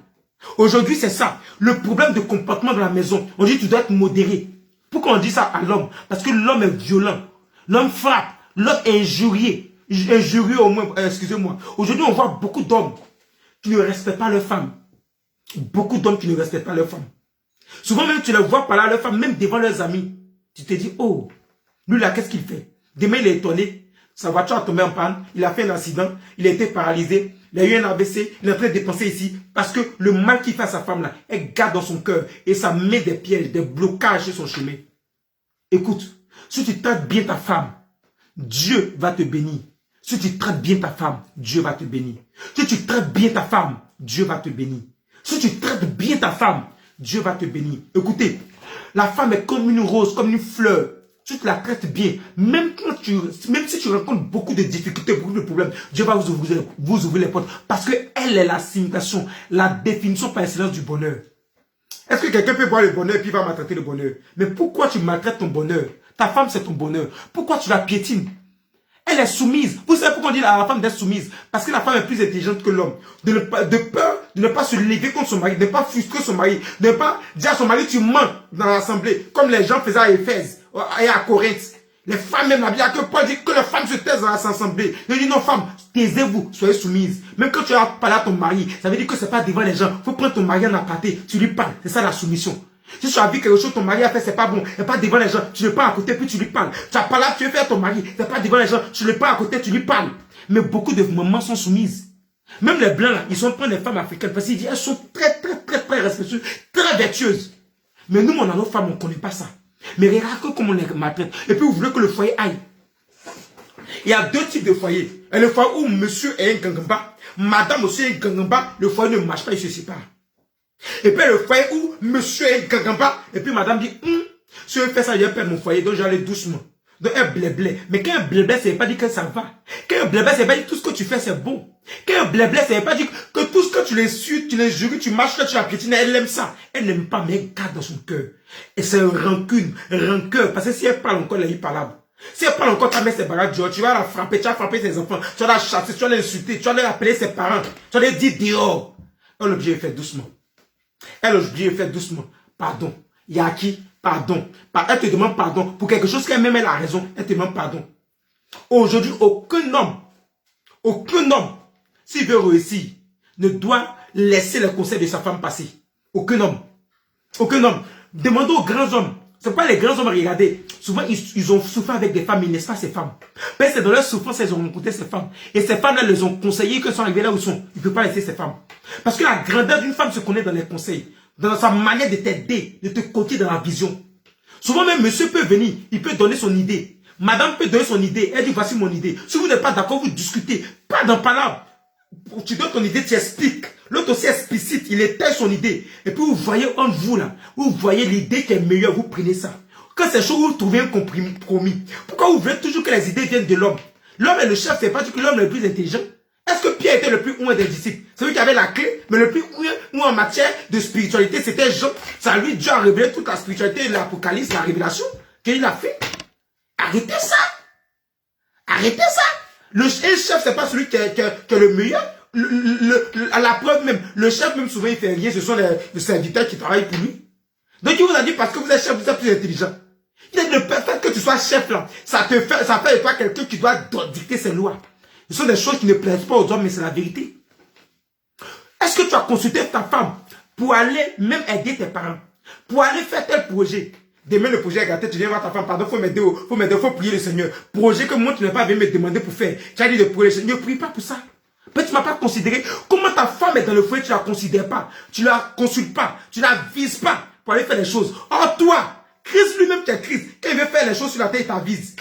Speaker 2: Aujourd'hui, c'est ça. Le problème de comportement de la maison. On dit que tu dois être modéré. Pourquoi on dit ça à l'homme? Parce que l'homme est violent. L'homme frappe. L'homme est injurié. Injurieux au moins. Excusez-moi. Aujourd'hui, on voit beaucoup d'hommes qui ne respectent pas leurs femmes. Beaucoup d'hommes qui ne respectent pas leurs femmes. Souvent même, tu les vois parler à leurs femmes, même devant leurs amis. Tu te dis, oh, lui là, qu'est-ce qu'il fait? Demain, il est étonné. Sa voiture a tombé en panne. Il a fait un accident. Il a été paralysé. Il a eu un AVC. Il est en train de dépenser ici. Parce que le mal qu'il fait à sa femme là, elle garde dans son cœur. Et ça met des pièges, des blocages sur son chemin. Écoute, si tu traites bien ta femme, Dieu va te bénir. Si tu traites bien ta femme, Dieu va te bénir. Si tu traites bien ta femme, Dieu va te bénir. Si tu traites bien ta femme, Dieu va te bénir. Écoutez, la femme est comme une rose, comme une fleur. Tu te la traites bien. Même si tu rencontres beaucoup de difficultés, beaucoup de problèmes, Dieu va vous ouvrir les portes. Parce qu'elle est la signification, la définition par excellence du bonheur. Est-ce que quelqu'un peut voir le bonheur et puis va maltraiter le bonheur? Mais pourquoi tu maltraites ton bonheur? Ta femme, c'est ton bonheur. Pourquoi tu la piétines? Elle est soumise. Vous savez pourquoi on dit à la femme d'être soumise? Parce que la femme est plus intelligente que l'homme. De peur de ne pas se lever contre son mari, de ne pas frustrer son mari, de ne pas dire à son mari tu mens dans l'assemblée, comme les gens faisaient à Éphèse et à Corinthe. Les femmes même, il y a que Paul dit que les femmes se taisent dans l'assemblée. Il dit non femmes, taisez-vous, soyez soumises. Même quand tu as parlé à ton mari, ça veut dire que c'est pas devant les gens. Il faut prendre ton mari en aparté, tu lui parles. C'est ça la soumission. Si tu as vu quelque chose ton mari a fait, c'est pas bon, c'est pas devant les gens, tu le prends à côté puis tu lui parles. Tu as parlé, tu veux faire ton mari, c'est pas devant les gens, tu le prends à côté, tu lui parles. Mais beaucoup de mamans sont soumises. Même les blancs là, ils sont prendre les femmes africaines parce qu'ils disent elles sont très respectueuses, très vertueuses. Mais nous, on a nos femmes, on ne connaît pas ça. Mais regarde comment on les maltraite. Et puis vous voulez que le foyer aille. Il y a deux types de foyers. Et le foyer où monsieur est un gangamba, madame aussi est un gangamba, le foyer ne marche pas, il se sépare. Et puis le foyer où monsieur est un gangamba, et puis madame dit, si je fais ça, je vais perdre mon foyer, donc j'allais doucement. Donc un blé-blé. Mais quand un blé-blé, ça ne veut pas dire que ça va. Quand un blé-blé, ça ne veut pas dire que tout ce que tu fais, c'est bon. Quand un blé-blé, ça ne veut pas dire que tout ce que tu les suis, tu les jures, tu marches, tu la piétines, elle aime ça. Elle n'aime pas, mais elle garde dans son cœur. Et c'est une rancœur. Parce que si elle parle encore, elle est impalable. Si elle parle encore, ta mère, c'est barrage, tu vas la frapper, tu vas frapper ses enfants, tu vas la chasser, tu vas l'insulter, tu vas appeler ses parents, tu vas les dire dehors. Elle est obligée de faire doucement. Elle est obligée de faire doucement. Pardon. Il y a qui? Pardon. Elle te demande pardon. Pour quelque chose qu'elle-même elle a raison, elle te demande pardon. Aujourd'hui, aucun homme, s'il veut réussir, ne doit laisser le conseil de sa femme passer. Aucun homme. Aucun homme. Demandez aux grands hommes. C'est pas les grands hommes à regarder. Souvent, ils ont souffert avec des femmes, ils ne laissent pas ces femmes. Mais c'est dans leur souffrance qu'elles ont rencontré ces femmes. Et ces femmes-là les ont conseillées qu'elles sont arrivées là où ils sont. Ils ne peuvent pas laisser ces femmes. Parce que la grandeur d'une femme se connaît dans les conseils. Dans sa manière de t'aider, de te coacher dans la vision. Souvent même, monsieur peut venir, il peut donner son idée. Madame peut donner son idée, elle dit voici mon idée. Si vous n'êtes pas d'accord, vous discutez. Pas dans palabre. Tu donnes ton idée, tu expliques. L'autre aussi explicite, il étale son idée. Et puis vous voyez en vous là, vous voyez l'idée qui est meilleure, vous prenez ça. Quand c'est chaud, vous trouvez un compromis. Pourquoi vous voulez toujours que les idées viennent de l'homme? L'homme est le chef, c'est pas que l'homme est le plus intelligent. Est-ce que Pierre était le plus ouin des disciples? C'est lui qui avait la clé, mais le plus ouin en matière de spiritualité, c'était Jean. Ça lui, Dieu a révélé toute la spiritualité, l'Apocalypse, la révélation qu'il a fait. Arrêtez ça. Arrêtez ça. Le chef, c'est pas celui qui est le meilleur. À la preuve même, le chef même souvent il fait rien, ce sont les serviteurs qui travaillent pour lui. Donc il vous a dit parce que vous êtes chef, vous êtes plus intelligent. Il a dit le fait que tu sois chef là, ça fait de toi quelqu'un qui doit dicter ses lois. Ce sont des choses qui ne plaisent pas aux hommes, mais c'est la vérité. Est-ce que tu as consulté ta femme pour aller même aider tes parents, pour aller faire tel projet? Demain le projet est gâté, tu viens voir ta femme, pardon, faut m'aider, faut prier le Seigneur. Projet que moi tu n'as pas venu me demander pour faire. Tu as dit de prier le Seigneur, ne prie pas pour ça. Mais tu ne m'as pas considéré. Comment ta femme est dans le foyer, tu ne la considères pas. Tu ne la consultes pas. Tu ne la vises pas pour aller faire les choses. Or toi, Christ lui-même, tu es Christ. Quand il veut faire les choses sur la terre, il t'avise.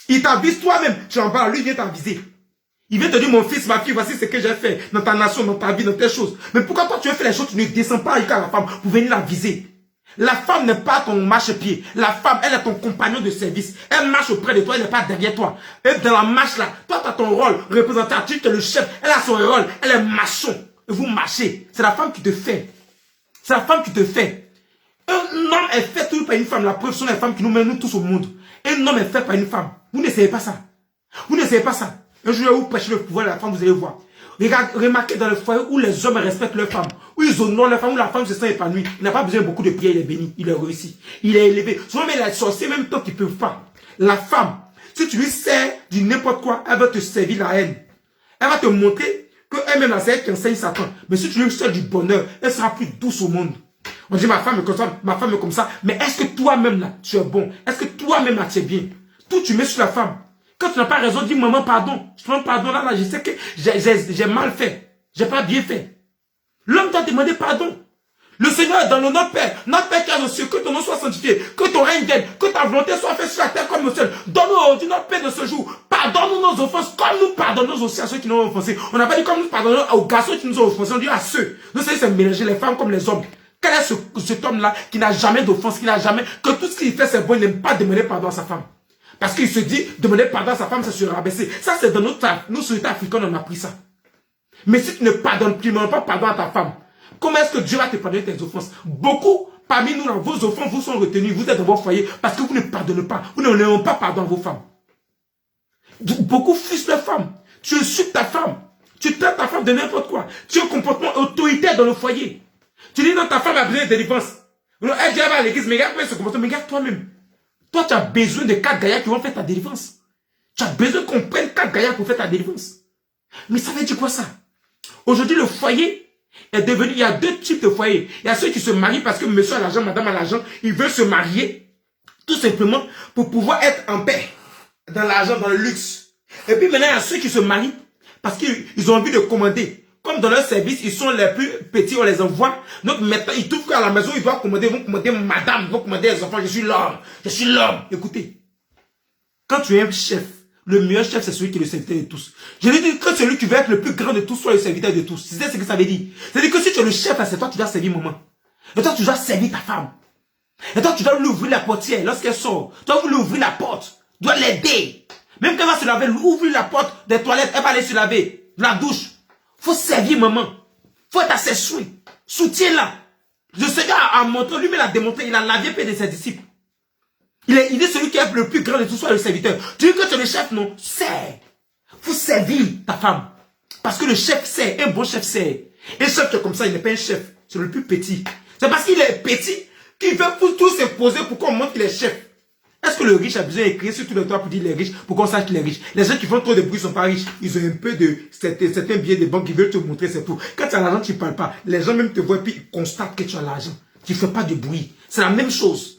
Speaker 2: Il t'avise toi-même. Tu en parles, lui vient t'aviser. Il vient te dire, mon fils, ma fille, voici ce que j'ai fait dans ta nation, dans ta vie, dans tes choses. Mais pourquoi toi tu veux faire les choses, tu ne descends pas avec la femme pour venir la viser? La femme n'est pas ton marche-pied. La femme, elle est ton compagnon de service. Elle marche auprès de toi, elle n'est pas derrière toi. Et dans la marche là, toi tu as ton rôle représentatif, tu es le chef. Elle a son rôle, elle est maçon. Et vous marchez. C'est la femme qui te fait. C'est la femme qui te fait. Un homme est fait toujours par une femme. La preuve sont les femmes qui nous mènent nous tous au monde. Un homme est fait par une femme. Vous n'essayez pas ça. Vous n'essayez pas ça. Un jour, vous prêchez le pouvoir de la femme, vous allez voir. Remarquez dans le foyer où les hommes respectent leur femme, où ils honorent leur femme, où la femme se sent épanouie. Il n'a pas besoin de beaucoup de prières, il est béni, il est réussi. Il est élevé. Souvent, mais les sorciers, même toi qui ne peuvent pas. La femme, si tu lui sers du n'importe quoi, elle va te servir la haine. Elle va te montrer qu'elle-même, c'est elle qui enseigne Satan. Mais si tu lui sers du bonheur, elle sera plus douce au monde. On dit ma femme est comme ça, ma femme est comme ça. Mais est-ce que toi-même là, tu es bon? Est-ce que toi-même là, tu es bien? Tout tu mets sur la femme. Quand tu n'as pas raison, dis maman pardon. Je te demande pardon là, je sais que j'ai mal fait. J'ai pas bien fait. L'homme t'a demandé pardon. Le Seigneur est dans le Notre Père. Notre Père qui est aux cieux, que ton nom soit sanctifié, que ton règne vienne, que ta volonté soit faite sur la terre comme au ciel. Donne-nous aujourd'hui notre Père de ce jour. Pardonne-nous nos offenses comme nous pardonnons aussi à ceux qui nous ont offensés. On n'a pas dit comme nous pardonnons aux garçons qui nous ont offensés, on dit à ceux. Nous savons c'est mélanger les femmes comme les hommes. Quel est cet homme-là qui n'a jamais d'offense, qui n'a jamais, que tout ce qu'il fait c'est bon, il n'aime pas demander pardon à sa femme. Parce qu'il se dit, demander pardon à sa femme, c'est se rabaisser. Ça, c'est dans nous, sociétés africaines, on a pris ça. Mais si tu ne pardonnes plus, pas pardon à ta femme, comment est-ce que Dieu va te pardonner tes offenses? Beaucoup, parmi nous, là, vos offenses vous sont retenues, vous êtes dans vos foyers, parce que vous ne pardonnez pas. Vous ne donnez pas pardon à vos femmes. Beaucoup fussent leurs femmes. Tu insultes ta femme. Tu traites ta femme de n'importe quoi. Tu as un comportement autoritaire dans le foyer. Tu dis non, ta femme a besoin de délivrance. Elle dit, elle va à l'église, mais regarde ce comportement, mais regarde toi-même. Toi, tu as besoin de 4 gaillards qui vont faire ta délivrance. Tu as besoin qu'on prenne 4 gaillards pour faire ta délivrance. Mais ça veut dire quoi ça? Aujourd'hui, le foyer est devenu, il y a 2 types de foyers. Il y a ceux qui se marient parce que monsieur a l'argent, madame a l'argent, ils veulent se marier tout simplement pour pouvoir être en paix dans l'argent, dans le luxe. Et puis maintenant, il y a ceux qui se marient parce qu'ils ont envie de commander. Comme dans leur service, ils sont les plus petits, on les envoie. Donc maintenant, ils trouvent qu'à la maison, ils doivent commander, ils vont commander madame, ils vont commander les enfants, je suis l'homme, je suis l'homme. Écoutez, quand tu es un chef, le meilleur chef, c'est celui qui est le serviteur de tous. Je lui dis que celui qui veut être le plus grand de tous soit le serviteur de tous. C'est ce que ça veut dire. C'est-à-dire que si tu es le chef, c'est toi qui dois servir maman. Et toi, tu dois servir ta femme. Et toi, tu dois lui ouvrir la portière lorsqu'elle sort. Tu dois lui ouvrir la porte. Tu dois l'aider. Même quand elle va se laver, ouvrir la porte des toilettes, elle va aller se laver. De la douche. Faut servir maman. Faut être à ses soins. Soutiens-la. Le Seigneur a montré, lui-même l'a démontré, il a lavé paix de ses disciples. Il est celui qui est le plus grand de tous, soit le serviteur. Tu dis que tu es le chef, non? Sers. Faut servir ta femme. Parce que le chef sert, un bon chef sert. Un chef qui est comme ça, il n'est pas un chef. C'est le plus petit. C'est parce qu'il est petit qu'il veut tout s'imposer pour qu'on montre qu'il est chef. Est-ce que le riche a besoin d'écrire sur tous les toits pour dire qu'il est riche, pour qu'on sache qu'il est riche? Les gens qui font trop de bruit ne sont pas riches. Ils ont un peu de certains billets de banque qui veulent te montrer, c'est tout. Quand tu as l'argent, tu ne parles pas. Les gens même te voient et puis ils constatent que tu as l'argent. Tu ne fais pas de bruit. C'est la même chose.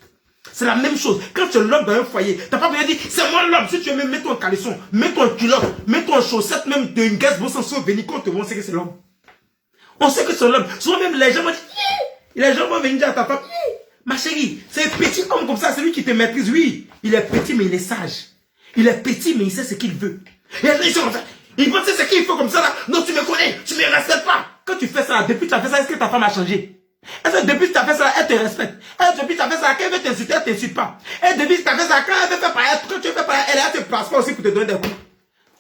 Speaker 2: C'est la même chose. Quand tu es l'homme dans un foyer, tu n'as pas besoin de dire, c'est moi l'homme. Si tu veux même, mets-toi en caleçon, mets-toi en culotte, mets-toi en chaussette, même de une gaz, bon sens, vénico, on sait que c'est l'homme. On sait que c'est l'homme. Souvent même, les gens vont dire, les gens vont venir dire à ta femme, ma chérie, c'est un petit homme comme ça, c'est lui qui te maîtrise. Oui, il est petit, mais il est sage. Il est petit, mais il sait ce qu'il veut. Et ils sont comme ça. Ils pensent ce qu'il faut comme ça là. Non, tu me connais, tu me respectes pas. Quand tu fais ça, depuis que tu as fait ça, est-ce que ta femme a changé? Est-ce que depuis que tu as fait ça, elle te respecte? Est-ce que depuis que tu as fait ça, quand elle veut t'insulter, elle ne t'insulte pas? Et depuis que tu as fait ça, quand elle veut faire par elle, quand tu fais par elle, elle te place pas aussi pour te donner des coups.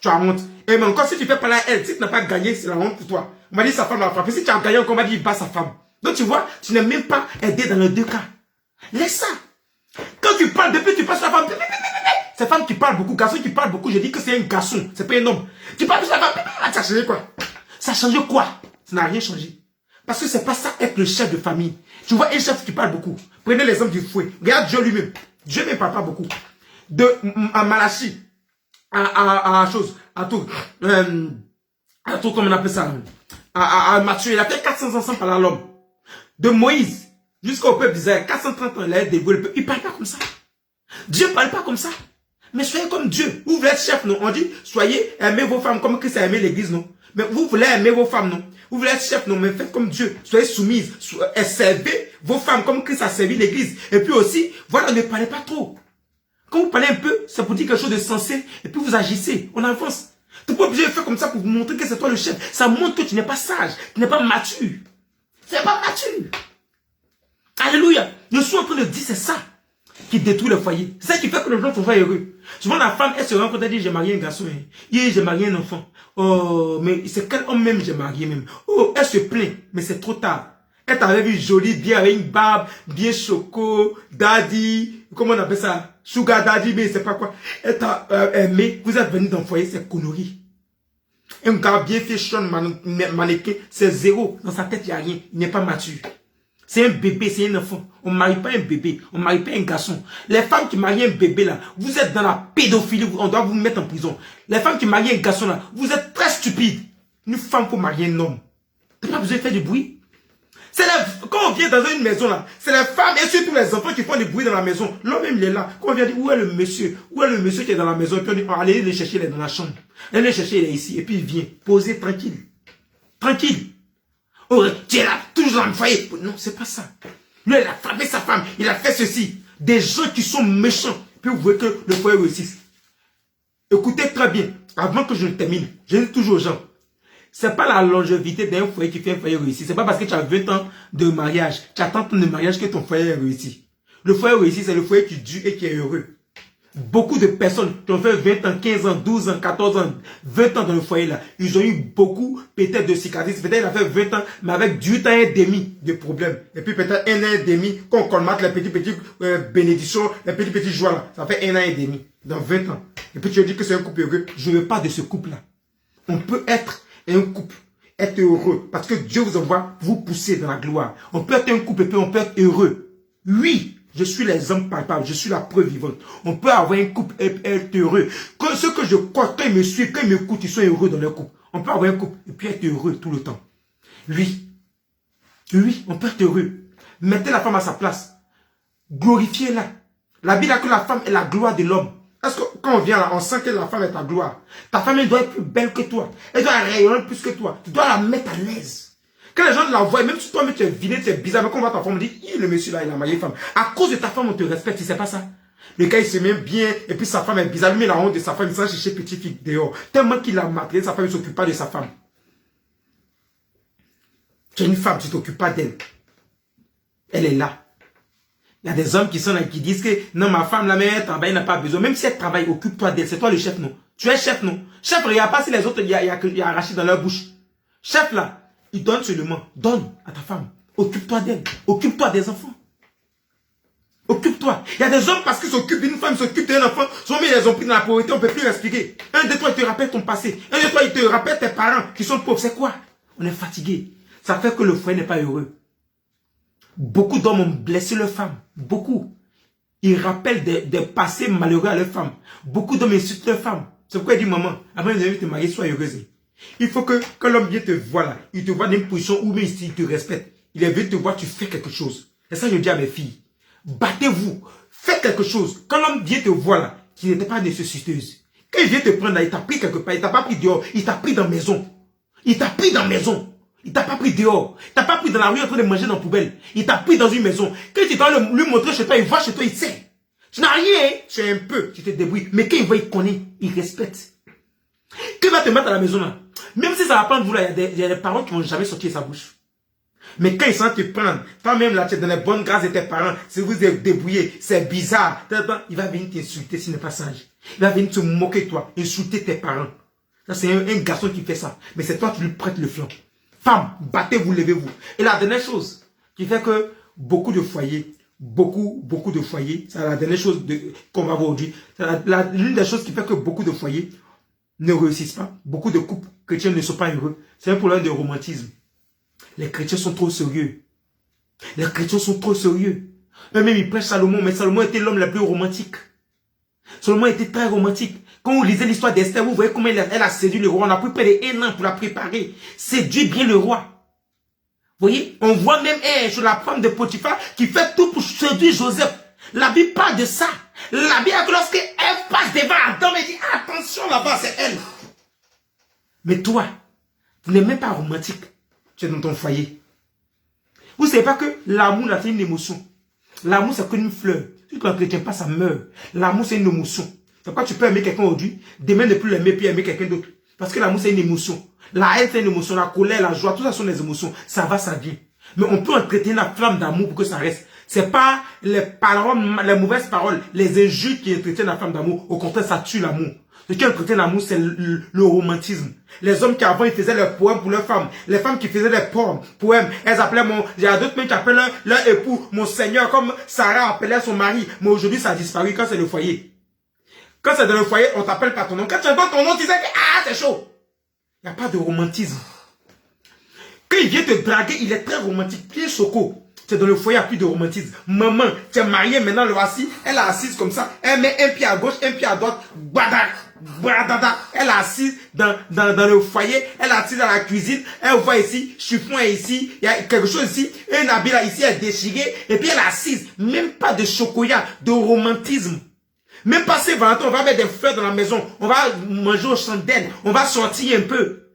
Speaker 2: Tu as honte. Et même encore si tu fais par elle, si tu n'as pas gagné, c'est la honte pour toi. On m'a dit sa femme l'a frappé. Si tu as gagné encore, on m'a dit il bat sa femme. Donc tu vois, tu n'es même pas aidé dans les 2 cas. Laisse ça. Quand tu parles, depuis tu passes la femme. C'est femme qui parle beaucoup, garçon qui parle beaucoup. Je dis que c'est un garçon, c'est pas un homme. Tu parles de la femme. Ça a changé quoi? Ça a changé quoi? Ça n'a rien changé. Parce que c'est pas ça être le chef de famille. Tu vois un chef qui parle beaucoup. Prenez l'exemple du fouet. Regarde Dieu lui-même. Dieu ne parle pas beaucoup. À Malachi, à tout, comment on appelle ça? À Matthieu, il a fait 400 ans sans parler à l'homme. De Moïse jusqu'au peuple d'Israël, 430 ans, il a dévoilé le peuple. Il ne parle pas comme ça. Dieu ne parle pas comme ça. Mais soyez comme Dieu. Vous voulez être chef, non? On dit, soyez, aimez vos femmes comme Christ a aimé l'église, non? Mais vous voulez aimer vos femmes, non? Vous voulez être chef, non? Mais faites comme Dieu. Soyez soumises. Servez vos femmes comme Christ a servi l'église. Et puis aussi, voilà, ne parlez pas trop. Quand vous parlez un peu, c'est pour dire quelque chose de sensé. Et puis vous agissez. On avance. Tu n'es pas obligé de faire comme ça pour vous montrer que c'est toi le chef. Ça montre que tu n'es pas sage. Tu n'es pas mature. C'est pas mature. Alléluia. Je suis en train de dire c'est ça qui détruit le foyer. C'est ça qui fait que les gens sont heureux. Souvent la femme, elle se rend compte, elle dit j'ai marié un garçon. J'ai marié un enfant. Oh, mais c'est quel homme même j'ai marié même. Oh, elle se plaint, mais c'est trop tard. Elle t'avait vu jolie, bien avec une barbe, bien choco, daddy, comment on appelle ça? Sugar daddy, mais c'est pas quoi. Elle t'a aimé, vous êtes venu dans le foyer, c'est connerie. Un gars bien fait, mannequin, c'est zéro. Dans sa tête, il n'y a rien. Il n'est pas mature. C'est un bébé, c'est un enfant. On ne marie pas un bébé, on ne marie pas un garçon. Les femmes qui marient un bébé là, vous êtes dans la pédophilie, on doit vous mettre en prison. Les femmes qui marient un garçon là, vous êtes très stupides. Une femme pour marier un homme. Tu n'as pas besoin de faire du bruit. Quand on vient dans une maison là, c'est les femmes et surtout les enfants qui font du bruit dans la maison. L'homme même il est là. Quand on vient dire où est le monsieur? Où est le monsieur qui est dans la maison? Et puis on dit, oh, allez le chercher, il est dans la chambre. Allez le chercher, il est ici. Et puis il vient, poser tranquille. Tranquille. Oh, tu es là, toujours dans le foyer. Non, c'est pas ça. Lui, il a frappé sa femme, il a fait ceci. Des gens qui sont méchants. Puis vous voyez que le foyer réussisse. Écoutez très bien, avant que je ne termine, je dis toujours aux gens, c'est pas la longévité d'un foyer qui fait un foyer réussi. C'est pas parce que tu as 20 ans de mariage, tu as 30 ans de mariage que ton foyer est réussi. Le foyer réussi, c'est le foyer qui dure et qui est heureux. Beaucoup de personnes qui ont fait 20 ans, 15 ans, 12 ans, 14 ans, 20 ans dans le foyer là, ils ont eu beaucoup peut-être de cicatrices. Peut-être il a fait 20 ans, mais avec 8 ans et demi de problèmes. Et puis peut-être 1 an et demi, quand on colmate les petites bénédictions, les petits joies là, ça fait 1 an et demi, dans 20 ans. Et puis tu dis que c'est un couple heureux. Je ne veux pas de ce couple là. On peut être un couple, être heureux, parce que Dieu vous envoie vous pousser dans la gloire. On peut être un couple et puis on peut être heureux. Oui. Je suis l'exemple palpable, je suis la preuve vivante. On peut avoir un couple et être heureux. Ce que je crois, quand ils me suivent, quand ils m'écoutent, ils sont heureux dans leur couple. On peut avoir un couple et puis être heureux tout le temps. Oui. Oui, on peut être heureux. Mettez la femme à sa place. Glorifiez-la. La Bible a que la femme est la gloire de l'homme. Parce que quand on vient là, on sent que la femme est ta gloire. Ta femme, elle doit être plus belle que toi. Elle doit rayonner plus que toi. Tu dois la mettre à l'aise. Quand les gens la voient, même si toi, tu es vilain, tu es bizarre, mais quand on voit ta femme, on dit, le monsieur là, il a marié une femme. À cause de ta femme, on te respecte, c'est pas ça. Le gars, il se met bien, et puis sa femme est bizarre, lui, il a honte de sa femme, il s'en chercher petit fille dehors. Tellement qu'il a maté, sa femme, il ne s'occupe pas de sa femme. Tu es une femme, tu ne t'occupes pas d'elle. Elle est là. Il y a des hommes qui sont là, qui disent que, non, ma femme, là, mais elle travaille, elle n'a pas besoin. Même si elle travaille, occupe-toi d'elle. C'est toi le chef, non? Tu es chef, non? Chef, regarde pas si les autres, il y a arraché dans leur bouche. Chef, là. Il donne seulement. Donne à ta femme. Occupe-toi d'elle. Occupe-toi des enfants. Occupe-toi. Il y a des hommes parce qu'ils s'occupent d'une femme, s'occupent d'un enfant. Souvent, ils les ont pris dans la pauvreté, on ne peut plus expliquer. Un de toi, il te rappelle ton passé. Un de toi, il te rappelle tes parents qui sont pauvres. C'est quoi? On est fatigué. Ça fait que le foyer n'est pas heureux. Beaucoup d'hommes ont blessé leurs femmes. Beaucoup. Ils rappellent des passés malheureux à leurs femmes. Beaucoup d'hommes insultent leurs femmes. C'est pourquoi il dit, maman, avant de te marier, sois heureuse. Il faut que quand l'homme vient te voir là, il te voit dans une position où même s'il te respecte, il est venu te voir, tu fais quelque chose. Et ça, je dis à mes filles, battez-vous, faites quelque chose. Quand l'homme vient te voir là, qui n'était pas nécessiteuse, quand il vient te prendre là, il t'a pris quelque part, il t'a pas pris dehors, il t'a pris dans la maison. Il t'a pris dans la maison. Il t'a pas pris dehors. Il t'a pas pris dans la rue en train de manger dans la poubelle. Il t'a pris dans une maison. Quand tu dois lui montrer chez toi, il voit chez toi, il sait. Tu n'as rien, tu es un peu, tu te débrouilles. Mais quand il voit, il connaît, il respecte. Quand il va te mettre à la maison là, même si ça va prendre vous là, il y a des parents qui vont jamais sortir sa bouche. Mais quand ils sentent te prendre, toi-même là, tu es dans les bonnes grâces de tes parents, si vous êtes débrouillé, c'est bizarre, il va venir t'insulter s'il n'est pas sage. Il va venir te moquer toi, insulter tes parents. Ça c'est un garçon qui fait ça. Mais c'est toi qui lui prêtes le flanc. Femme, battez-vous, levez-vous. Et la dernière chose qui fait que beaucoup de foyers, beaucoup de foyers, c'est la dernière chose qu'on va voir aujourd'hui, c'est l'une des choses qui fait que beaucoup de foyers ne réussissent pas. Beaucoup de couples chrétiens ne sont pas heureux. C'est un problème de romantisme. Les chrétiens sont trop sérieux. Les chrétiens sont trop sérieux. Eux-mêmes, ils prêchent Salomon, mais Salomon était l'homme le plus romantique. Salomon était très romantique. Quand vous lisez l'histoire d'Esther, vous voyez comment elle a séduit le roi. On a pris près de 1 an pour la préparer. Séduit bien le roi. Vous voyez, on voit même sur la femme de Potiphar qui fait tout pour séduire Joseph. La Bible parle de ça. La Bible, lorsqu'elle passe devant Adam, elle dit attention là-bas, c'est elle. Mais toi, tu n'es même pas romantique. Tu es dans ton foyer. Vous ne savez pas que l'amour, c'est une émotion. L'amour, c'est comme une fleur. Si tu ne l'entretiens pas, ça meurt. L'amour, c'est une émotion. C'est pourquoi tu peux aimer quelqu'un aujourd'hui, demain ne plus l'aimer, puis aimer quelqu'un d'autre. Parce que l'amour, c'est une émotion. La haine, c'est une émotion. La colère, la joie, tout ça sont des émotions. Ça va, ça vient. Mais on peut entretenir la flamme d'amour pour que ça reste. C'est pas les paroles, les mauvaises paroles, les injures qui entretiennent la flamme d'amour. Au contraire, ça tue l'amour. Ce qui est un côté d'amour, c'est le romantisme. Les hommes qui avant, ils faisaient leurs poèmes pour leurs femmes. Les femmes qui faisaient des poèmes, elles appelaient il y a d'autres même qui appellent leur époux, mon Seigneur, comme Sarah appelait son mari. Mais aujourd'hui, ça a disparu quand c'est le foyer. Quand c'est dans le foyer, on t'appelle par ton nom. Quand tu entends ton nom, tu sais que, ah, c'est chaud. Il n'y a pas de romantisme. Quand il vient te draguer, il est très romantique. Pierre Choco. C'est dans le foyer, il n'y a plus de romantisme. Maman, tu es mariée, maintenant le voici. Elle est assise comme ça. Elle met un pied à gauche, un pied à droite. Badak, badada. Elle est assise dans le foyer. Elle est assise dans la cuisine. Elle voit ici, chiffon est ici. Il y a quelque chose ici. Un habit là, ici, elle est déchirée. Et puis elle est assise. Même pas de chocolat, de romantisme. Même pas Saint-Valentin, on va mettre des fleurs dans la maison. On va manger aux chandelles. On va sortir un peu.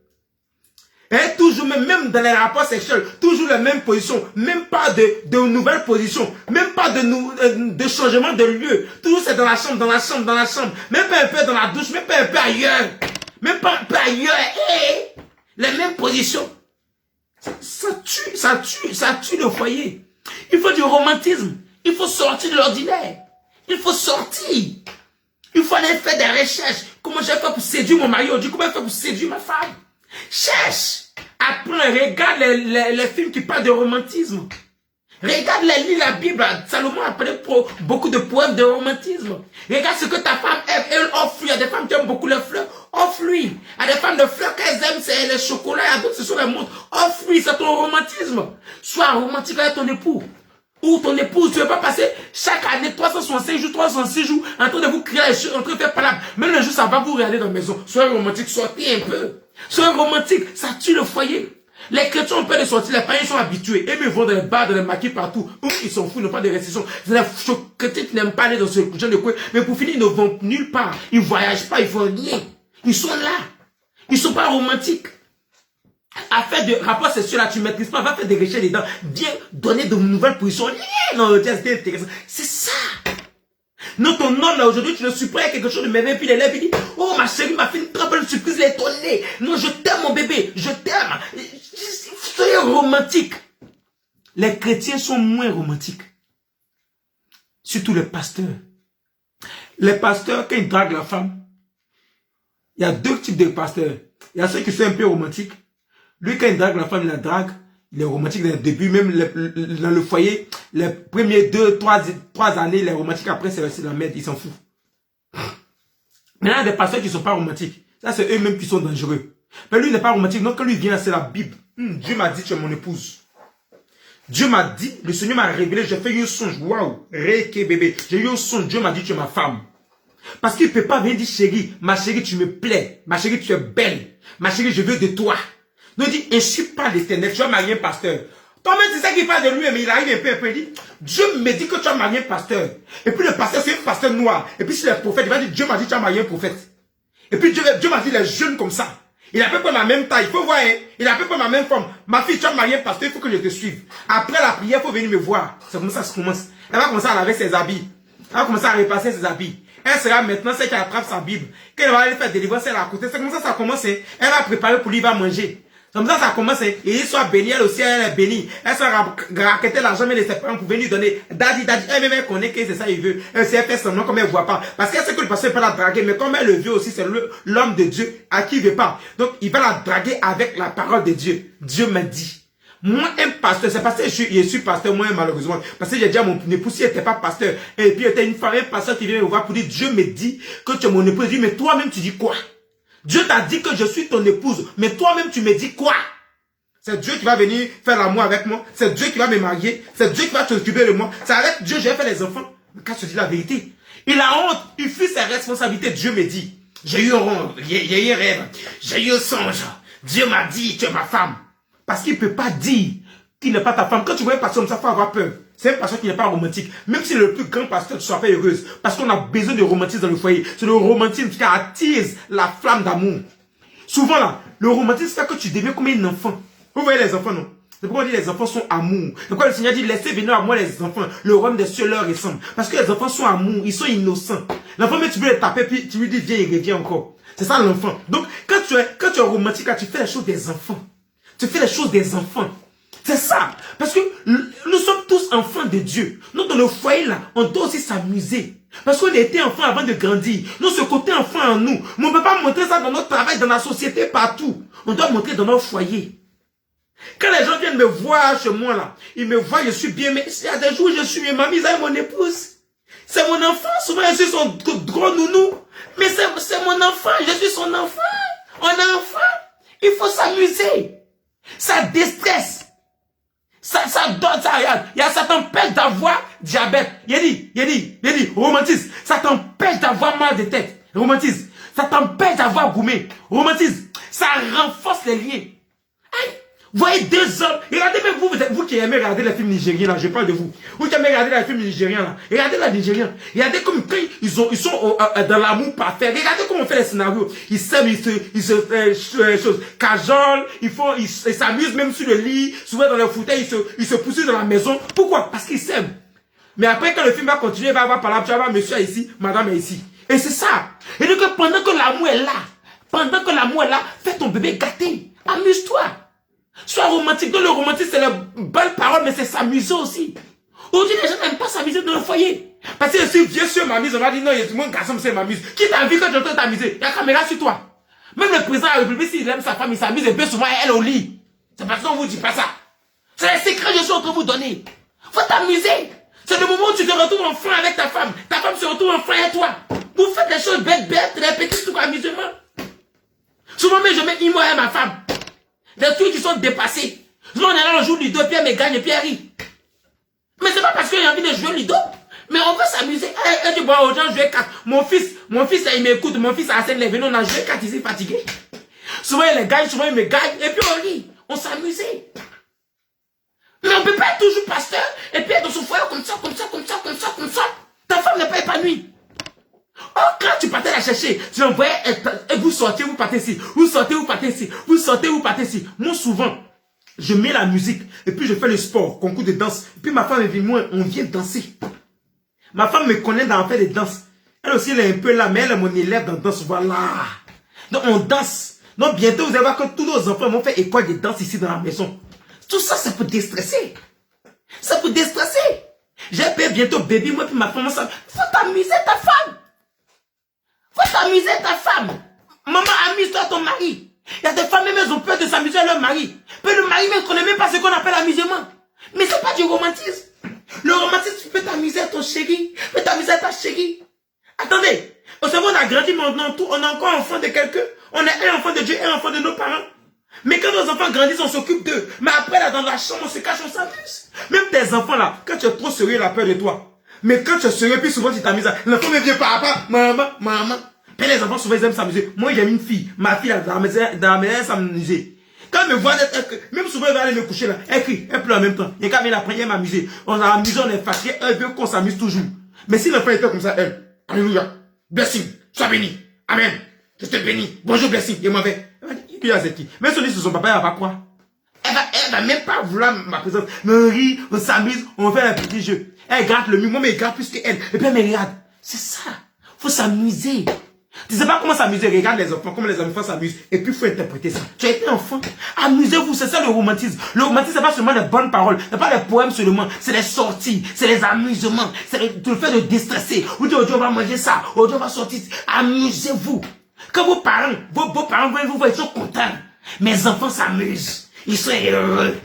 Speaker 2: Et toujours, même dans les rapports sexuels, toujours la même position, même pas de nouvelles positions, même pas de changement de lieu. Toujours c'est dans la chambre, dans la chambre, dans la chambre. Même pas un peu dans la douche, même pas un peu ailleurs. Même pas un peu ailleurs. Hey, les mêmes positions. Ça tue le foyer. Il faut du romantisme. Il faut sortir de l'ordinaire. Il faut sortir. Il faut aller faire des recherches. Comment j'ai fait pour séduire mon mari aujourd'hui? Comment j'ai fait pour séduire ma femme? Cherche, apprends, regarde les films qui parlent de romantisme. Regarde, lis la Bible. Salomon a parlé pour beaucoup de poèmes de romantisme. Regarde ce que ta femme aime. Elle offre. Il y a des femmes qui aiment beaucoup les fleurs. Offre-lui. Il y a des femmes de fleurs qu'elles aiment, c'est les chocolats. Il y a d'autres, ce sont les montres. Offre-lui, c'est ton romantisme. Sois romantique avec ton époux. Ou ton épouse, tu ne veux pas passer chaque année 365 jours, 306 jours en train de vous crier, en train de faire palabre. Même le jour, ça va vous regarder dans la maison. Soyez romantique, sortez un peu. Soyez romantique, ça tue le foyer. Les chrétiens ont peur de sortir, les païens sont habitués. Ils me vont dans les bars, dans les maquis partout. Ils s'en foutent, ils n'ont pas de restrictions. Les chrétiens qui n'aiment pas aller dans ce genre de coin. Mais pour finir, ils ne vont nulle part. Ils ne voyagent pas, ils font rien. Ils sont là. Ils ne sont pas romantiques. À faire de rapports sexuels là, tu ne maîtrises pas, va faire des recherches dedans. Viens donner de nouvelles positions. Non, c'est intéressant. C'est ça. Non, ton homme là aujourd'hui, tu le surprends quelque chose de merveilleux, puis il est là, puis il dit, oh ma chérie m'a fait une très bonne surprise, il est étonné. Non, je t'aime mon bébé, je t'aime. Soyez romantique. Les chrétiens sont moins romantiques. Surtout les pasteurs. Les pasteurs, quand ils draguent la femme, il y a deux types de pasteurs. Il y a ceux qui sont un peu romantiques. Lui, quand il drague la femme, il la drague. Il est romantique dès le début, même dans le foyer, les premiers 2-3 années, il est romantique, après c'est la merde, il s'en fout. Maintenant, il y a des pasteurs qui ne sont pas romantiques. Ça, c'est eux-mêmes qui sont dangereux. Mais lui, il n'est pas romantique. Donc, quand lui vient, c'est la Bible. Dieu m'a dit, tu es mon épouse. Dieu m'a dit, le Seigneur m'a révélé, j'ai fait un songe. Waouh, Reiki bébé. J'ai eu un songe, Dieu m'a dit, tu es ma femme. Parce qu'il ne peut pas venir dire, chérie, ma chérie, tu me plais. Ma chérie, tu es belle. Ma chérie, je veux de toi. Nous dit, insulte pas l'Éternel, tu vas marier un pasteur. Toi-même, c'est ça qui parle de lui, mais il arrive un peu, il dit, Dieu me dit que tu as marié un pasteur. Et puis le pasteur, c'est un pasteur noir. Et puis c'est le prophète, il va dire, Dieu m'a dit que tu as marié un prophète. Et puis Dieu m'a dit, les jeunes comme ça. Il a à peu près ma même taille, il faut voir, hein. Il a à peu près ma même forme. Ma fille, tu as marié un pasteur, il faut que je te suive. Après la prière, il faut venir me voir. C'est comme ça que ça commence. Elle va commencer à laver ses habits. Elle va commencer à repasser ses habits. Elle sera maintenant celle qui attrape sa Bible. Quand elle va aller faire délivrance, elle est à côté. C'est comme ça que ça commence. Hein. Elle va préparer pour lui, il va manger. Comme ça commence. Et il soit béni, elle aussi, elle est bénie. Elle sera raqueter l'argent, mais de ses parents pour venir donner. Daddy, elle-même, elle connaît que c'est ça, il veut. Elle sait faire semblant comme elle ne voit pas. Parce qu'elle sait que le pasteur peut la draguer, mais comme elle le veut aussi, c'est l'homme de Dieu à qui il ne veut pas. Donc, il va la draguer avec la parole de Dieu. Dieu m'a dit. Moi, un pasteur, c'est parce que je suis pasteur, moi, malheureusement. Parce que j'ai dit à mon époux, si elle n'était pas pasteur, et puis il était une femme, un pasteur qui vient me voir pour dire, Dieu me dit que tu es mon épouse. Il dit, mais toi-même, tu dis quoi? Dieu t'a dit que je suis ton épouse, mais toi-même tu me dis quoi? C'est Dieu qui va venir faire l'amour avec moi, c'est Dieu qui va me marier, c'est Dieu qui va s'occuper de moi, c'est avec Dieu que je vais faire les enfants. Mais quand je dis la vérité, il a honte, il fuit ses responsabilités, Dieu me dit, j'ai eu un rêve, j'ai eu un songe, Dieu m'a dit, tu es ma femme. Parce qu'il ne peut pas dire qu'il n'est pas ta femme. Quand tu vois un pasteur comme ça, il faut avoir peur. C'est un pasteur qui n'est pas romantique. Même si le plus grand pasteur, tu ne sois pas heureuse. Parce qu'on a besoin de romantisme dans le foyer. C'est le romantisme qui attise la flamme d'amour. Souvent là, le romantisme fait que tu deviens comme un enfant. Vous voyez les enfants, non? C'est pourquoi on dit les enfants sont amour. C'est pourquoi le Seigneur dit, laissez venir à moi les enfants. Le royaume des cieux leur ressemble. Parce que les enfants sont amour, ils sont innocents. L'enfant, mais tu veux les taper, puis tu lui dis, viens, il revient encore. C'est ça l'enfant. Donc, quand tu es romantique, là, tu fais les choses des enfants. Tu fais les choses des enfants. C'est ça. Parce que nous sommes tous enfants de Dieu, nous dans le foyer là, on doit aussi s'amuser. Parce qu'on était enfants avant de grandir. Nous, ce côté enfant en nous, mais on ne peut pas montrer ça dans notre travail, dans la société, partout. On doit montrer dans notre foyer. Quand les gens viennent me voir chez moi là, ils me voient, je suis bien, mais il y a des jours où je suis ma mise avec mon épouse. C'est mon enfant, souvent je suis son gros nounou. Mais c'est mon enfant, je suis son enfant. On est enfant. Il faut s'amuser. Ça déstresse. Ça t'empêche d'avoir diabète. Il dit, romantisme. Ça t'empêche d'avoir mal de tête. Romantisme. Ça t'empêche d'avoir gourmet. Romantisme. Ça renforce les liens. Aïe. Voyez deux hommes. Regardez même vous qui aimez regarder les films nigériens là, je parle de vous. Vous qui aimez regarder les films nigériens là. Regardez les Nigériens. Regardez comme quand ils sont dans l'amour parfait. Regardez comment on fait les scénarios. Ils s'aiment, ils se choses. Cajole, ils s'amusent même sur le lit, souvent dans le fauteuil, ils se poussent dans la maison. Pourquoi? Parce qu'ils s'aiment. Mais après quand le film va continuer, il va avoir par là, tu vas voir monsieur est ici, madame est ici. Et c'est ça. Et donc pendant que l'amour est là, fais ton bébé gâté. Amuse-toi. Sois romantique. Donc le romantisme, c'est la bonne parole, mais c'est s'amuser aussi. Aujourd'hui, les gens n'aiment pas s'amuser dans le foyer. Parce que si Dieu sur m'amuse, on va dire non, mon garçon, c'est m'amuse. Qui t'a vu quand tu entends t'amuser? Il y a la caméra sur toi. Même le président de la République, s'il aime sa femme, il s'amuse et peu souvent elle au lit. C'est parce qu'on vous dit pas ça. C'est les secrets que je suis en train de vous donner. Faut t'amuser. C'est le moment où tu te retrouves en frein avec ta femme. Ta femme se retrouve en frein avec toi. Vous faites des choses bêtes, des petits trucs amusement. Souvent, mais je mets Imo et ma femme. Des trucs qui sont dépassés. Souvent, on est là, on joue Ludo, Pierre me gagne, Pierre rit. Mais c'est pas parce qu'il a envie de jouer Ludo. Mais on veut s'amuser. Et tu vois, aux gens jouer 4. Mon fils, il m'écoute. Mon fils a assez levé. On a joué 4 ici, fatigué. Souvent, il les gagne, souvent, il me gagne. Et puis, on rit. On s'amusait. Mais on ne peut pas être toujours pasteur. Et puis, être dans son foyer comme ça. Ta femme n'est pas épanouie. Oh, quand tu partais la chercher, tu l'envoyais, et vous sortez, vous partez ici. Vous sortez, vous partez ici. Vous sortez, vous partez ici. Moi, souvent, je mets la musique, et puis je fais le sport, concours de danse. Et puis ma femme est venue, moi, on vient danser. Ma femme me connaît dans faire des danses. Elle aussi, elle est un peu là, mais elle est mon élève dans la danse, voilà. Donc, on danse. Donc, bientôt, vous allez voir que tous nos enfants vont faire école de danse ici dans la maison. Tout ça, ça peut déstresser. Ça peut déstresser. J'ai payé bientôt bébé, moi, puis ma femme, ça. Faut t'amuser ta femme. Faut t'amuser ta femme. Maman, amuse-toi à ton mari. Il y a des femmes, même elles ont peur de s'amuser à leur mari. Mais le mari même ne connaît même pas ce qu'on appelle amusement. Mais c'est pas du romantisme. Le romantisme, tu peux t'amuser à ton chéri. Tu peux t'amuser à ta chérie. Attendez. Au cerveau, on a grandi, mais on est encore enfant de quelqu'un. On est un enfant de Dieu, un enfant de nos parents. Mais quand nos enfants grandissent, on s'occupe d'eux. Mais après, là, dans la chambre, on se cache, on s'amuse. Même tes enfants, là, quand tu es trop sérieux, il a peur de toi. Mais quand tu es sérieux, puis souvent, tu t'amuses. L'enfant me vient papa, maman. Mais les enfants, souvent, ils aiment s'amuser. Moi, j'ai une fille. Ma fille, là, dans la maison, elle s'amuser. Quand elle me voit, même souvent, elle va aller me coucher, là. Elle crie, elle pleure en même temps. Et quand elle apprend, elle m'amuser. On a amusé, on est fatigué. Elle veut qu'on s'amuse toujours. Mais si l'enfant était comme ça, elle, alléluia, blessing, sois béni. Amen. Je te bénis. Bonjour, blessing. Et moi, elle va dire, qui a c'est qui? Même si on dit, c'est son papa, elle va pas croire. Elle va même pas vouloir ma présence. Mais on rit, on s'amuse, on fait un petit jeu. Elle gratte le mur, moi, mais elle gratte plus qu'elle. Et puis elle me regarde. C'est ça. Faut s'amuser. Tu sais pas comment s'amuser. Regarde les enfants, comment les enfants s'amusent. Et puis il faut interpréter ça. Tu as été enfant. Amusez-vous, c'est ça le romantisme. Le romantisme, c'est pas seulement les bonnes paroles. C'est pas les poèmes seulement. C'est les sorties. C'est les amusements. C'est le fait de déstresser. Vous dites, aujourd'hui on va manger ça. Aujourd'hui on va sortir. Amusez-vous. Quand vos parents, vos beaux-parents, vous voyez, ils sont contents. Mes enfants s'amusent. Ils sont heureux.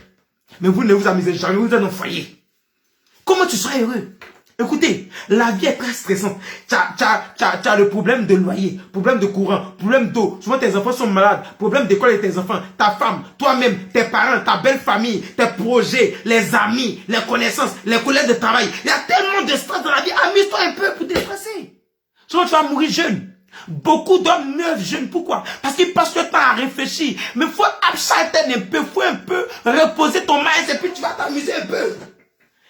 Speaker 2: Mais vous ne vous amusez jamais. Vous êtes dans le foyer. Comment tu seras heureux? Écoutez, la vie est très stressante. Tu as le problème de loyer, problème de courant, problème d'eau. Souvent tes enfants sont malades, problème d'école et tes enfants, ta femme, toi-même, tes parents, ta belle famille, tes projets, les amis, les connaissances, les collègues de travail. Il y a tellement de stress dans la vie. Amuse-toi un peu pour te déstresser. Souvent tu vas mourir jeune. Beaucoup d'hommes meurent jeunes. Pourquoi? Parce qu'ils passent le temps à réfléchir. Mais il faut absalter un peu, faut un peu reposer ton mind et puis tu vas t'amuser un peu.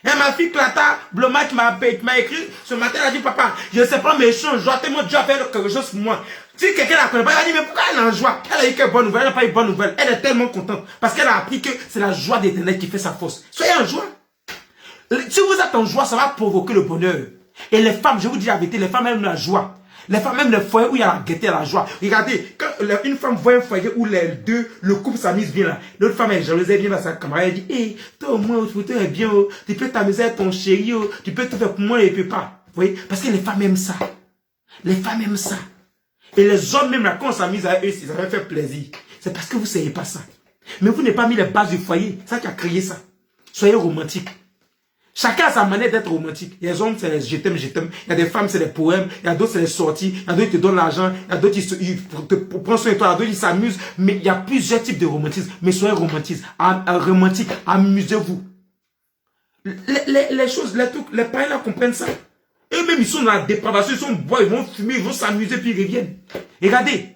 Speaker 2: Et ma fille Clata, Bloma qui m'a écrit ce matin, elle a dit, papa, je ne sais pas, mais je suis en joie, tellement Dieu a fait quelque chose pour moi. Si quelqu'un la connaît pas, elle a dit, mais pourquoi elle est en joie? Elle a eu quelle bonne nouvelle, elle n'a pas eu bonne nouvelle. Elle est tellement contente parce qu'elle a appris que c'est la joie d'Éternel qui fait sa force. Soyez en joie. Si vous êtes en joie, ça va provoquer le bonheur. Et les femmes, je vous dis la vérité, les femmes aiment la joie. Les femmes, même les foyers où il y a la gaieté et la joie. Regardez, quand une femme voit un foyer où les deux, le couple s'amuse bien là, l'autre femme est jalouse, elle vient dans sa camarade, elle dit, hé, toi au moins, tu es bien, oh, tu peux t'amuser avec ton chéri, oh, tu peux tout faire pour moi, et puis pas. Vous voyez? Parce que les femmes aiment ça. Les femmes aiment ça. Et les hommes, même là, quand on s'amuse avec eux, ça va faire plaisir. C'est parce que vous ne savez pas ça. Mais vous n'avez pas mis les bases du foyer. C'est ça qui a créé ça. Soyez romantique. Chacun a sa manière d'être romantique. Il y a des hommes, c'est les je t'aime, je t'aime. Il y a des femmes, c'est les poèmes. Il y a d'autres, c'est les sorties. Il y a d'autres qui te donnent l'argent. Il y a d'autres qui te prennent soin de toi. Il y a d'autres qui s'amusent. Mais il y a plusieurs types de romantisme. Mais soyez romantique. Amusez-vous. Les choses, les parents là comprennent ça. Eux-mêmes, ils sont dans la dépravation. Ils sont bois, ils vont fumer, ils vont s'amuser, puis ils reviennent. Et regardez.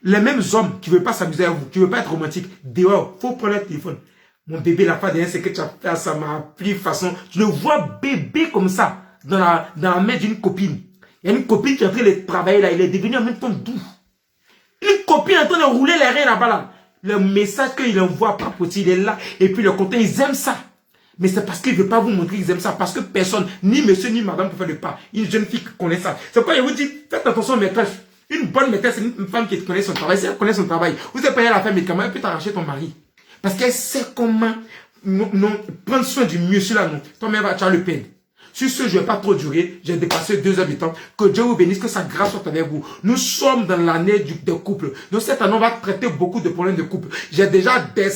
Speaker 2: Les mêmes hommes qui ne veulent pas s'amuser avec vous, qui ne veulent pas être romantiques, dehors, il faut prendre le téléphone. Mon bébé, la fois dernière, c'est que tu as fait ça, m'a appelé façon. Je le vois bébé comme ça, dans la main d'une copine. Il y a une copine qui est en train de travailler là, il est devenu en même temps doux. Une copine en train de rouler les reins là-bas là. Le message qu'il envoie par petit, il est là. Et puis le contenu, ils aiment ça. Mais c'est parce qu'ils ne veulent pas vous montrer qu'ils aiment ça. Parce que personne, ni monsieur, ni madame, ne peut faire le pas. Une jeune fille qui connaît ça. C'est pourquoi je vous dis, faites attention au maîtresse. Une bonne maîtresse, c'est une femme qui connaît son travail. Si elle connaît son travail, vous êtes payé à la femme médicament, elle peut t'arracher ton mari. Parce qu'elle sait comment prendre soin du monsieur là, non. Toi-même, tu vas le perdre. Sur ce, je ne vais pas trop durer. J'ai dépassé 2 heures du temps. Que Dieu vous bénisse, que sa grâce soit avec vous. Nous sommes dans l'année des couples. Donc cette année, on va traiter beaucoup de problèmes de couple. J'ai déjà des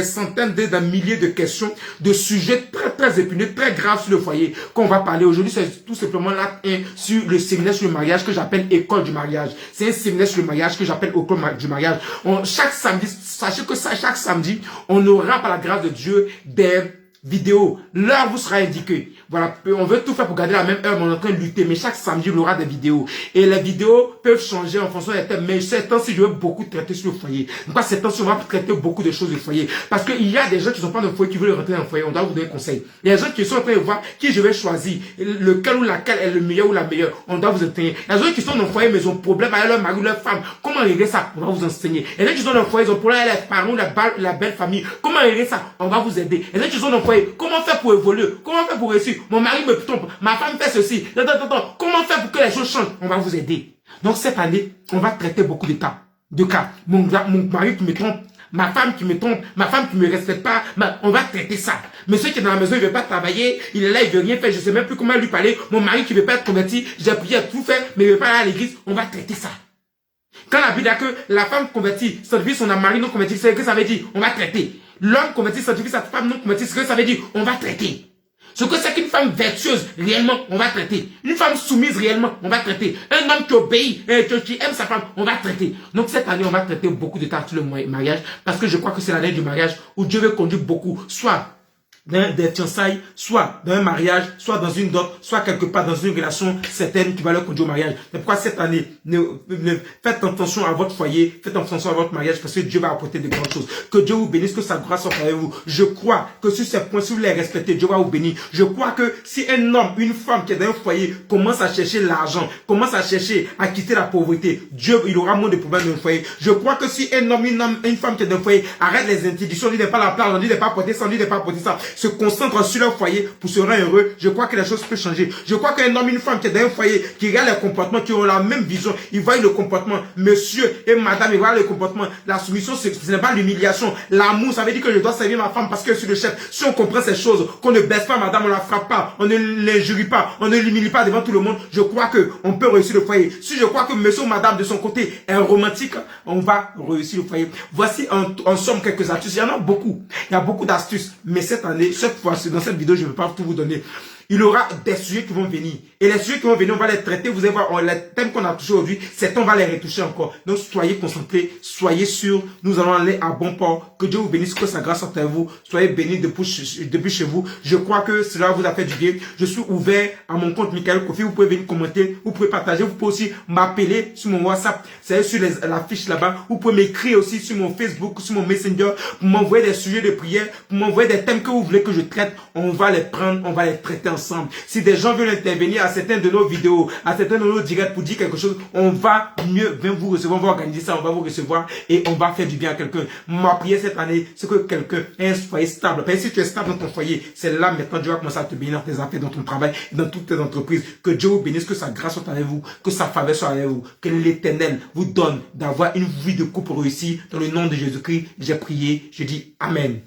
Speaker 2: centaines, des milliers de questions, de sujets très épineux, très graves sur le foyer qu'on va parler. Aujourd'hui, c'est tout simplement l'acte 1 sur le séminaire sur le mariage que j'appelle École du mariage. C'est un séminaire sur le mariage que j'appelle École du mariage. Chaque samedi, sachez que chaque samedi, on aura par la grâce de Dieu des vidéos. L'heure vous sera indiquée. Voilà, on veut tout faire pour garder la même heure, mais on est en train de lutter. Mais chaque samedi, il y aura des vidéos. Et les vidéos peuvent changer en fonction des thèmes. Mais ces temps-ci, je veux beaucoup traiter sur le foyer. Donc, ces temps-ci, on va traiter beaucoup de choses du foyer. Parce qu'il y a des gens qui ne sont pas dans le foyer, qui veulent rentrer dans le foyer. On doit vous donner un conseil. Il y a des gens qui sont en train de voir qui je vais choisir. Lequel ou laquelle est le meilleur ou la meilleure. On doit vous enseigner. Il y a des gens qui sont dans le foyer, mais ils ont problème avec leur mari ou leur femme. Comment régler ça? On va vous enseigner. Il y a des gens qui sont dans le foyer, ils ont problème avec les parents, la belle famille. Comment régler ça? On va vous aider. Il y a des gens qui sont dans le foyer. Comment faire pour évoluer? Comment faire pour réussir? Mon mari me trompe. Ma femme fait ceci. Comment faire pour que les choses changent? On va vous aider. Donc cette année, on va traiter beaucoup de cas. Mon mari qui me trompe, ma femme qui me trompe, ma femme qui me respecte pas, on va traiter ça. Monsieur qui est dans la maison, il veut pas travailler, il est là, il veut rien faire, je sais même plus comment lui parler. Mon mari qui veut pas être converti, j'ai prié à tout faire, mais il veut pas aller à l'église, on va traiter ça. Quand la Bible a que la femme convertie sanctifie son mari non converti, c'est ce que ça veut dire, on va traiter. L'homme converti sanctifie sa femme non convertie, c'est ce que ça veut dire, on va traiter. Ce que c'est qu'une femme vertueuse, réellement, on va traiter. Une femme soumise, réellement, on va traiter. Un homme qui obéit, qui aime sa femme, on va traiter. Donc cette année, on va traiter beaucoup de temps sur le mariage, parce que je crois que c'est l'année du mariage où Dieu veut conduire beaucoup, soit dans des fiançailles, soit dans un mariage, soit dans une dot, soit quelque part dans une relation certaine qui va leur conduire au mariage. C'est pourquoi cette année, faites attention à votre foyer, faites attention à votre mariage, parce que Dieu va apporter de grandes choses. Que Dieu vous bénisse, que sa grâce soit avec vous. Je crois que sur ces points, si vous les respectez, Dieu va vous bénir. Je crois que si un homme, une femme qui est dans un foyer commence à chercher l'argent, commence à chercher à quitter la pauvreté, Dieu, il aura moins de problèmes dans le foyer. Je crois que si un homme, une femme qui est dans un foyer arrête les interdictions, on dit de pas la plaindre, on dit de pas porter ça, on dit de pas porter ça, se concentre sur leur foyer pour se rendre heureux, je crois que les choses peuvent changer. Je crois qu'un homme, une femme qui est dans un foyer, qui regarde les comportements, qui ont la même vision, ils voient le comportement, monsieur et madame, ils voient le comportement. La soumission, ce n'est pas l'humiliation. L'amour, ça veut dire que je dois servir ma femme parce que je suis le chef. Si on comprend ces choses, qu'on ne baisse pas madame, on la frappe pas, on ne l'injurie pas, on ne l'humilie pas devant tout le monde, je crois que on peut réussir le foyer. Si je crois que monsieur ou madame de son côté est romantique, on va réussir le foyer. Voici en somme quelques astuces. Il y en a beaucoup. Il y a beaucoup d'astuces. Mais cette année, chaque fois, dans cette vidéo, je ne vais pas tout vous donner. Il y aura des sujets qui vont venir. Et les sujets qui vont venir, on va les traiter. Vous allez voir, les thèmes qu'on a touchés aujourd'hui, c'est on va les retoucher encore. Donc, soyez concentrés, soyez sûrs. Nous allons aller à bon port. Que Dieu vous bénisse, que sa grâce soit à vous. Soyez bénis depuis chez vous. Je crois que cela vous a fait du bien. Je suis ouvert à mon compte Michael Kofi. Vous pouvez venir commenter, vous pouvez partager. Vous pouvez aussi m'appeler sur mon WhatsApp. C'est sur la fiche là-bas. Vous pouvez m'écrire aussi sur mon Facebook, sur mon Messenger, pour m'envoyer des sujets de prière, pour m'envoyer des thèmes que vous voulez que je traite. On va les prendre, on va les traiter ensemble. Si des gens veulent intervenir à certaines de nos vidéos, à certains de nos directs pour dire quelque chose, on va mieux vous recevoir, on va organiser ça, on va vous recevoir et on va faire du bien à quelqu'un. Ma prière cette année, c'est que quelqu'un ait un foyer stable. Parce que si tu es stable dans ton foyer, c'est là maintenant Dieu va commencer à te bénir dans tes affaires, dans ton travail, dans toutes tes entreprises. Que Dieu vous bénisse, que sa grâce soit avec vous, que sa faveur soit avec vous, que l'Éternel vous donne d'avoir une vie de couple réussie. Dans le nom de Jésus-Christ, j'ai prié, je dis Amen.